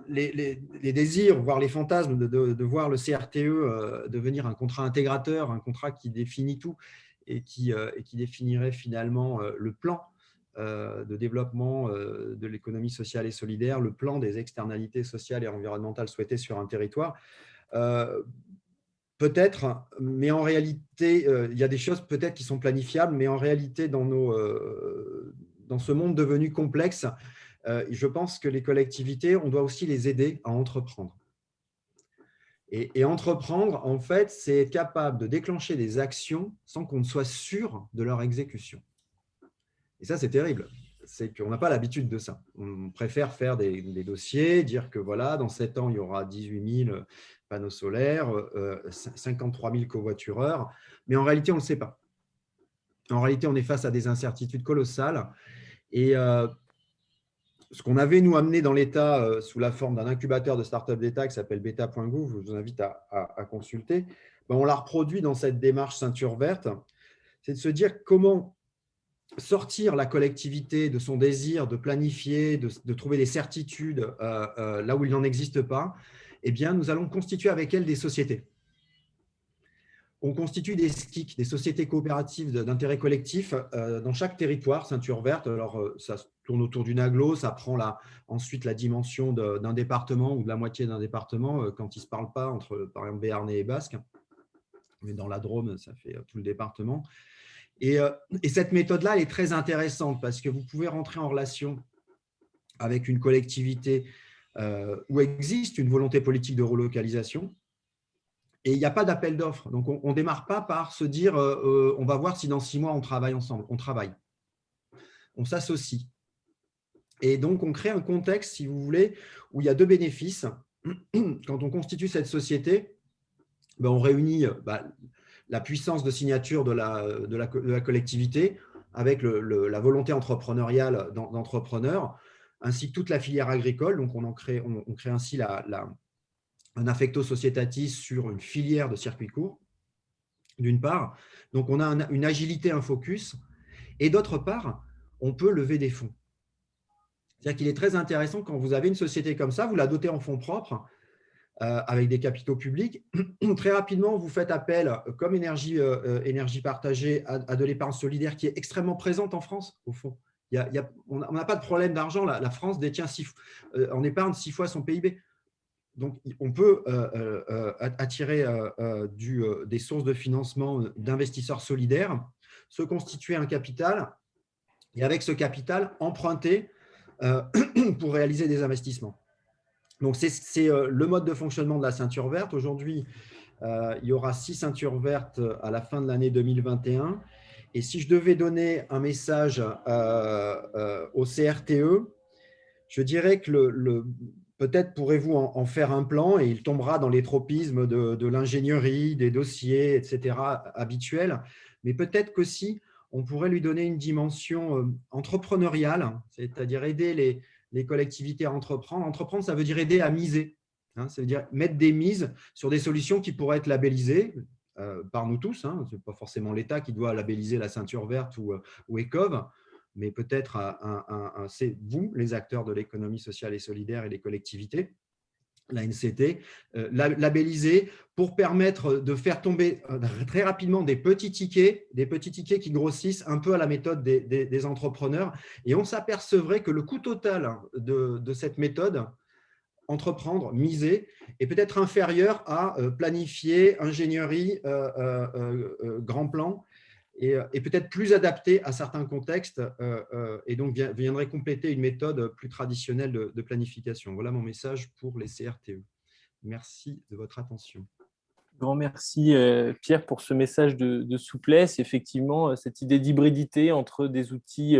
les désirs, voire les fantasmes de voir le CRTE devenir un contrat intégrateur, un contrat qui définit tout et qui définirait finalement le plan de développement de l'économie sociale et solidaire, le plan des externalités sociales et environnementales souhaitées sur un territoire. Peut-être, mais en réalité, il y a des choses peut-être qui sont planifiables, mais en réalité, dans ce monde devenu complexe, je pense que les collectivités, on doit aussi les aider à entreprendre. Et entreprendre, en fait, c'est être capable de déclencher des actions sans qu'on ne soit sûr de leur exécution. Et ça, c'est terrible. C'est qu'on n'a pas l'habitude de ça. On préfère faire des dossiers, dire que voilà, dans 7 ans, il y aura 18 000 panneaux solaires, 53 000 covoitureurs, mais en réalité, on ne le sait pas. En réalité, on est face à des incertitudes colossales. Et ce qu'on avait, nous, amené dans l'État sous la forme d'un incubateur de start-up d'État qui s'appelle beta.gouv, je vous invite à consulter, on l'a reproduit dans cette démarche ceinture verte, c'est de se dire comment sortir la collectivité de son désir de planifier, de trouver des certitudes là où il n'en existe pas. Eh bien, nous allons constituer avec elle des sociétés. On constitue des SCIC, des sociétés coopératives d'intérêt collectif dans chaque territoire, ceinture verte. Alors, ça tourne autour d'une agglo, ça prend ensuite la dimension d'un département ou de la moitié d'un département quand ils ne se parlent pas entre, par exemple, Béarnais et Basque. Mais dans la Drôme, ça fait tout le département. Et cette méthode-là, elle est très intéressante parce que vous pouvez rentrer en relation avec une collectivité où existe une volonté politique de relocalisation et il n'y a pas d'appel d'offres. Donc, on ne démarre pas par se dire on va voir si dans 6 mois, on travaille ensemble. On travaille. On s'associe. Et donc, on crée un contexte, si vous voulez, où il y a 2 bénéfices. Quand on constitue cette société, on réunit la puissance de signature de la collectivité avec la volonté entrepreneuriale d'entrepreneurs, ainsi que toute la filière agricole. Donc, on crée ainsi un affecto societatis sur une filière de circuits courts, d'une part. Donc, on a une agilité, un focus. Et d'autre part, on peut lever des fonds. C'est-à-dire qu'il est très intéressant quand vous avez une société comme ça, vous la dotez en fonds propres, avec des capitaux publics, très rapidement, vous faites appel, comme énergie partagée, à de l'épargne solidaire qui est extrêmement présente en France, au fond. On n'a pas de problème d'argent. La France détient en épargne 6 fois son PIB. Donc, on peut attirer des sources de financement d'investisseurs solidaires, se constituer un capital et avec ce capital, emprunter pour réaliser des investissements. Donc, c'est le mode de fonctionnement de la ceinture verte. Aujourd'hui, il y aura 6 ceintures vertes à la fin de l'année 2021. Et si je devais donner un message au CRTE, je dirais que peut-être pourrez-vous en faire un plan et il tombera dans les tropismes de l'ingénierie, des dossiers, etc. habituels. Mais peut-être qu'aussi, on pourrait lui donner une dimension entrepreneuriale, c'est-à-dire aider les collectivités à entreprendre. Entreprendre, ça veut dire aider à miser. Ça veut dire mettre des mises sur des solutions qui pourraient être labellisées par nous tous. Ce n'est pas forcément l'État qui doit labelliser la ceinture verte ou ECOV, mais peut-être c'est vous, les acteurs de l'économie sociale et solidaire et les collectivités, l'ANCT, labellisés pour permettre de faire tomber très rapidement des petits tickets qui grossissent un peu à la méthode des entrepreneurs. Et on s'apercevrait que le coût total de cette méthode, entreprendre, miser, est peut-être inférieur à planifier, ingénierie, grand plan, et peut-être plus adapté à certains contextes, et donc viendrait compléter une méthode plus traditionnelle de planification. Voilà mon message pour les CRTE. Merci de votre attention.
Grand merci Pierre pour ce message de souplesse. Effectivement, cette idée d'hybridité entre des outils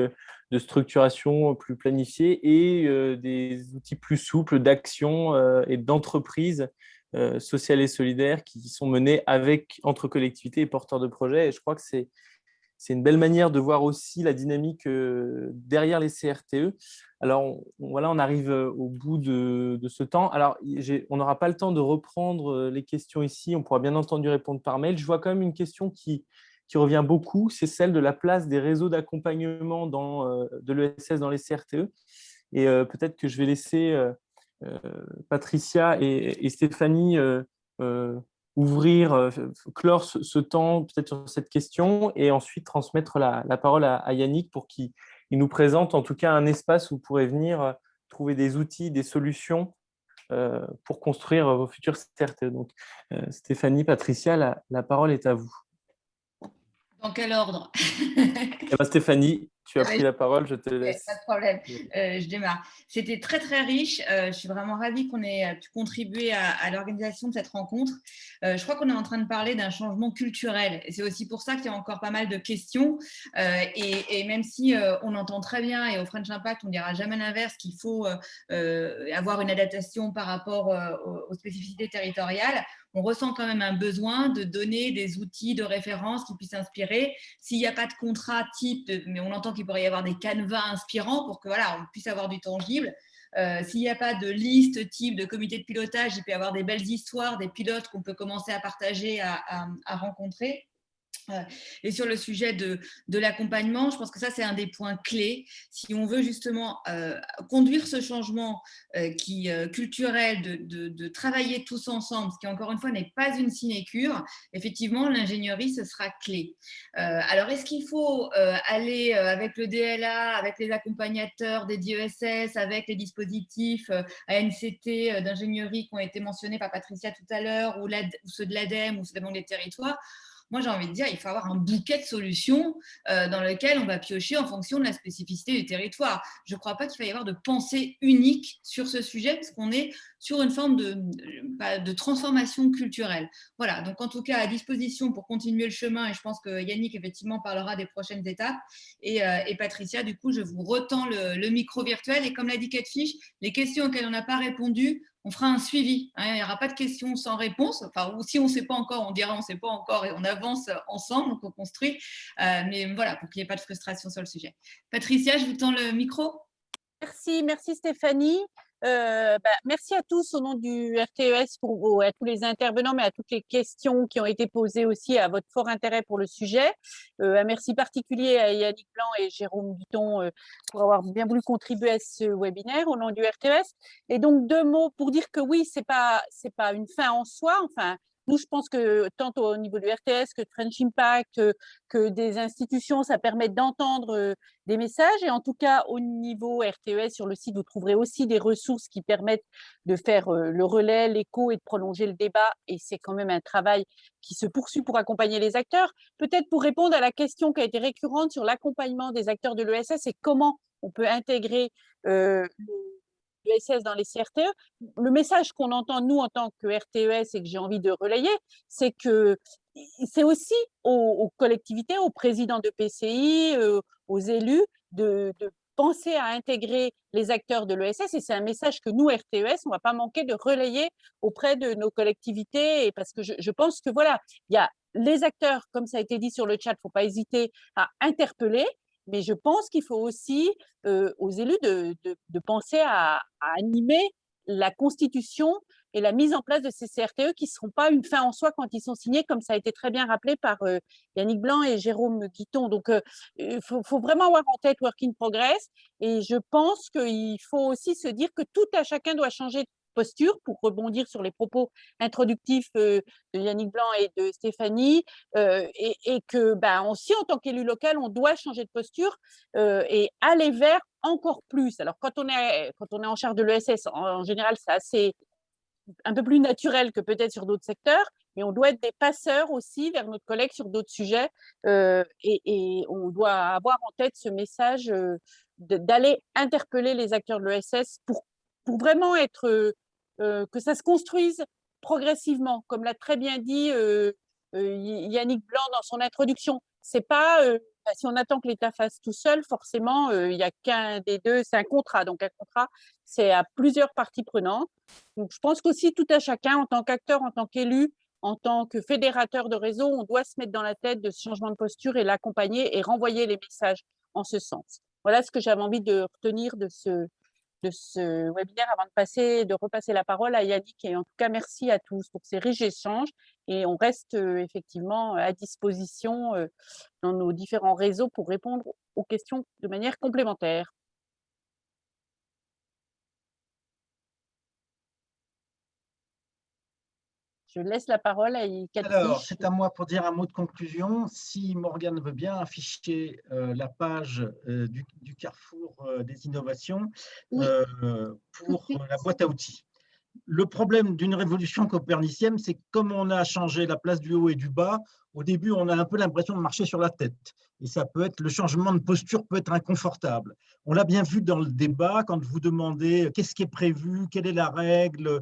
de structuration plus planifiés et des outils plus souples d'action et d'entreprise sociale et solidaire qui sont menés entre collectivités et porteurs de projets. Et je crois que c'est une belle manière de voir aussi la dynamique derrière les CRTE. Alors, voilà, on arrive au bout de ce temps. Alors, on n'aura pas le temps de reprendre les questions ici. On pourra bien entendu répondre par mail. Je vois quand même une question qui revient beaucoup. C'est celle de la place des réseaux d'accompagnement de l'ESS dans les CRTE. Et peut-être que je vais laisser Patricia et Stéphanie clore ce temps peut-être sur cette question et ensuite transmettre la parole à Yannick pour qu'il nous présente en tout cas un espace où vous pourrez venir trouver des outils, des solutions pour construire vos futurs CRTE. Donc, Stéphanie, Patricia, la parole est à vous.
Dans quel ordre?
Stéphanie, tu as pris la parole, je te laisse.
Pas de problème, je démarre. C'était très, très riche. Je suis vraiment ravie qu'on ait pu contribuer à l'organisation de cette rencontre. Je crois qu'on est en train de parler d'un changement culturel. Et c'est aussi pour ça qu'il y a encore pas mal de questions. Et même si on entend très bien, et au French Impact, on ne dira jamais l'inverse, qu'il faut avoir une adaptation par rapport aux spécificités territoriales, on ressent quand même un besoin de donner des outils de référence qui puissent inspirer. S'il n'y a pas de contrat type, mais on entend qu'il pourrait y avoir des canevas inspirants pour que voilà, on puisse avoir du tangible. S'il n'y a pas de liste type de comité de pilotage, il peut y avoir des belles histoires, des pilotes qu'on peut commencer à partager, à rencontrer. Et sur le sujet de l'accompagnement, je pense que ça, c'est un des points clés. Si on veut justement conduire ce changement culturel, de travailler tous ensemble, ce qui, encore une fois, n'est pas une sinécure, effectivement, l'ingénierie, ce sera clé. Alors, est-ce qu'il faut aller avec le DLA, avec les accompagnateurs des DESS, avec les dispositifs ANCT d'ingénierie qui ont été mentionnés par Patricia tout à l'heure, ou ceux de l'ADEME, ou ceux des territoires? Moi, j'ai envie de dire, il faut avoir un bouquet de solutions dans lequel on va piocher en fonction de la spécificité du territoire. Je ne crois pas qu'il va y avoir de pensée unique sur ce sujet, parce qu'on est sur une forme de transformation culturelle. Voilà, donc en tout cas, à disposition pour continuer le chemin, et je pense que Yannick, effectivement, parlera des prochaines étapes. Et Patricia, du coup, je vous retends le micro virtuel. Et comme l'a dit Catfish, les questions auxquelles on n'a pas répondu, on fera un suivi. Il n'y aura pas de questions sans réponse. Enfin, ou si on ne sait pas encore, on dira on ne sait pas encore et on avance ensemble, donc on construit. Mais voilà, pour qu'il n'y ait pas de frustration sur le sujet. Patricia, je vous tends le micro.
Merci Stéphanie. Merci à tous au nom du RTES, à tous les intervenants, mais à toutes les questions qui ont été posées aussi, à votre fort intérêt pour le sujet. Un merci particulier à Yannick Blanc et Jérôme Guton pour avoir bien voulu contribuer à ce webinaire au nom du RTES. Et donc, 2 mots pour dire que oui, c'est pas une fin en soi. Enfin, nous, je pense que tant au niveau du RTS que de French Impact, que des institutions, ça permet d'entendre des messages. Et en tout cas, au niveau RTES, sur le site, vous trouverez aussi des ressources qui permettent de faire le relais, l'écho et de prolonger le débat. Et c'est quand même un travail qui se poursuit pour accompagner les acteurs. Peut-être pour répondre à la question qui a été récurrente sur l'accompagnement des acteurs de l'ESS et comment on peut intégrer l'ESS dans les CRTE, le message qu'on entend, nous, en tant que RTES et que j'ai envie de relayer, c'est que c'est aussi aux collectivités, aux présidents de PCI, aux élus, de penser à intégrer les acteurs de l'ESS, et c'est un message que nous, RTES, on ne va pas manquer de relayer auprès de nos collectivités, et parce que je pense que voilà, il y a les acteurs, comme ça a été dit sur le chat, il ne faut pas hésiter à interpeller, mais je pense qu'il faut aussi aux élus de penser à animer la constitution et la mise en place de ces CRTE qui ne seront pas une fin en soi quand ils sont signés, comme ça a été très bien rappelé par Yannick Blanc et Jérôme Guiton. Donc, il faut vraiment avoir en tête Work in Progress, et je pense qu'il faut aussi se dire que tout à chacun doit changer de posture, pour rebondir sur les propos introductifs de Yannick Blanc et de Stéphanie, et que aussi en tant qu'élu local, on doit changer de posture et aller vers encore plus. Alors, quand on est en charge de l'ESS, en général, c'est assez un peu plus naturel que peut-être sur d'autres secteurs, mais on doit être des passeurs aussi vers notre collègue sur d'autres sujets, et on doit avoir en tête ce message d'aller interpeller les acteurs de l'ESS pour vraiment être que ça se construise progressivement, comme l'a très bien dit Yannick Blanc dans son introduction. C'est pas si on attend que l'État fasse tout seul, forcément, il n'y a qu'un des deux, c'est un contrat. Donc, un contrat, c'est à plusieurs parties prenantes. Donc, je pense qu'aussi, tout à chacun, en tant qu'acteur, en tant qu'élu, en tant que fédérateur de réseau, on doit se mettre dans la tête de ce changement de posture et l'accompagner et renvoyer les messages en ce sens. Voilà ce que j'avais envie de retenir de ce webinaire avant de repasser la parole à Yannick. Et en tout cas, merci à tous pour ces riches échanges. Et on reste effectivement à disposition dans nos différents réseaux pour répondre aux questions de manière complémentaire. Je laisse la parole à Cathy.
Alors, c'est à moi pour dire un mot de conclusion. Si Morgane veut bien afficher la page du carrefour des innovations pour la boîte à outils. Le problème d'une révolution copernicienne, c'est que comme on a changé la place du haut et du bas, au début, on a un peu l'impression de marcher sur la tête. Et ça peut être, le changement de posture peut être inconfortable. On l'a bien vu dans le débat, quand vous demandez qu'est-ce qui est prévu, quelle est la règle,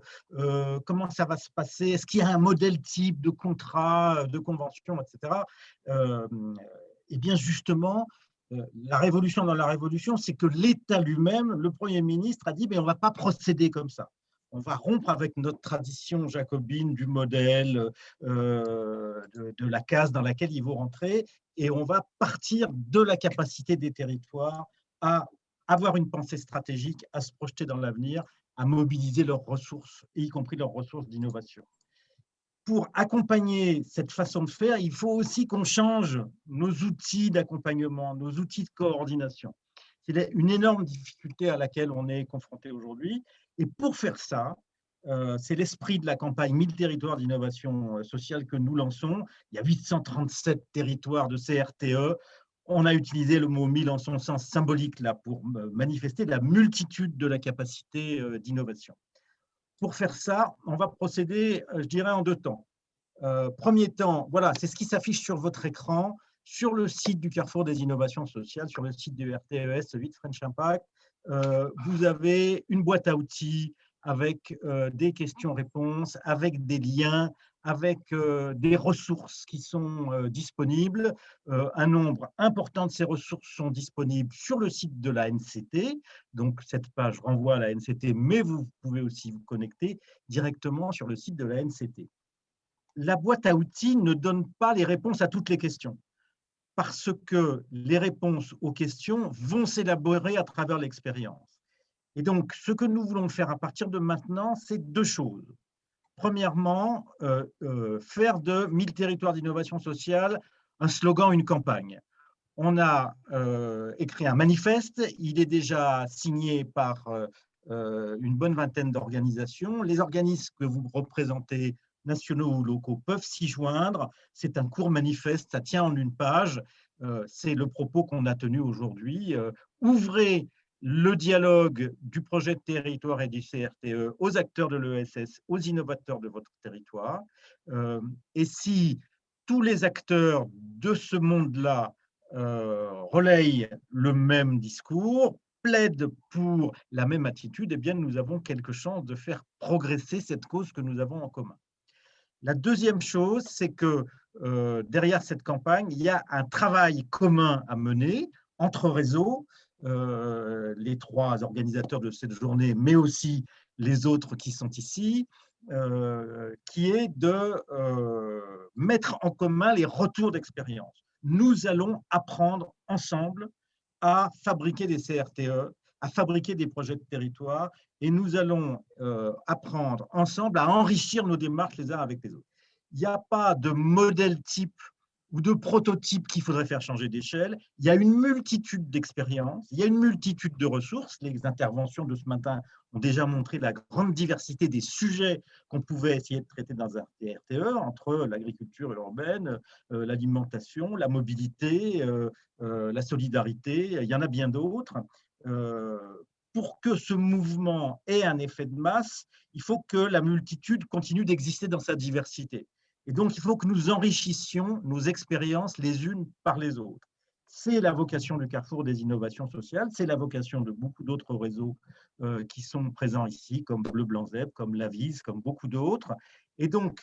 comment ça va se passer, est-ce qu'il y a un modèle type de contrat, de convention, etc. Et bien justement, la révolution dans la révolution, c'est que l'État lui-même, le Premier ministre, a dit on ne va pas procéder comme ça. On va rompre avec notre tradition jacobine du modèle, de la case dans laquelle il faut rentrer, et on va partir de la capacité des territoires à avoir une pensée stratégique, à se projeter dans l'avenir, à mobiliser leurs ressources, y compris leurs ressources d'innovation. Pour accompagner cette façon de faire, il faut aussi qu'on change nos outils d'accompagnement, nos outils de coordination. C'est une énorme difficulté à laquelle on est confronté aujourd'hui. Et pour faire ça, c'est l'esprit de la campagne 1000 territoires d'innovation sociale que nous lançons. Il y a 837 territoires de CRTE. On a utilisé le mot 1000 en son sens symbolique là, pour manifester la multitude de la capacité d'innovation. Pour faire ça, on va procéder, je dirais, en deux temps. Premier temps, voilà, c'est ce qui s'affiche sur votre écran. Sur le site du Carrefour des innovations sociales, sur le site du RTES 8 French Impact, vous avez une boîte à outils avec des questions-réponses, avec des liens, avec des ressources qui sont disponibles. Un nombre important de ces ressources sont disponibles sur le site de la NCT. Donc, cette page renvoie à la NCT, mais vous pouvez aussi vous connecter directement sur le site de la NCT. La boîte à outils ne donne pas les réponses à toutes les questions, parce que les réponses aux questions vont s'élaborer à travers l'expérience. Et donc, ce que nous voulons faire à partir de maintenant, c'est deux choses. Premièrement, faire de 1000 territoires d'innovation sociale un slogan, une campagne. On a écrit un manifeste, il est déjà signé par une bonne vingtaine d'organisations. Les organismes que vous représentez, nationaux ou locaux, peuvent s'y joindre. C'est un court manifeste, ça tient en une page. C'est le propos qu'on a tenu aujourd'hui. Ouvrez le dialogue du projet de territoire et du CRTE aux acteurs de l'ESS, aux innovateurs de votre territoire. Et si tous les acteurs de ce monde-là relayent le même discours, plaident pour la même attitude, eh bien, nous avons quelque chance de faire progresser cette cause que nous avons en commun. La deuxième chose, c'est que derrière cette campagne, il y a un travail commun à mener entre réseaux. les 3 organisateurs de cette journée, mais aussi les autres qui sont ici, qui est de mettre en commun les retours d'expérience. Nous allons apprendre ensemble à fabriquer des CRTE, à fabriquer des projets de territoire, et nous allons apprendre ensemble à enrichir nos démarches les uns avec les autres. Il n'y a pas de modèle type ou de prototype qu'il faudrait faire changer d'échelle. Il y a une multitude d'expériences, il y a une multitude de ressources. Les interventions de ce matin ont déjà montré la grande diversité des sujets qu'on pouvait essayer de traiter dans un RTE, entre l'agriculture urbaine, l'alimentation, la mobilité, la solidarité, il y en a bien d'autres. Pour que ce mouvement ait un effet de masse, il faut que la multitude continue d'exister dans sa diversité. Et donc, il faut que nous enrichissions nos expériences les unes par les autres. C'est la vocation du Carrefour des innovations sociales, c'est la vocation de beaucoup d'autres réseaux qui sont présents ici, comme Bleu Blanc Zèbre, comme l'Avise, comme beaucoup d'autres. Et donc,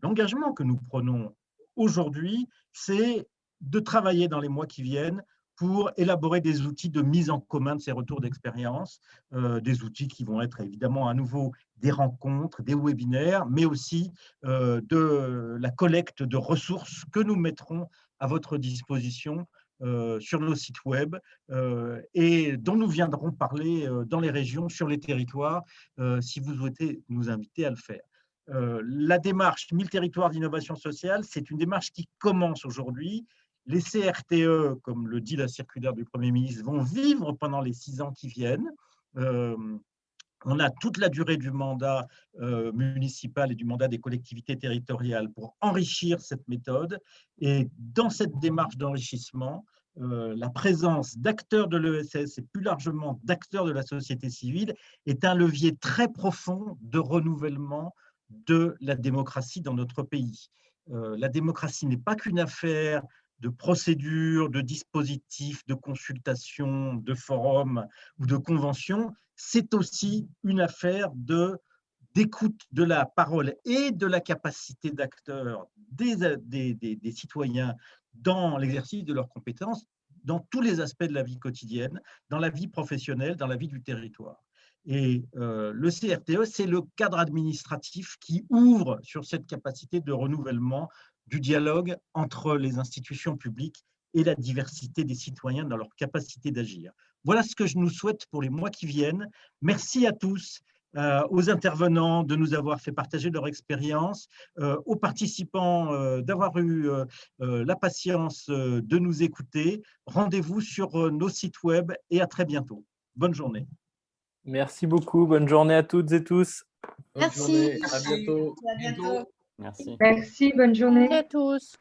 l'engagement que nous prenons aujourd'hui, c'est de travailler dans les mois qui viennent pour élaborer des outils de mise en commun de ces retours d'expérience, des outils qui vont être évidemment à nouveau des rencontres, des webinaires, mais aussi de la collecte de ressources que nous mettrons à votre disposition sur nos sites web et dont nous viendrons parler dans les régions, sur les territoires, si vous souhaitez nous inviter à le faire. La démarche 1000 territoires d'innovation sociale, c'est une démarche qui commence aujourd'hui. Les CRTE, comme le dit la circulaire du Premier ministre, vont vivre pendant les 6 ans qui viennent. On a toute la durée du mandat municipal et du mandat des collectivités territoriales pour enrichir cette méthode. Et dans cette démarche d'enrichissement, la présence d'acteurs de l'ESS et plus largement d'acteurs de la société civile est un levier très profond de renouvellement de la démocratie dans notre pays. La démocratie n'est pas qu'une affaire de procédures, de dispositifs, de consultations, de forums ou de conventions, c'est aussi une affaire d'écoute de la parole et de la capacité d'acteurs des citoyens dans l'exercice de leurs compétences, dans tous les aspects de la vie quotidienne, dans la vie professionnelle, dans la vie du territoire. Et le CRTE, c'est le cadre administratif qui ouvre sur cette capacité de renouvellement du dialogue entre les institutions publiques et la diversité des citoyens dans leur capacité d'agir. Voilà ce que je nous souhaite pour les mois qui viennent. Merci à tous, aux intervenants de nous avoir fait partager leur expérience, aux participants d'avoir eu la patience de nous écouter. Rendez-vous sur nos sites web et à très bientôt. Bonne journée.
Merci beaucoup. Bonne journée à toutes et tous.
Bonne journée. À bientôt.
À bientôt.
Merci.
Merci, bonne journée.
Merci à tous.